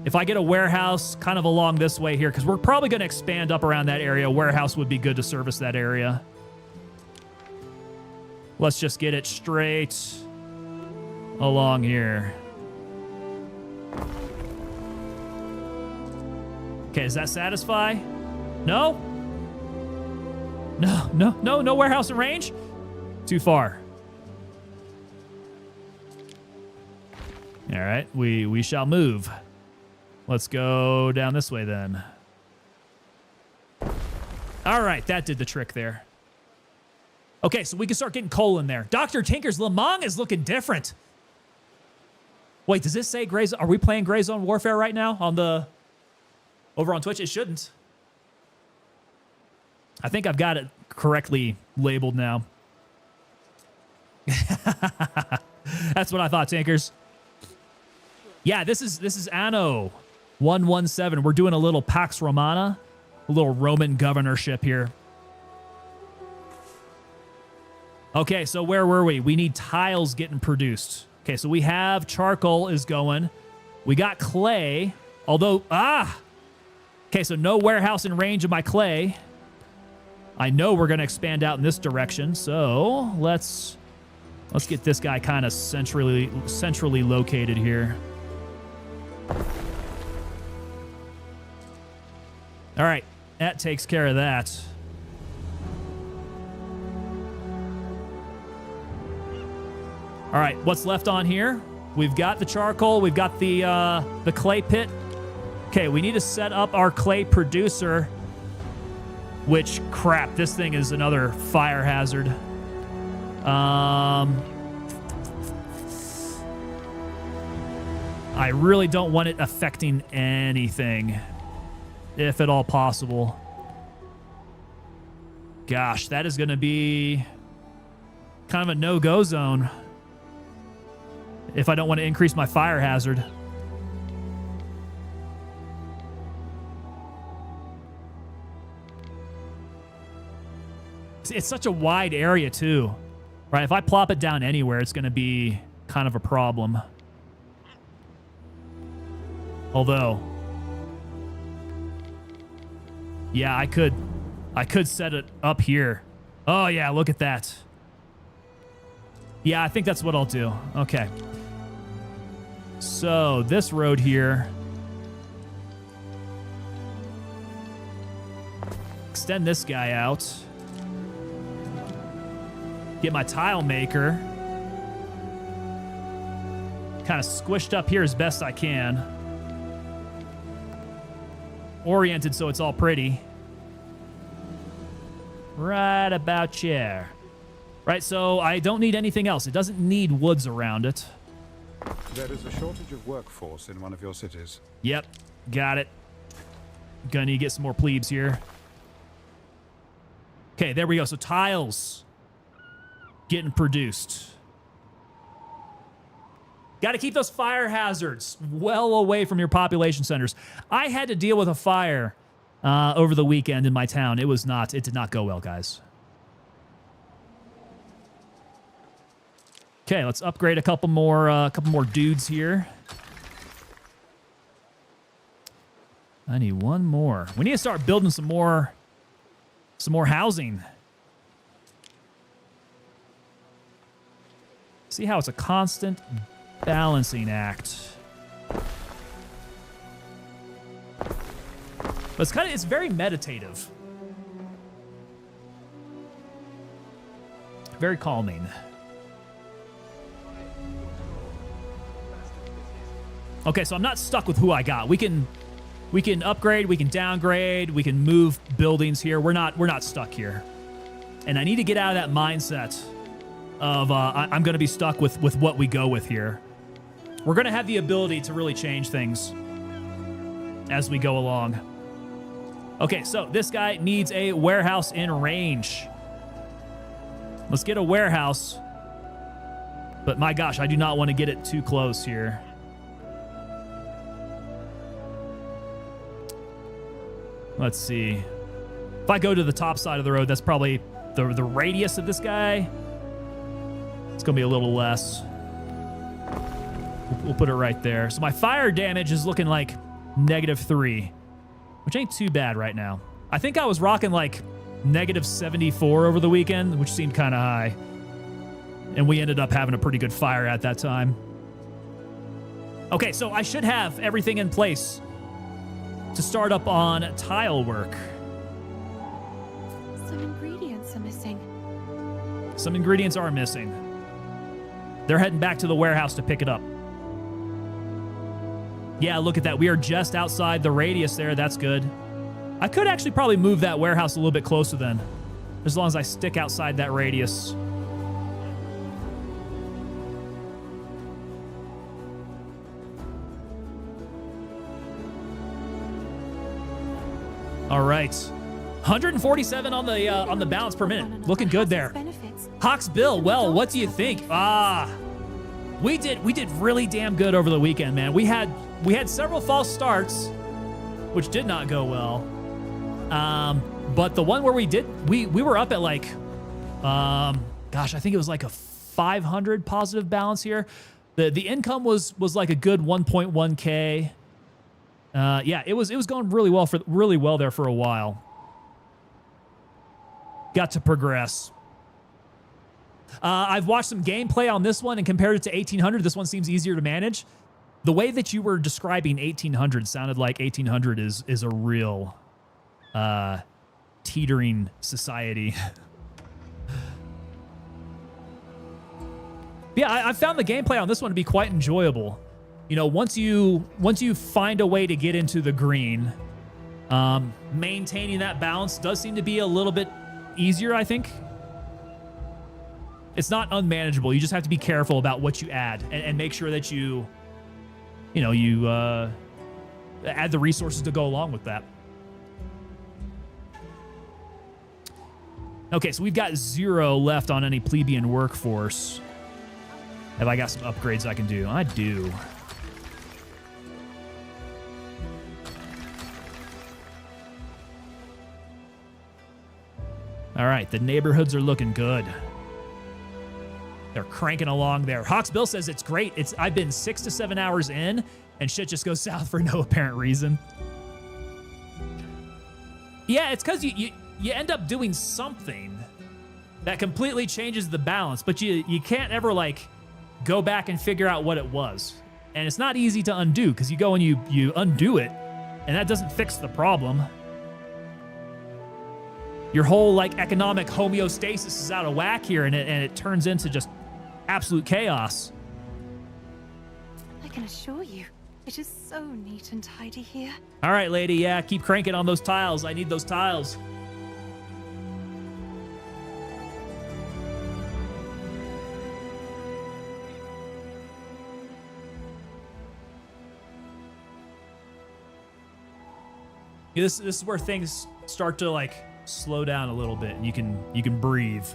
If I get a warehouse kind of along this way here, because we're probably going to expand up around that area, a warehouse would be good to service that area. Let's just get it straight along here. Okay, does that satisfy? No? No warehouse in range? Too far. All right, we shall move. Let's go down this way then. All right, that did the trick there. Okay, so we can start getting coal in there. Dr. Tinker's Lemong is looking different. Wait, does this say Gray Zone? Are we playing Gray Zone Warfare right now over on Twitch? It shouldn't. I think I've got it correctly labeled now. That's what I thought, Tinkers. Yeah, this is Anno 117. We're doing a little Pax Romana, a little Roman governorship here. Okay, so where were we? We need tiles getting produced. Okay, so we have charcoal is going. We got clay, although, okay, so no warehouse in range of my clay. I know we're going to expand out in this direction, so let's get this guy kind of centrally located here. All right, that takes care of that. All All right, what's left on here? We've got the charcoal. We've got the clay pit. Okay, we need to set up our clay producer, which, crap, this thing is another fire hazard. I really don't want it affecting anything, if at all possible. Gosh, that is going to be kind of a no-go zone if I don't want to increase my fire hazard. It's such a wide area, too. Right? If I plop it down anywhere, it's going to be kind of a problem. Although, yeah, I could set it up here. Oh, yeah, look at that. Yeah, I think that's what I'll do. Okay. So, this road here. Extend this guy out. Get my tile maker. Kind of squished up here as best I can. Oriented so it's all pretty. Right about here. Right, so I don't need anything else. It doesn't need woods around it. There is a shortage of workforce in one of your cities. Yep, got it. Gonna need to get some more plebes here. Okay, there we go. So tiles getting produced. Got to keep those fire hazards well away from your population centers. I had to deal with a fire over the weekend in my town. It did not go well, guys. Okay, let's upgrade a couple more dudes here. I need one more. We need to start building some more housing. See how it's a constant balancing act. But it's very meditative. Very calming. Okay, so I'm not stuck with who I got. We can upgrade, we can downgrade, we can move buildings here. We're not stuck here. And I need to get out of that mindset of I'm going to be stuck with what we go with here. We're going to have the ability to really change things as we go along. Okay, so this guy needs a warehouse in range. Let's get a warehouse. But my gosh, I do not want to get it too close here. Let's see. If I go to the top side of the road, that's probably the radius of this guy. It's going to be a little less. We'll put it right there. So my fire damage is looking like -3, which ain't too bad right now. I think I was rocking like -74 over the weekend, which seemed kind of high. And we ended up having a pretty good fire at that time. Okay, so I should have everything in place to start up on tile work. Some ingredients are missing. Some ingredients are missing. They're heading back to the warehouse to pick it up. Yeah, look at that. We are just outside the radius there. That's good. I could actually probably move that warehouse a little bit closer then, as long as I stick outside that radius. All right. 147 on the balance per minute. Looking good there. Hawks Bill, well, what do you think? We did really damn good over the weekend, man. We had several false starts, which did not go well. But the one where we were up at like, gosh, I think it was like a 500 positive balance here. The income was like a good 1.1K. Yeah, it was going really well there for a while. Got to progress. I've watched some gameplay on this one and compared it to 1800. This one seems easier to manage. The way that you were describing 1800 sounded like 1800 is a real teetering society. Yeah, I found the gameplay on this one to be quite enjoyable. You know, once you find a way to get into the green, maintaining that balance does seem to be a little bit easier, I think. It's not unmanageable. You just have to be careful about what you add and make sure that you add the resources to go along with that. Okay, so we've got 0 left on any plebeian workforce. Have I got some upgrades I can do? I do. All right, the neighborhoods are looking good. They're cranking along there. Hawks Bill says it's great. I've been 6 to 7 hours in, and shit just goes south for no apparent reason. Yeah, it's because you end up doing something that completely changes the balance, but you can't ever, like, go back and figure out what it was. And it's not easy to undo, because you go and you undo it, and that doesn't fix the problem. Your whole, like, economic homeostasis is out of whack here, and it turns into just absolute chaos. I can assure you, it is so neat and tidy here. All right, lady, yeah, keep cranking on those tiles. I need those tiles. Yeah, this is where things start to, like, slow down a little bit, and you can breathe,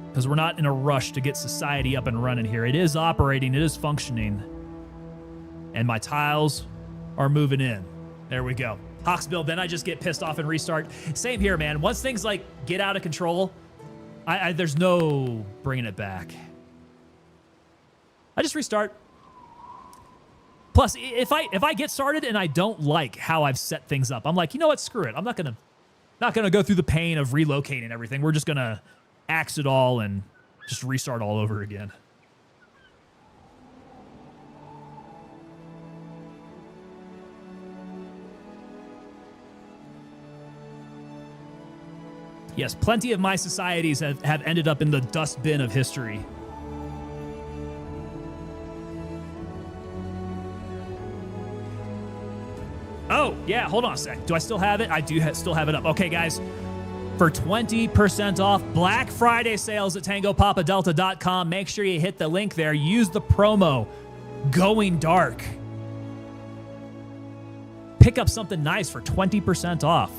because we're not in a rush to get society up and running here. It is operating, it is functioning, and my tiles are moving in. There we go. Hawksbill, then I just get pissed off and restart. Same here, man. Once things, like, get out of control, there's no bringing it back. I just restart. Plus, if I get started and I don't like how I've set things up, I'm like, you know what, screw it. I'm not gonna go through the pain of relocating everything. We're just gonna axe it all and just restart all over again. Yes, plenty of my societies have ended up in the dustbin of history. Oh, yeah, hold on a sec. Do I still have it? I do still have it up. Okay, guys, for 20% off Black Friday sales at TangoPapaDelta.com, make sure you hit the link there. Use the promo Going Dark. Pick up something nice for 20% off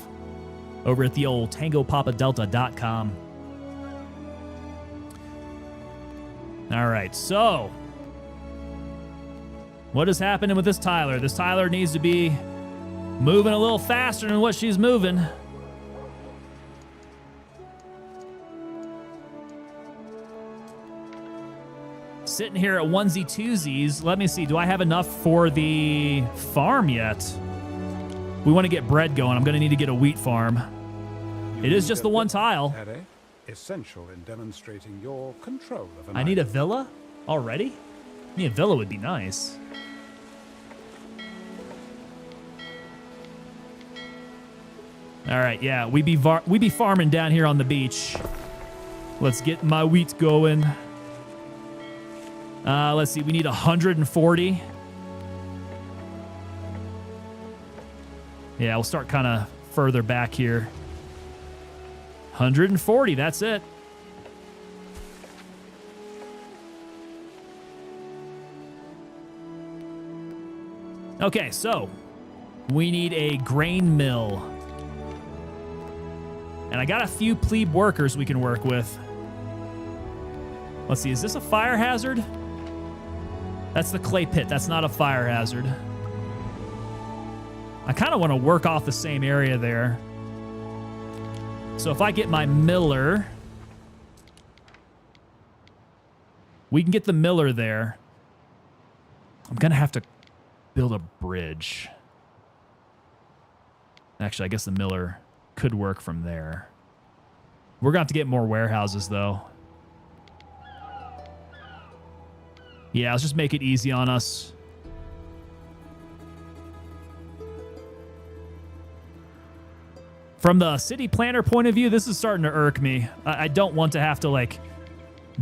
over at the old TangoPapaDelta.com. All right, so what is happening with this Tyler? This Tyler needs to be moving a little faster than what she's moving. Sitting here at onesie twosies. Let me see. Do I have enough for the farm yet? We want to get bread going. I'm going to need to get a wheat farm. It is just the one tile. Essential in demonstrating your control of an I need a island. villa already? I mean, a villa would be nice. All right, yeah, we be farming down here on the beach. Let's get my wheat going. Let's see, we need 140. Yeah, we'll start kind of further back here. 140, that's it. Okay, so we need a grain mill. And I got a few plebe workers we can work with. Let's see, is this a fire hazard? That's the clay pit. That's not a fire hazard. I kind of want to work off the same area there. So if I get my miller, we can get the miller there. I'm going to have to build a bridge. Actually, I guess the miller could work from there. We're going to have to get more warehouses, though. Yeah, let's just make it easy on us. From the city planner point of view, this is starting to irk me. I don't want to have to, like,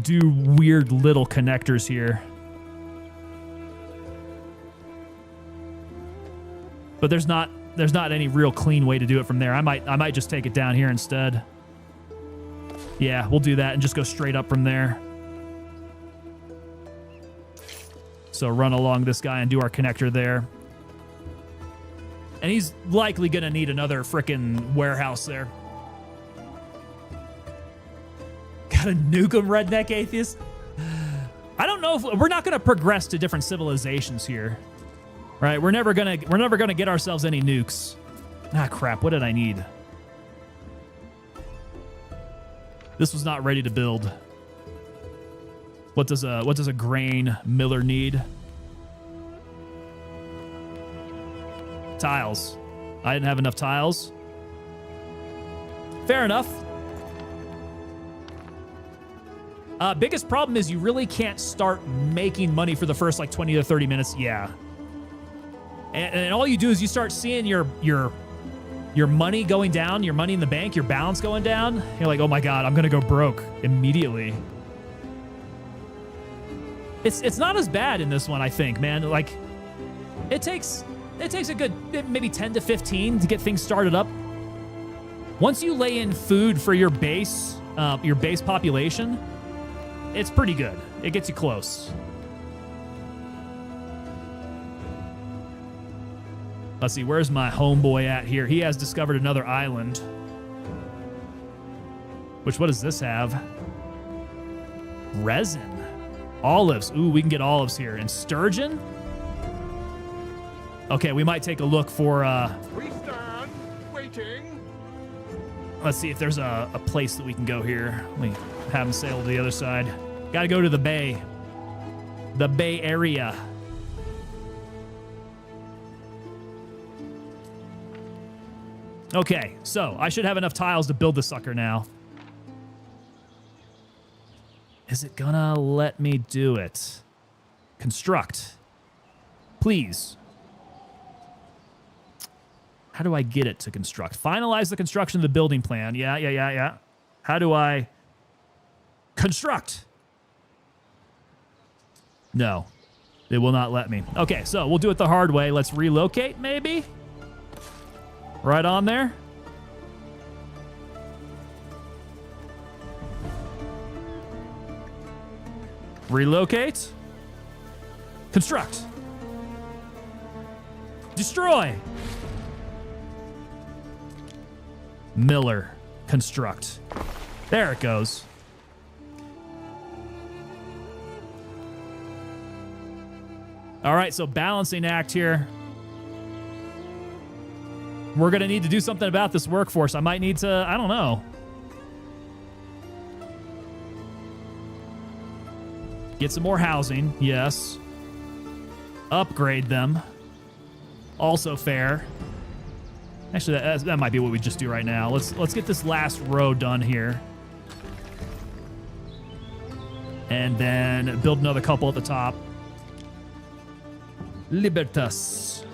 do weird little connectors here. But there's not any real clean way to do it from there. I might just take it down here instead. Yeah, we'll do that and just go straight up from there. So run along this guy and do our connector there. And he's likely going to need another frickin' warehouse there. Gotta nuke him, redneck atheist. I don't know if we're not going to progress to different civilizations here. Right? We're never going to get ourselves any nukes. Ah, crap. What did I need? This was not ready to build. What does a grain miller need? Tiles. I didn't have enough tiles. Fair enough. Biggest problem is you really can't start making money for the first like 20 to 30 minutes. Yeah. And all you do is you start seeing your money going down, your money in the bank, your balance going down. You're like, oh my God, I'm gonna go broke immediately. It's not as bad in this one, I think, man. Like, it takes a good maybe 10 to 15 to get things started up. Once you lay in food for your base population, it's pretty good. It gets you close. Let's see, where's my homeboy at here? He has discovered another island. What does this have? Resin. Olives. Ooh, we can get olives here. And sturgeon? Okay, we might take a look for... We stand waiting. Let's see if there's a place that we can go here. Let me have him sail to the other side. Gotta go to the bay. The Bay Area. Okay, so I should have enough tiles to build the sucker now. Is it gonna let me do it? Construct. Please. How do I get it to construct? Finalize the construction of the building plan. Yeah. How do I construct? No, it will not let me. Okay, so we'll do it the hard way. Let's relocate, maybe? Right on there. Relocate. Construct. Destroy. Miller. Construct. There it goes. All right, so balancing act here. We're going to need to do something about this workforce. I might need to, I don't know. Get some more housing, yes. Upgrade them. Also fair. Actually, that might be what we just do right now. Let's get this last row done here. And then build another couple at the top. Libertas.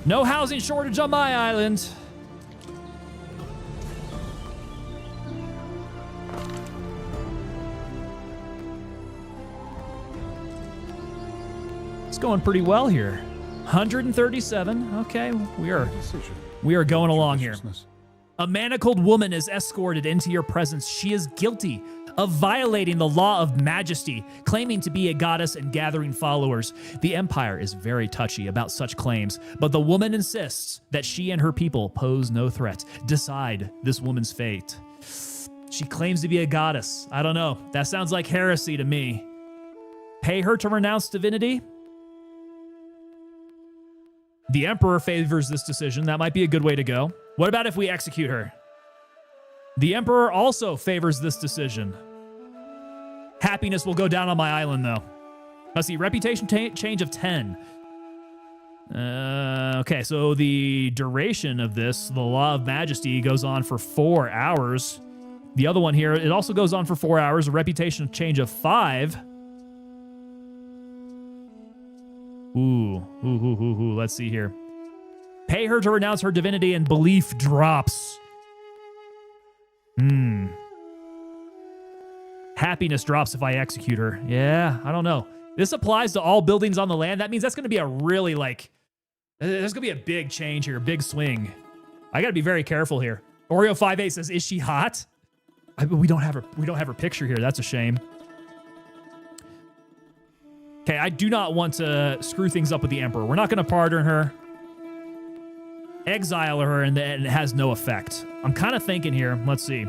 No housing shortage on my island. It's going pretty well here. 137. Okay, we are going along here. A manacled woman is escorted into your presence. She is guilty of violating the law of majesty, claiming to be a goddess and gathering followers. The Empire is very touchy about such claims, but the woman insists that she and her people pose no threat. Decide this woman's fate. She claims to be a goddess. I don't know. That sounds like heresy to me. Pay her to renounce divinity? The Emperor favors this decision. That might be a good way to go. What about if we execute her? The Emperor also favors this decision. Happiness will go down on my island, though. Let's see, reputation change of 10. Okay, so the duration of this, the Law of Majesty, goes on for 4 hours. The other one here, it also goes on for 4 hours. A reputation change of 5. Ooh. Let's see here. Pay her to renounce her divinity and belief drops. Happiness drops if I execute her. Yeah, I don't know. This applies to all buildings on the land. That means that's going to be a really, like, there's going to be a big change here, a big swing. I got to be very careful here. Oreo58 says, is she hot? We don't have her picture here. That's a shame. Okay, I do not want to screw things up with the Emperor. We're not going to pardon her. Exile her, and it has no effect. I'm kind of thinking here. Let's see.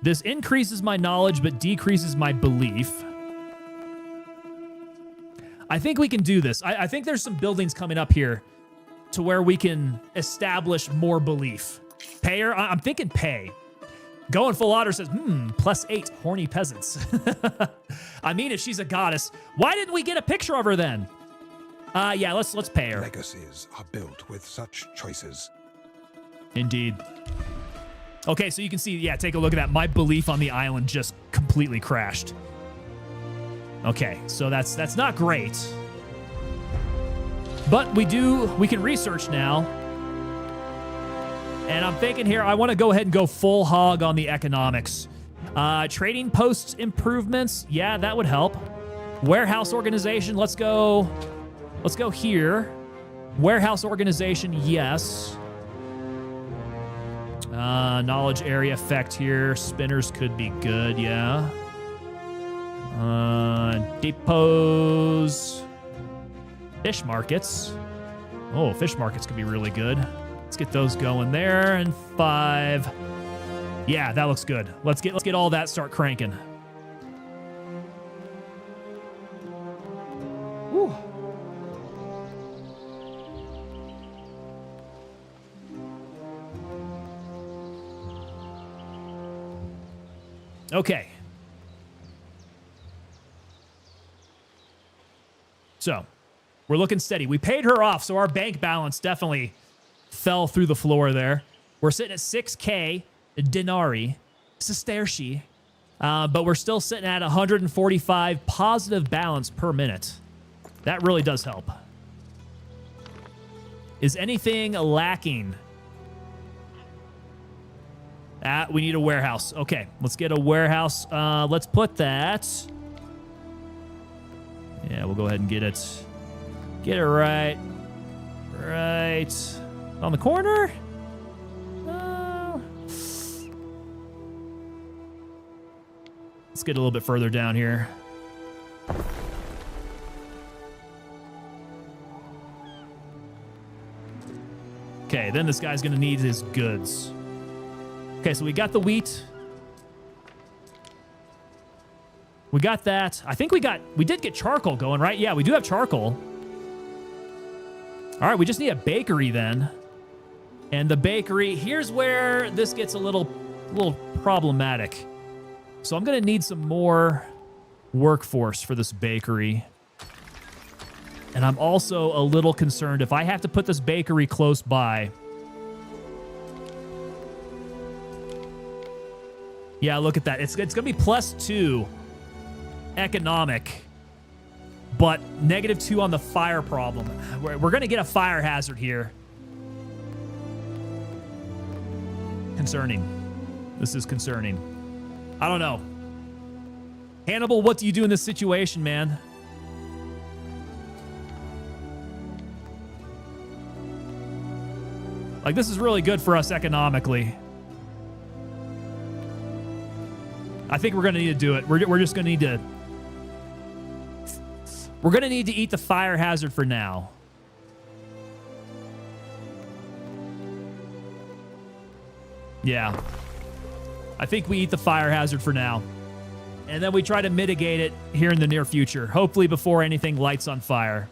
This increases my knowledge, but decreases my belief. I think we can do this. I think there's some buildings coming up here to where we can establish more belief. Pay her? I'm thinking pay. Going full otter says, +8 horny peasants. I mean, if she's a goddess, why didn't we get a picture of her then? Yeah, let's pay her. Legacies are built with such choices. Indeed. Okay, so you can see, yeah, take a look at that. My belief on the island just completely crashed. Okay, so that's not great. But we can research now. And I'm thinking here, I want to go ahead and go full hog on the economics. Trading posts improvements, yeah, that would help. Warehouse organization, let's go here. Warehouse organization, yes. Knowledge area effect here. Spinners could be good, yeah. Depots. Fish markets. Oh, fish markets could be really good. Let's get those going there. And 5. Yeah, that looks good. Let's get all that start cranking. Woo. Okay. So, we're looking steady. We paid her off, so our bank balance definitely fell through the floor there. We're sitting at 6K denarii, sestertii, but we're still sitting at 145 positive balance per minute. That really does help. Is anything lacking? We need a warehouse. Okay, let's get a warehouse. Let's put that. Yeah, we'll go ahead and get it. Get it right on the corner. Let's get a little bit further down here. Okay, then this guy's gonna need his goods. Okay, so we got the wheat. We got that. I think we did get charcoal going, right? Yeah, we do have charcoal. All right, we just need a bakery then. And the bakery, here's where this gets a little problematic. So I'm gonna need some more workforce for this bakery. And I'm also a little concerned if I have to put this bakery close by. Yeah, look at that. It's gonna be +2 economic, but -2 on the fire problem. We're gonna get a fire hazard here. Concerning. This is concerning. I don't know. Hannibal, what do you do in this situation, man? Like, this is really good for us economically. I think we're going to need to do it. We're just going to need to... We're going to need to eat the fire hazard for now. Yeah. I think we eat the fire hazard for now. And then we try to mitigate it here in the near future. Hopefully before anything lights on fire.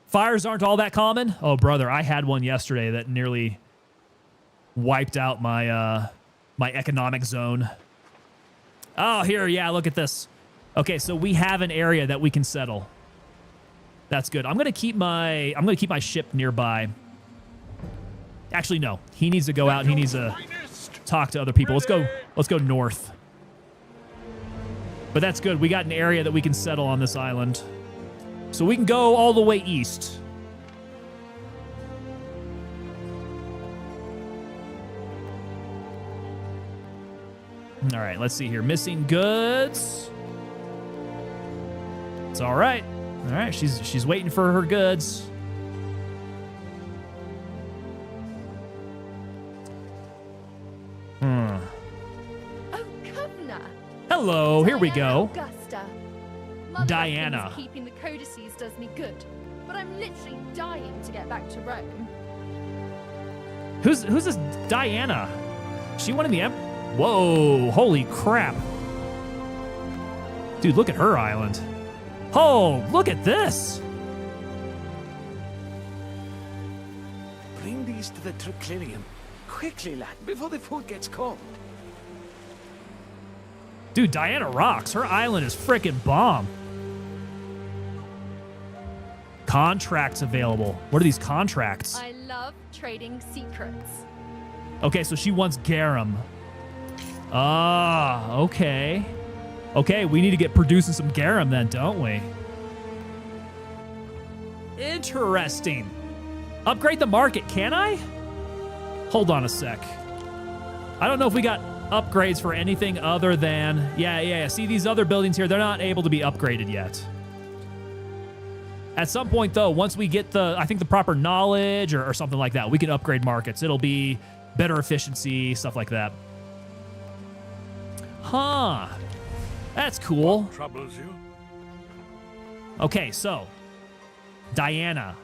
Fires aren't all that common. Oh, brother, I had one yesterday that nearly wiped out my my economic zone. Oh, here, yeah, look at this. Okay, so we have an area that we can settle. That's good. I'm gonna keep my ship nearby. Actually, no. He needs to go out and he needs to talk to other people. Let's go north. But that's good. We got an area that we can settle on this island. So we can go all the way east. All right, let's see here. Missing goods. It's all right. All right, she's waiting for her goods. Oh, Governor. Hello, here we Diana go. Augusta. Mother Diana. reckons keeping the codices does me good, but I'm literally dying to get back to Rome. Who's this Diana? She won in the Whoa, holy crap. Dude, look at her island. Oh, look at this. Bring these to the triclinium. Quickly, lad, before the food gets cold. Dude, Diana rocks. Her island is freaking bomb. Contracts available. What are these contracts? I love trading secrets. Okay, so she wants garum. Ah, okay. Okay, we need to get producing some garum then, don't we? Interesting. Upgrade the market, can I? Hold on a sec. I don't know if we got upgrades for anything other than... Yeah. See these other buildings here? They're not able to be upgraded yet. At some point, though, once we get I think the proper knowledge or something like that, we can upgrade markets. It'll be better efficiency, stuff like that. Huh. That's cool. What troubles you? Okay, so Diana.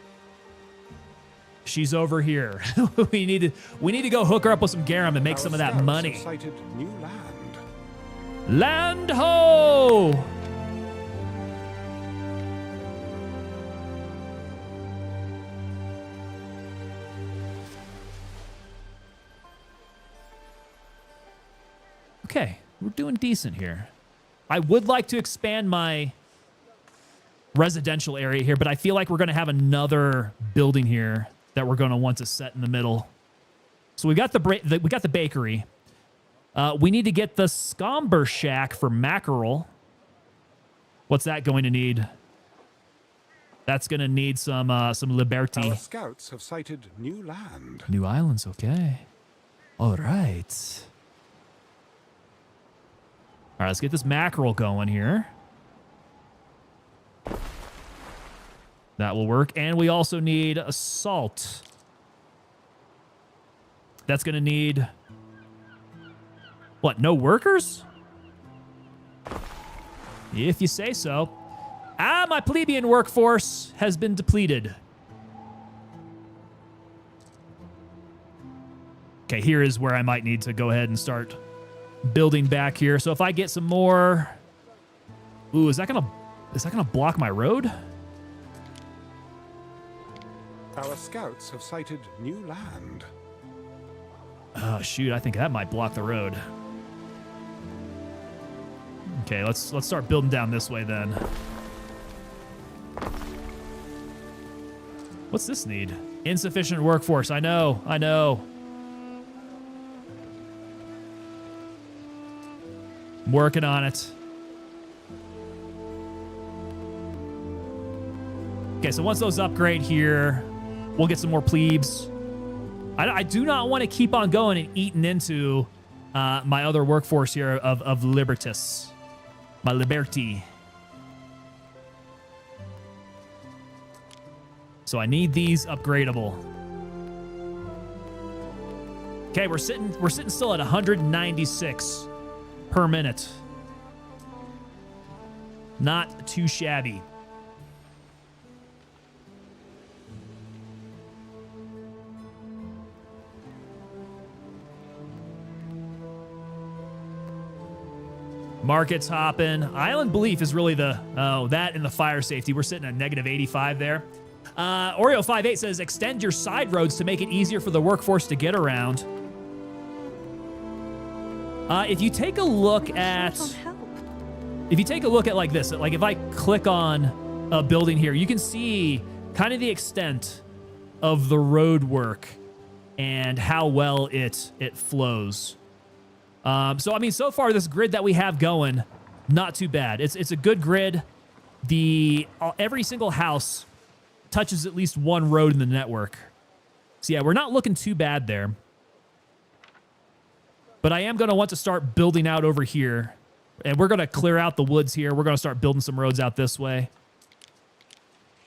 She's over here. we need to go hook her up with some garum and make some of that money. Sighted new land. Land ho! Okay, we're doing decent here. I would like to expand my residential area here, but I feel like we're going to have another building here that we're going to want to set in the middle. So we got the bakery. We need to get the Scomber Shack for mackerel. What's that going to need? That's going to need some Liberty. Our scouts have sighted new land. New islands, okay. All right. All right, let's get this mackerel going here. That will work. And we also need a salt. That's going to need... What, no workers? If you say so. Ah, my plebeian workforce has been depleted. Okay, here is where I might need to go ahead and start building back here. So if I get some more... Ooh, is that gonna block my road? Our scouts have sighted new land. Oh, shoot, I think that might block the road. Okay, let's start building down this way then. What's this need? Insufficient workforce. I know. I'm working on it. Okay, so once those upgrade here, we'll get some more plebes. I do not want to keep on going and eating into my other workforce here of Libertas. My Liberty. So I need these upgradable. Okay, we're sitting still at 196 per minute. Not too shabby. Markets hopping. Island Belief is really that and the fire safety. We're sitting at negative 85 there. Oreo58 says, extend your side roads to make it easier for the workforce to get around. If you take a look at... If you take a look at like this, like if I click on a building here, you can see kind of the extent of the road work and how well it flows. So, I mean, so far, this grid that we have going, not too bad. It's a good grid. every single house touches at least one road in the network. So yeah, we're not looking too bad there. But I am going to want to start building out over here. And we're going to clear out the woods here. We're going to start building some roads out this way.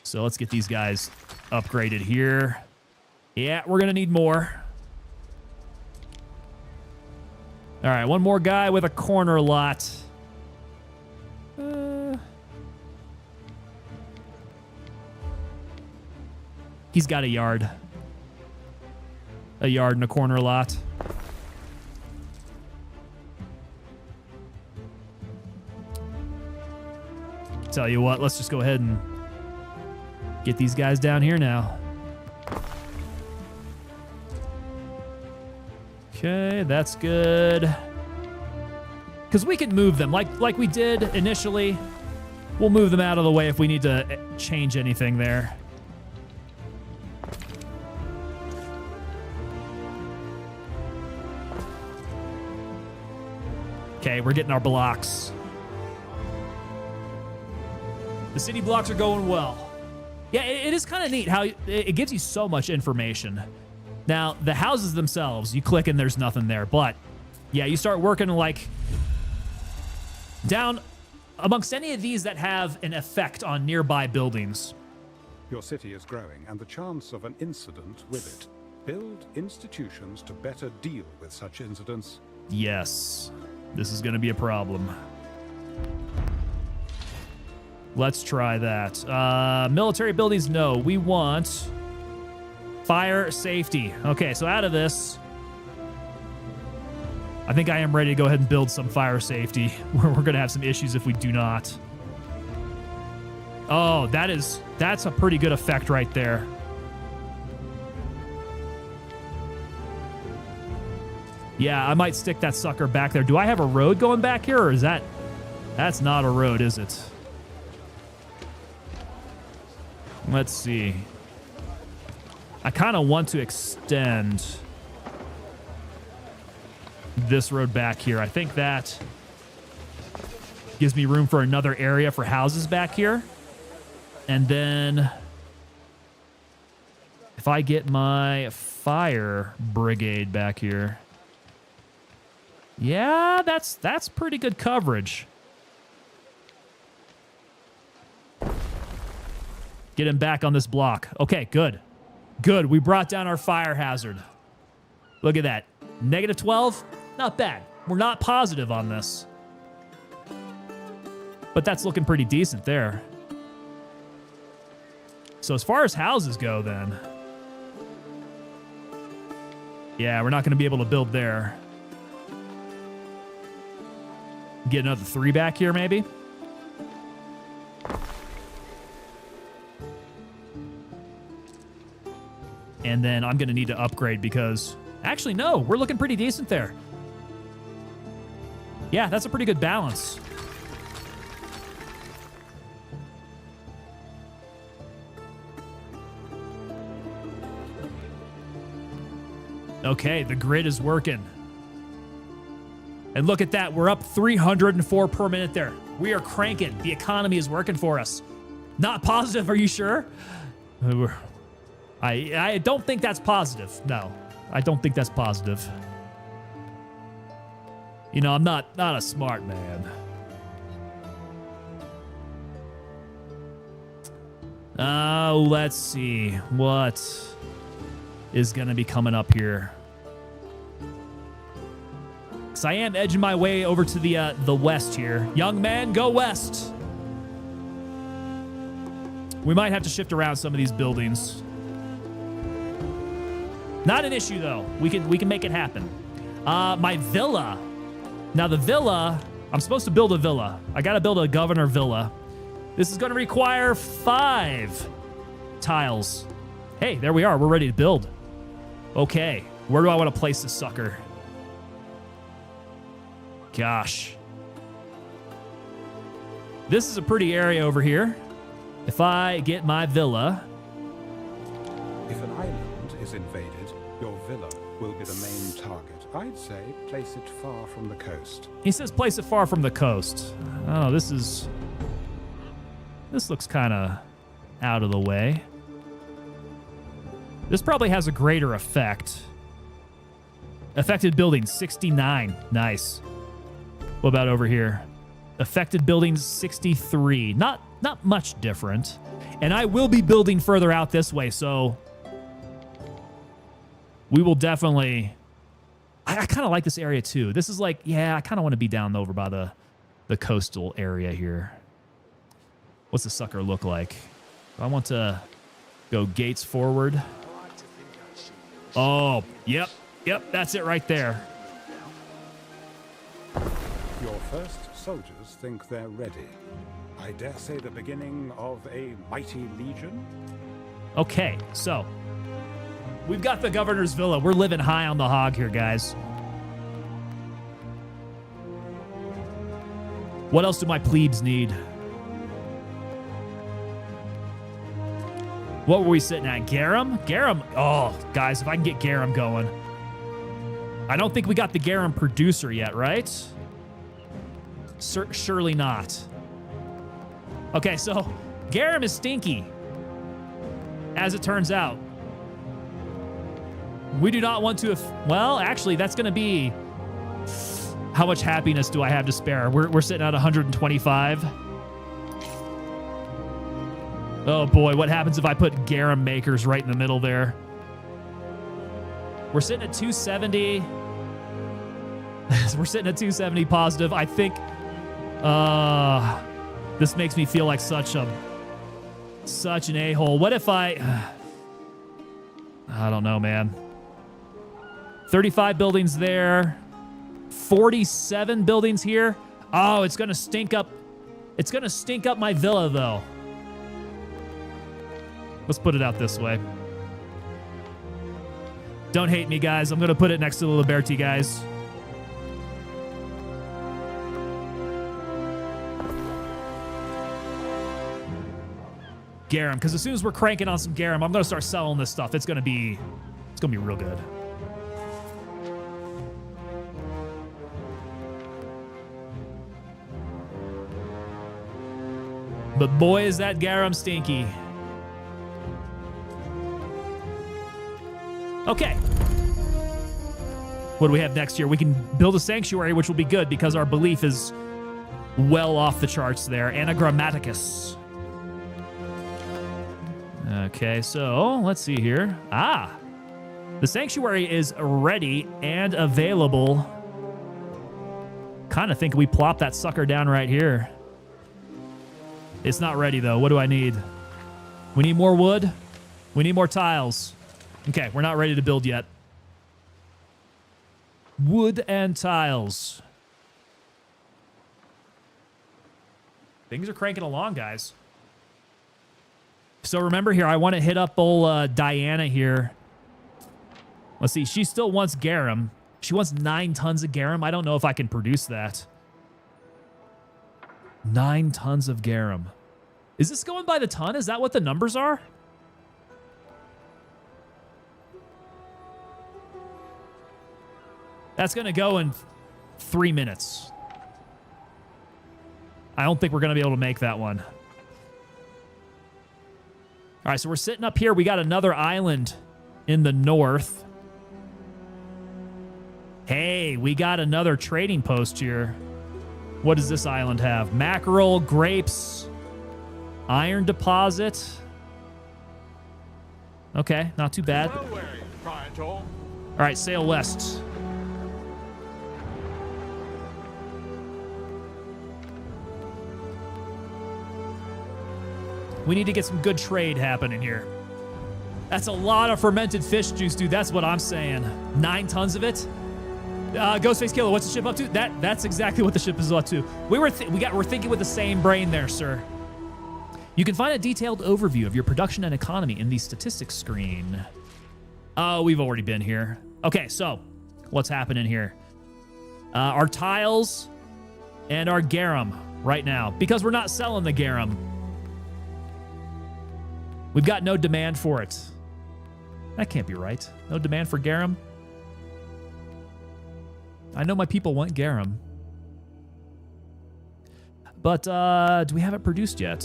So let's get these guys upgraded here. Yeah, we're going to need more. All right, one more guy with a corner lot. He's got a yard. A yard and a corner lot. Tell you what, let's just go ahead and get these guys down here now. Okay, that's good. Because we can move them like we did initially. We'll move them out of the way if we need to change anything there. Okay, we're getting our blocks. The city blocks are going well. Yeah, it is kind of neat how it gives you so much information. Now, the houses themselves, you click and there's nothing there. But, yeah, you start working like down amongst any of these that have an effect on nearby buildings. Your city is growing, and the chance of an incident with it. Build institutions to better deal with such incidents. Yes, this is going to be a problem. Let's try that. Military buildings, no. We want fire safety. Okay, so out of this, I think I am ready to go ahead and build some fire safety. We're going to have some issues if we do not. Oh, that's a pretty good effect right there. Yeah, I might stick that sucker back there. Do I have a road going back here, or is that's not a road, is it? Let's see. I kind of want to extend this road back here. I think that gives me room for another area for houses back here. And then if I get my fire brigade back here. Yeah, that's pretty good coverage. Get him back on this block. Okay, good. Good. We brought down our fire hazard. Look at that. -12? Not bad. We're not positive on this. But that's looking pretty decent there. So as far as houses go then, yeah, we're not going to be able to build there. Get another 3 back here maybe. And then I'm going to need to upgrade because... Actually, no. We're looking pretty decent there. Yeah, that's a pretty good balance. Okay, the grid is working. And look at that. We're up 304 per minute there. We are cranking. The economy is working for us. Not positive, are you sure? I don't think that's positive. No, I don't think that's positive. You know, I'm not a smart man. Oh, let's see. What is going to be coming up here? Because I am edging my way over to the west here. Young man, go west. We might have to shift around some of these buildings. Not an issue, though. We can make it happen. My villa. Now, the villa, I'm supposed to build a villa. I got to build a governor villa. This is going to require 5 tiles. Hey, there we are. We're ready to build. Okay. Where do I want to place this sucker? Gosh. This is a pretty area over here. If I get my villa... If an island is invaded, your villa will be the main target. I'd say place it far from the coast. He says place it far from the coast. Oh, this is This looks kind of out of the way. This probably has a greater effect. Affected buildings, 69. Nice. What about over here? Affected buildings, 63. Not much different. And I will be building further out this way, so we will definitely... I kind of like this area too. This is like, yeah, I kind of want to be down over by the coastal area here. What's the sucker look like? I want to go gates forward. Oh, yep, that's it right there. Your first soldiers think they're ready. I dare say the beginning of a mighty legion? Okay, so we've got the governor's villa. We're living high on the hog here, guys. What else do my plebes need? What were we sitting at? Garum? Garum? Oh, guys, if I can get Garum going. I don't think we got the Garum producer yet, right? Surely not. Okay, so Garum is stinky, as it turns out. We do not want to... Well, actually, that's going to be... How much happiness do I have to spare? We're sitting at 125. Oh boy, what happens if I put Garum makers right in the middle there? We're sitting at 270. We're sitting at 270 positive. I think this makes me feel like such an a-hole. What if I don't know, man. 35 buildings there. 47 buildings here. Oh, it's going to stink up. It's going to stink up my villa though. Let's put it out this way. Don't hate me, guys. I'm going to put it next to the Liberty, guys. Garum, because as soon as we're cranking on some Garum, I'm going to start selling this stuff. It's going to be real good. But boy, is that Garum stinky. Okay. What do we have next here? We can build a sanctuary, which will be good because our belief is well off the charts there. Anna Grammaticus. Okay, so let's see here. The sanctuary is ready and available. Kind of think we plop that sucker down right here. It's not ready, though. What do I need? We need more wood. We need more tiles. Okay, we're not ready to build yet. Wood and tiles. Things are cranking along, guys. So remember here, I want to hit up old Diana here. Let's see, she still wants Garum. She wants 9 tons of Garum. I don't know if I can produce that. 9 tons of Garum. Is this going by the ton? Is that what the numbers are? That's going to go in 3 minutes. I don't think we're going to be able to make that one. All right, so we're sitting up here. We got another island in the north. Hey, we got another trading post here. What does this island have? Mackerel, grapes, iron deposit. Okay, not too bad. All right, sail west. We need to get some good trade happening here. That's a lot of fermented fish juice, dude. That's what I'm saying. 9 tons of it. Ghostface Killer, what's the ship up to? That's exactly what the ship is up to. We're thinking with the same brain there, sir. You can find a detailed overview of your production and economy in the statistics screen. Oh, we've already been here. Okay, so what's happening here? Our tiles and our Garum right now, because we're not selling the Garum. We've got no demand for it. That can't be right. No demand for Garum. I know my people want Garum. But do we have it produced yet?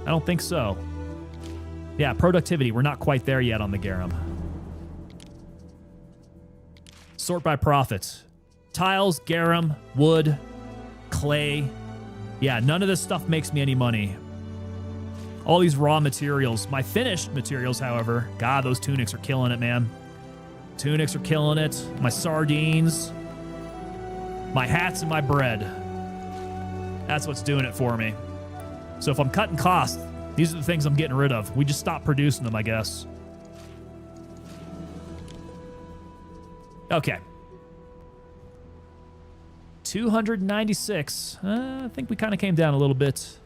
I don't think so. Yeah, productivity. We're not quite there yet on the garum. Sort by profit. Tiles, garum, wood, clay. Yeah, none of this stuff makes me any money. All these raw materials. My finished materials, however, God, those tunics are killing it, man. Tunics are killing it. My sardines, my hats, and my bread. That's what's doing it for me. So if I'm cutting costs, these are the things I'm getting rid of. We just stopped producing them, I guess. Okay. 296. I think we kind of came down a little bit.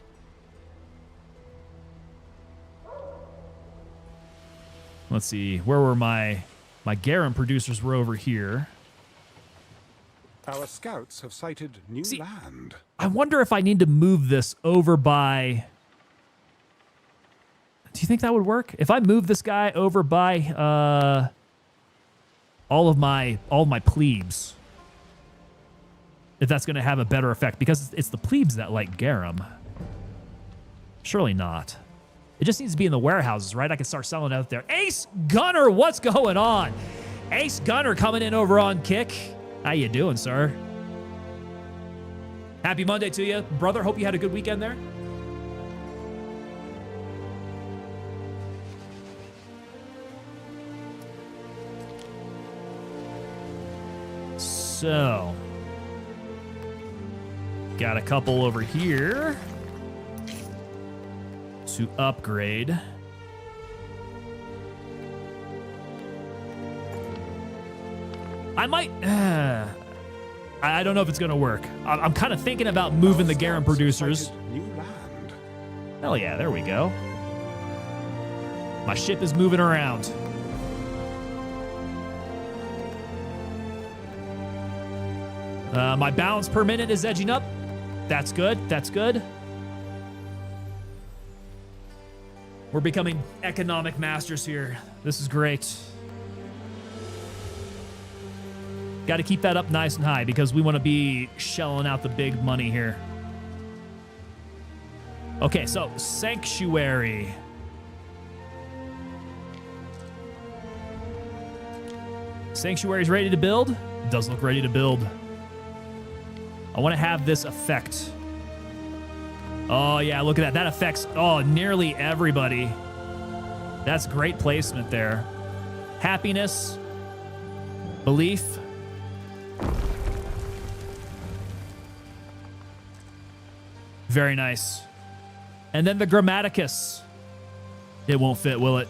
Let's see. Where were my garum producers? Were over here. Our scouts have sighted new land. I wonder if I need to move this over by... Do you think that would work? If I move this guy over by all of my plebes, if that's going to have a better effect, because it's the plebes that like garum. Surely not. It just needs to be in the warehouses, right? I can start selling it out there. Ace Gunner, what's going on? Ace Gunner coming in over on Kick. How you doing, sir? Happy Monday to you, brother. Hope you had a good weekend there. So, got a couple over here to upgrade. I might... I don't know if it's going to work. I'm kind of thinking about moving the garum producers. Hell yeah, there we go. My ship is moving around. My balance per minute is edging up. That's good. That's good. We're becoming economic masters here. This is great. Got to keep that up nice and high because we want to be shelling out the big money here. Okay, so Sanctuary. Sanctuary's ready to build. Does look ready to build. I want to have this effect. Oh, yeah, look at that. That affects, nearly everybody. That's great placement there. Happiness. Belief. Very nice. And then the Grammaticus. It won't fit, will it?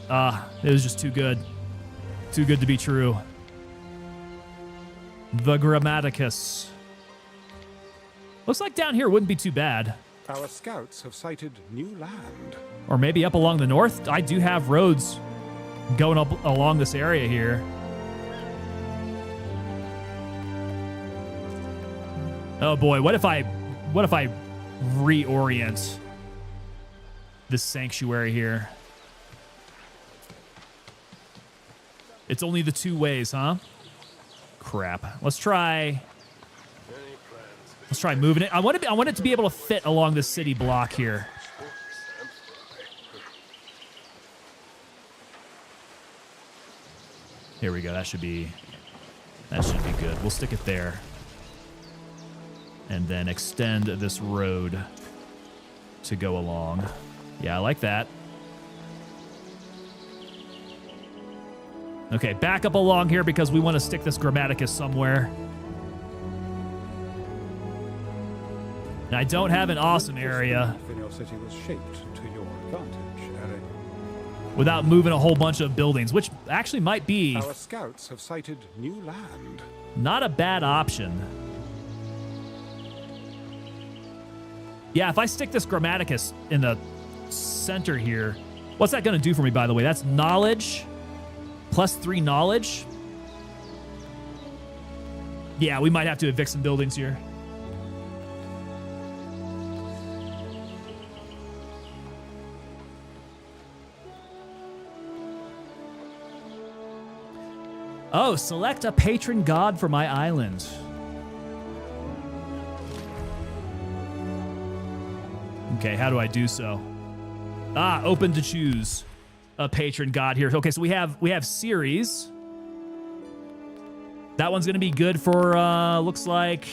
It was just too good. Too good to be true. The Grammaticus. Looks like down here wouldn't be too bad. Our scouts have sighted new land. Or maybe up along the north. I do have roads going up along this area here. Oh boy, what if I reorient this sanctuary here? It's only the two ways, huh? Crap. Let's try moving it. I want it to be able to fit along this city block here. Here we go. That should be good. We'll stick it there. And then extend this road to go along. Yeah, I like that. Okay, back up along here because we want to stick this Grammaticus somewhere. And I don't have an awesome area Your city was shaped to your advantage, Eric. without moving a whole bunch of buildings, which actually might be Our scouts have sighted new land. not a bad option. Yeah, if I stick this Grammaticus in the center here, what's that going to do for me, by the way? That's knowledge, +3 knowledge. Yeah, we might have to evict some buildings here. Oh, select a patron god for my island. Okay, how do I do so? Open to choose a patron god here. Okay, so we have series. That one's gonna be good for looks like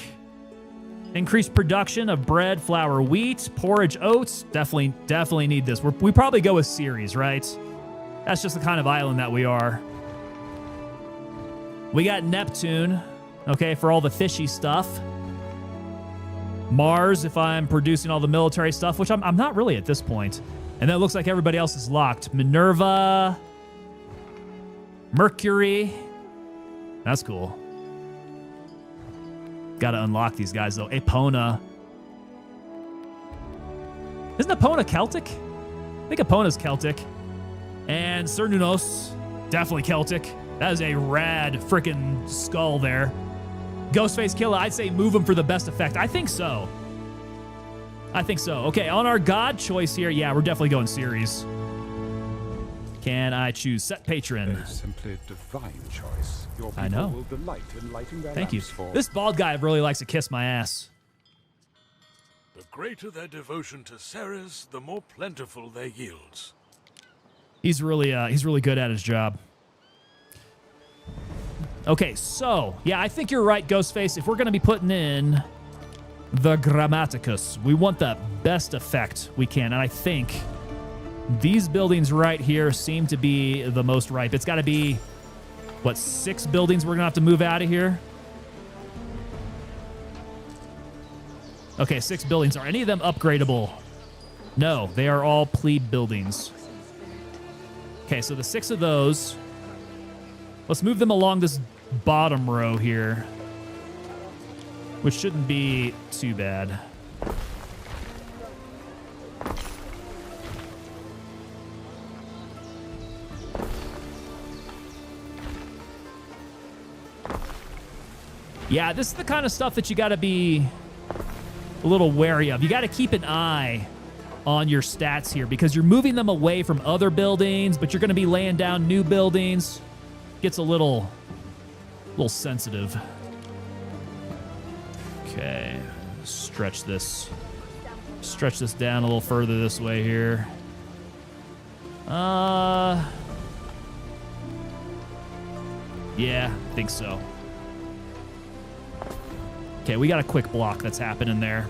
increased production of bread, flour, wheat, porridge, oats. Definitely need this. We probably go with series, right? That's just the kind of island that we are. We got Neptune, okay, for all the fishy stuff. Mars, if I'm producing all the military stuff, which I'm not really at this point. And then it looks like everybody else is locked. Minerva, Mercury. That's cool. Got to unlock these guys, though. Epona. Isn't Epona Celtic? I think Epona's Celtic. And Cernunnos, definitely Celtic. That is a rad freaking skull there. Ghostface Killer, I'd say move him for the best effect. I think so. Okay, on our god choice here, yeah, we're definitely going series. Can I choose set patron? It is simply a divine choice. Your people I know. will delight in lighting their Thank you. lamps for. This bald guy really likes to kiss my ass. The greater their devotion to Ceres, the more plentiful their yields. He's really good at his job. Okay, so yeah, I think you're right, Ghostface. If we're gonna be putting in the Grammaticus, we want the best effect we can, and I think these buildings right here seem to be the most ripe. It's got to be, what, 6 buildings we're gonna have to move out of here? Okay, 6 buildings. Are any of them upgradable? No, they are all plebe buildings. Okay, so the 6 of those. Let's move them along this bottom row here, which shouldn't be too bad. Yeah, this is the kind of stuff that you got to be a little wary of. You got to keep an eye on your stats here because you're moving them away from other buildings, but you're going to be laying down new buildings. Gets a little sensitive. Okay, stretch this down a little further this way here. Yeah, I think so. Okay, we got a quick block that's happening there.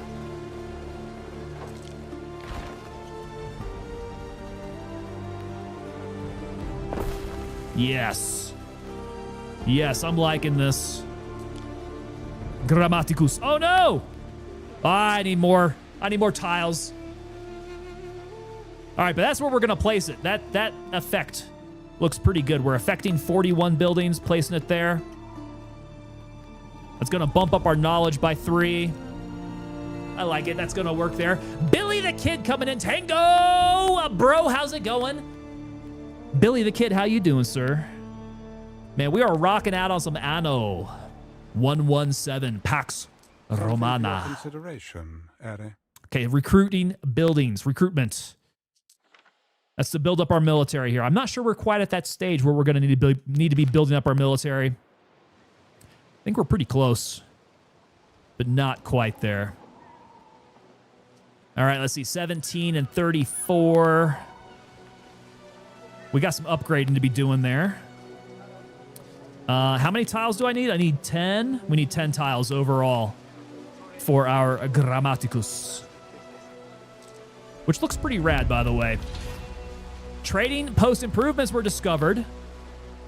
Yes, I'm liking this. Grammaticus. Oh no! I need more tiles. All right, but that's where we're gonna place it. That effect looks pretty good. We're affecting 41 buildings, placing it there. That's gonna bump up our knowledge by 3. I like it. That's gonna work there. Billy the Kid coming in. Tango! Bro, how's it going? Billy the Kid, how you doing, sir? Man, we are rocking out on some ANNO 117 Pax Romana. Consideration, Eri. Okay, recruiting buildings, recruitment. That's to build up our military here. I'm not sure we're quite at that stage where we're going to need to be building up our military. I think we're pretty close, but not quite there. All right, let's see, 17 and 34. We got some upgrading to be doing there. How many tiles do I need? I need 10. We need 10 tiles overall for our Grammaticus, which looks pretty rad, by the way. Trading post improvements were discovered.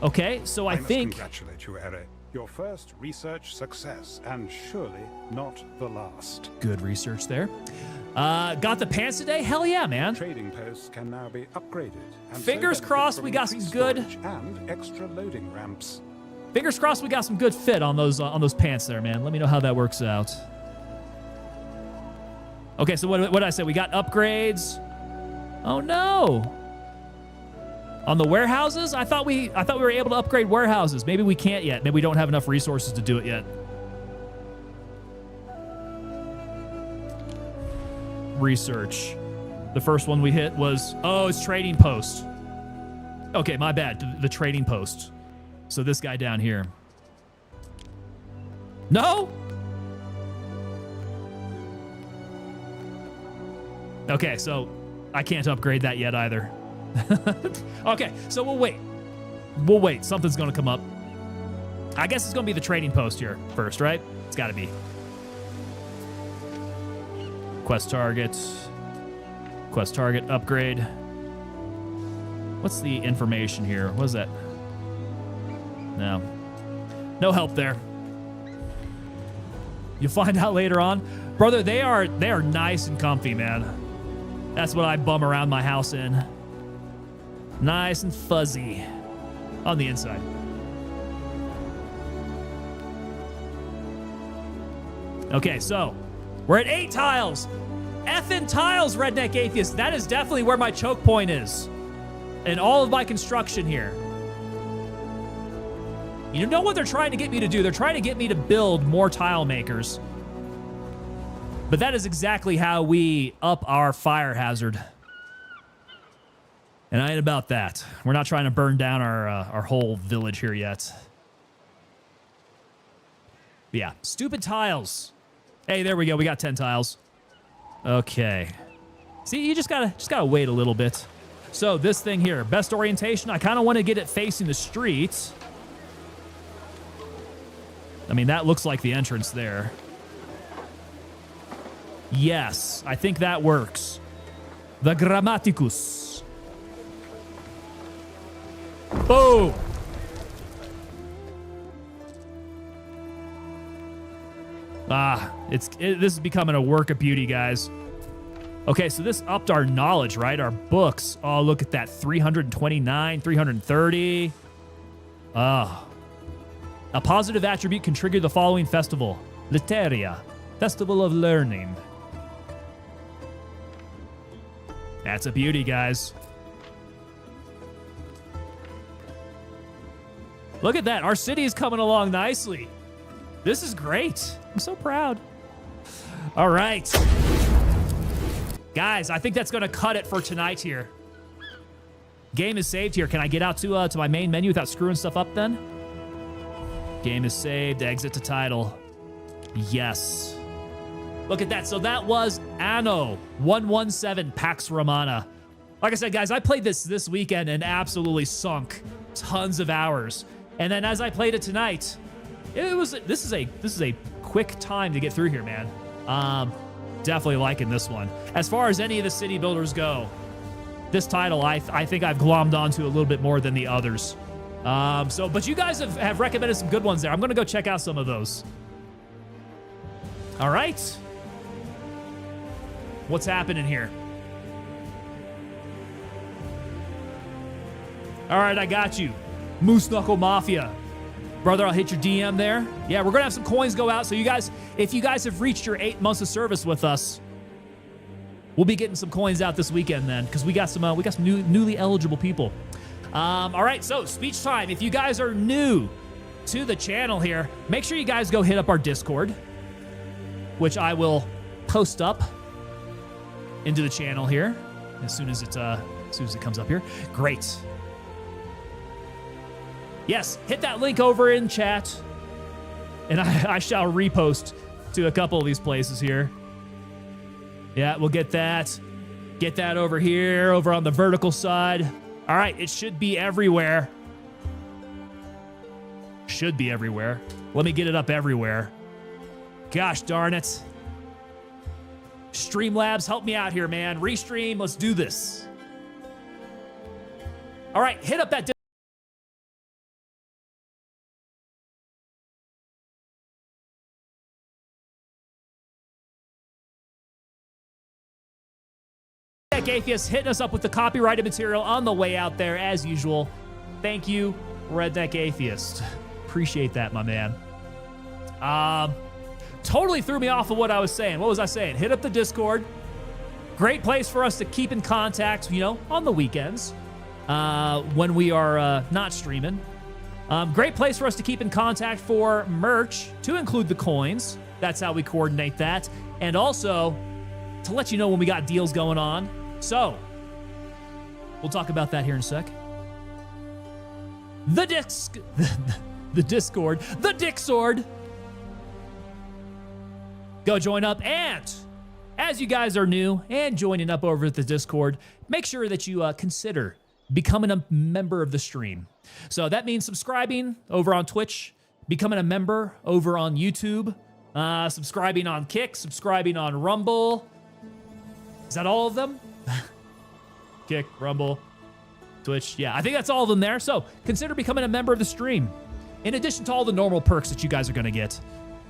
Okay, so I think... must congratulate you, Eri. Your first research success, and surely not the last. Good research there. Got the pants today? Hell yeah, man. Trading posts can now be upgraded. And Fingers crossed we got some good... And extra loading ramps. Fingers crossed we got some good fit on those pants there, man. Let me know how that works out. Okay, so what did I say? We got upgrades. Oh no. On the warehouses? I thought we were able to upgrade warehouses. Maybe we can't yet. Maybe we don't have enough resources to do it yet. Research. The first one we hit was, oh, it's trading post. Okay, my bad. The trading post. So this guy down here. No? Okay, so I can't upgrade that yet either. Okay, so we'll wait. We'll wait. Something's going to come up. I guess it's going to be the trading post here first, right? It's got to be. Quest target. Quest target upgrade. What's the information here? What is that? No. No help there. You'll find out later on. Brother, they are nice and comfy, man. That's what I bum around my house in. Nice and fuzzy on the inside. Okay, so we're at 8 tiles. Effing tiles, Redneck Atheist. That is definitely where my choke point is in all of my construction here. You know what they're trying to get me to do? They're trying to get me to build more tile makers. But that is exactly how we up our fire hazard. And I ain't about that. We're not trying to burn down our whole village here yet. But yeah, stupid tiles. Hey, there we go. We got 10 tiles. Okay. See, you just gotta wait a little bit. So this thing here, best orientation. I kind of want to get it facing the street. I mean, that looks like the entrance there. Yes, I think that works. The Grammaticus. Boom. This is becoming a work of beauty, guys. Okay, so this upped our knowledge, right? Our books. Oh, look at that. 329, 330. A positive attribute can trigger the following festival. Literia, Festival of Learning. That's a beauty, guys. Look at that. Our city is coming along nicely. This is great. I'm so proud. All right. Guys, I think that's going to cut it for tonight here. Game is saved here. Can I get out to my main menu without screwing stuff up then? Game is saved. Exit to title. Yes. Look at that. So that was Anno 117 Pax Romana. Like I said, guys, I played this weekend and absolutely sunk tons of hours. And then as I played it tonight, this is a quick time to get through here, man. Definitely liking this one. As far as any of the city builders go, this title I think I've glommed onto a little bit more than the others. But you guys have recommended some good ones there. I'm gonna go check out some of those. All right. What's happening here? All right, I got you. Moose Knuckle Mafia. Brother, I'll hit your DM there. Yeah, we're gonna have some coins go out. So you guys, if you guys have reached your 8 months of service with us, we'll be getting some coins out this weekend then, because we got some newly eligible people. All right, so speech time. If you guys are new to the channel here, make sure you guys go hit up our Discord, which I will post up into the channel here as soon as it comes up here. Great. Yes, hit that link over in chat, and I shall repost to a couple of these places here. Yeah, we'll get that. Get that over here, over on the vertical side. All right, it should be everywhere. Should be everywhere. Let me get it up everywhere. Gosh darn it. Streamlabs, help me out here, man. Restream, let's do this. All right, hit up that Atheist hitting us up with the copyrighted material on the way out there as usual. Thank you, Redneck Atheist. Appreciate that, my man. Totally threw me off of what I was saying. What was I saying? Hit up the Discord. Great place for us to keep in contact, on the weekends when we are not streaming. Great place for us to keep in contact for merch, to include the coins. That's how we coordinate that. And also to let you know when we got deals going on. So, we'll talk about that here in a sec. The Discord, the Dick Sword. Go join up, and as you guys are new and joining up over at the Discord, make sure that you consider becoming a member of the stream. So that means subscribing over on Twitch, becoming a member over on YouTube, subscribing on Kick, subscribing on Rumble. Is that all of them? Kick, Rumble, Twitch. Yeah, I think that's all of them there. So consider becoming a member of the stream. In addition to all the normal perks that you guys are going to get.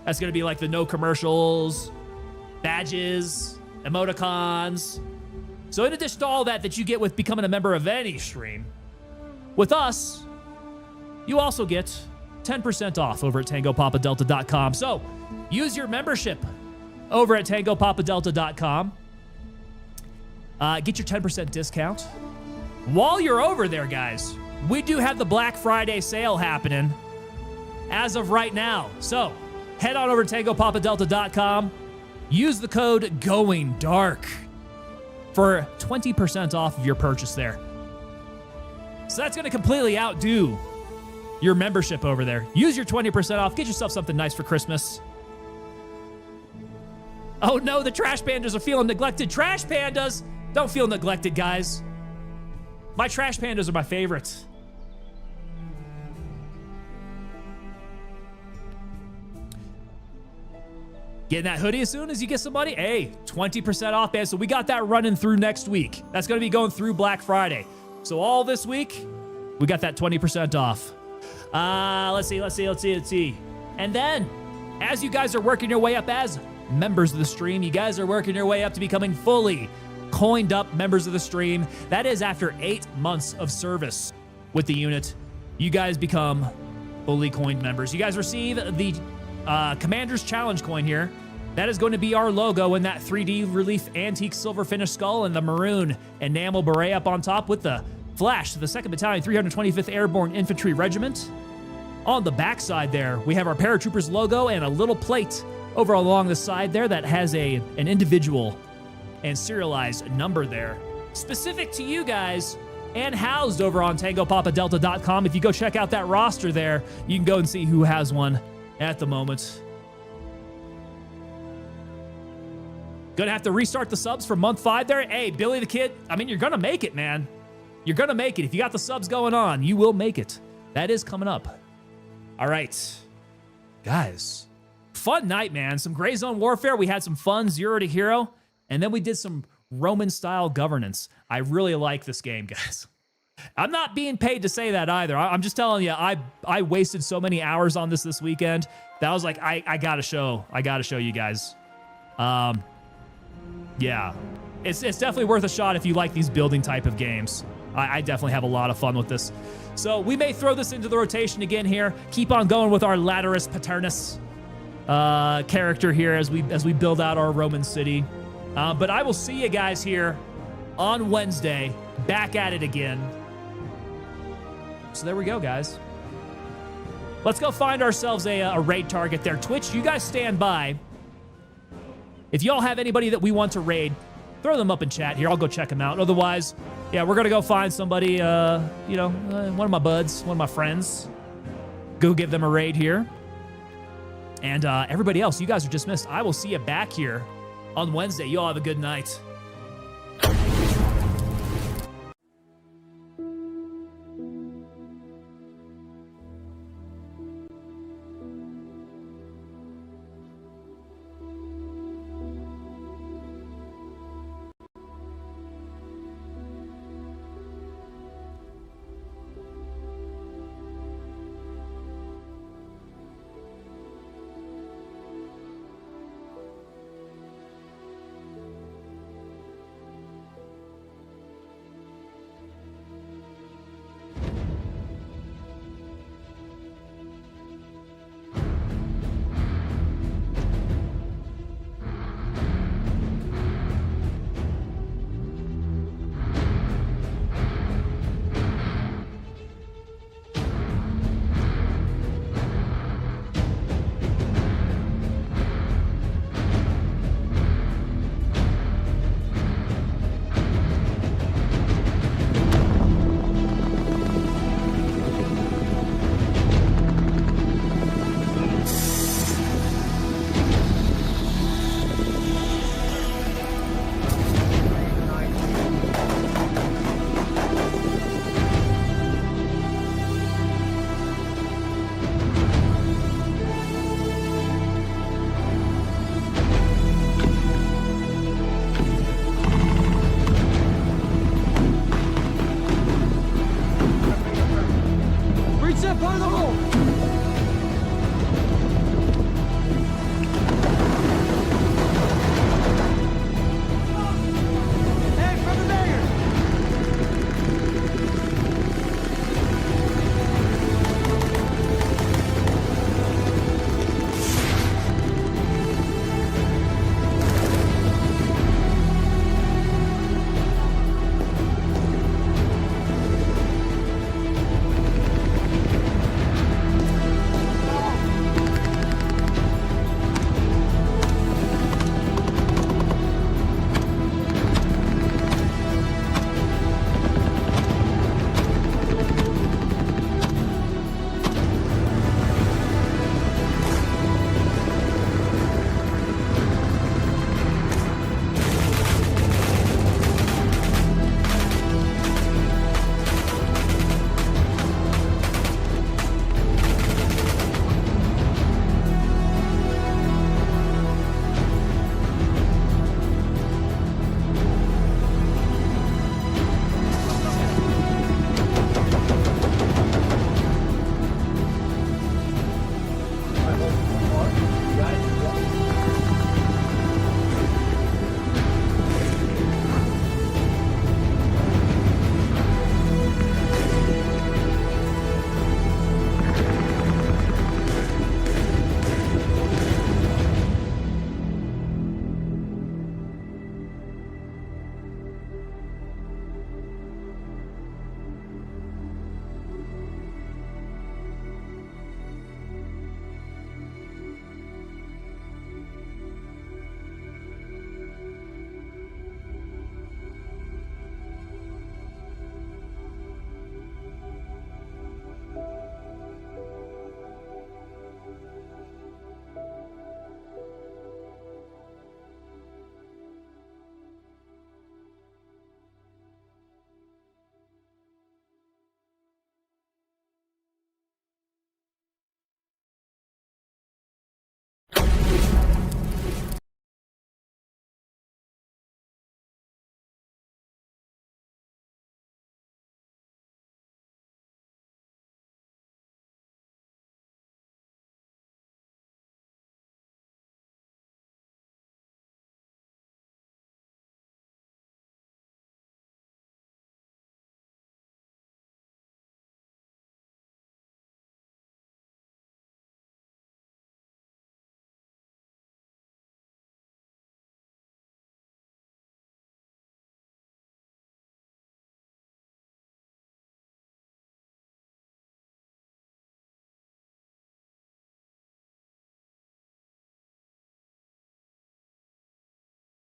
That's going to be like the no commercials, badges, emoticons. So in addition to all that you get with becoming a member of any stream, with us, you also get 10% off over at TangoPapaDelta.com. So use your membership over at TangoPapaDelta.com. Get your 10% discount. While you're over there, guys, we do have the Black Friday sale happening as of right now. So head on over to TangoPapaDelta.com. Use the code GOINGDARK for 20% off of your purchase there. So that's going to completely outdo your membership over there. Use your 20% off. Get yourself something nice for Christmas. Oh no, the trash pandas are feeling neglected. Trash pandas! Don't feel neglected, guys. My trash pandas are my favorites. Getting that hoodie as soon as you get some money? Hey, 20% off, man. So we got that running through next week. That's going to be going through Black Friday. So all this week, we got that 20% off. Let's see. And then, as you guys are working your way up as members of the stream, you guys are working your way up to becoming fully coined up members of the stream. That is after 8 months of service with the unit. You guys become fully coined members. You guys receive the Commander's Challenge coin here. That is going to be our logo in that 3D relief antique silver finish skull and the maroon enamel beret up on top with the flash to the 2nd Battalion 325th Airborne Infantry Regiment. On the back side there, we have our paratroopers logo and a little plate over along the side there that has an individual and serialized number there, specific to you guys and housed over on TangoPapaDelta.com. If you go check out that roster there, you can go and see who has one at the moment. Gonna have to restart the subs for month 5 there. Hey, Billy the Kid, I mean, you're gonna make it, man. You're gonna make it. If you got the subs going on, you will make it. That is coming up. All right, guys. Fun night, man. Some Gray Zone Warfare. We had some fun 0 to Hero. And then we did some Roman-style governance. I really like this game, guys. I'm not being paid to say that either. I'm just telling you, I wasted so many hours on this weekend that I was like, I gotta show you guys. Yeah, it's definitely worth a shot if you like these building type of games. I definitely have a lot of fun with this. So we may throw this into the rotation again here. Keep on going with our Laterus Paternus character here as we build out our Roman city. But I will see you guys here on Wednesday, back at it again. So there we go, guys. Let's go find ourselves a raid target there. Twitch, you guys stand by. If y'all have anybody that we want to raid, throw them up in chat here. I'll go check them out. Otherwise, yeah, we're going to go find somebody, one of my buds, one of my friends. Go give them a raid here. And everybody else, you guys are dismissed. I will see you back here on Wednesday. You all have a good night.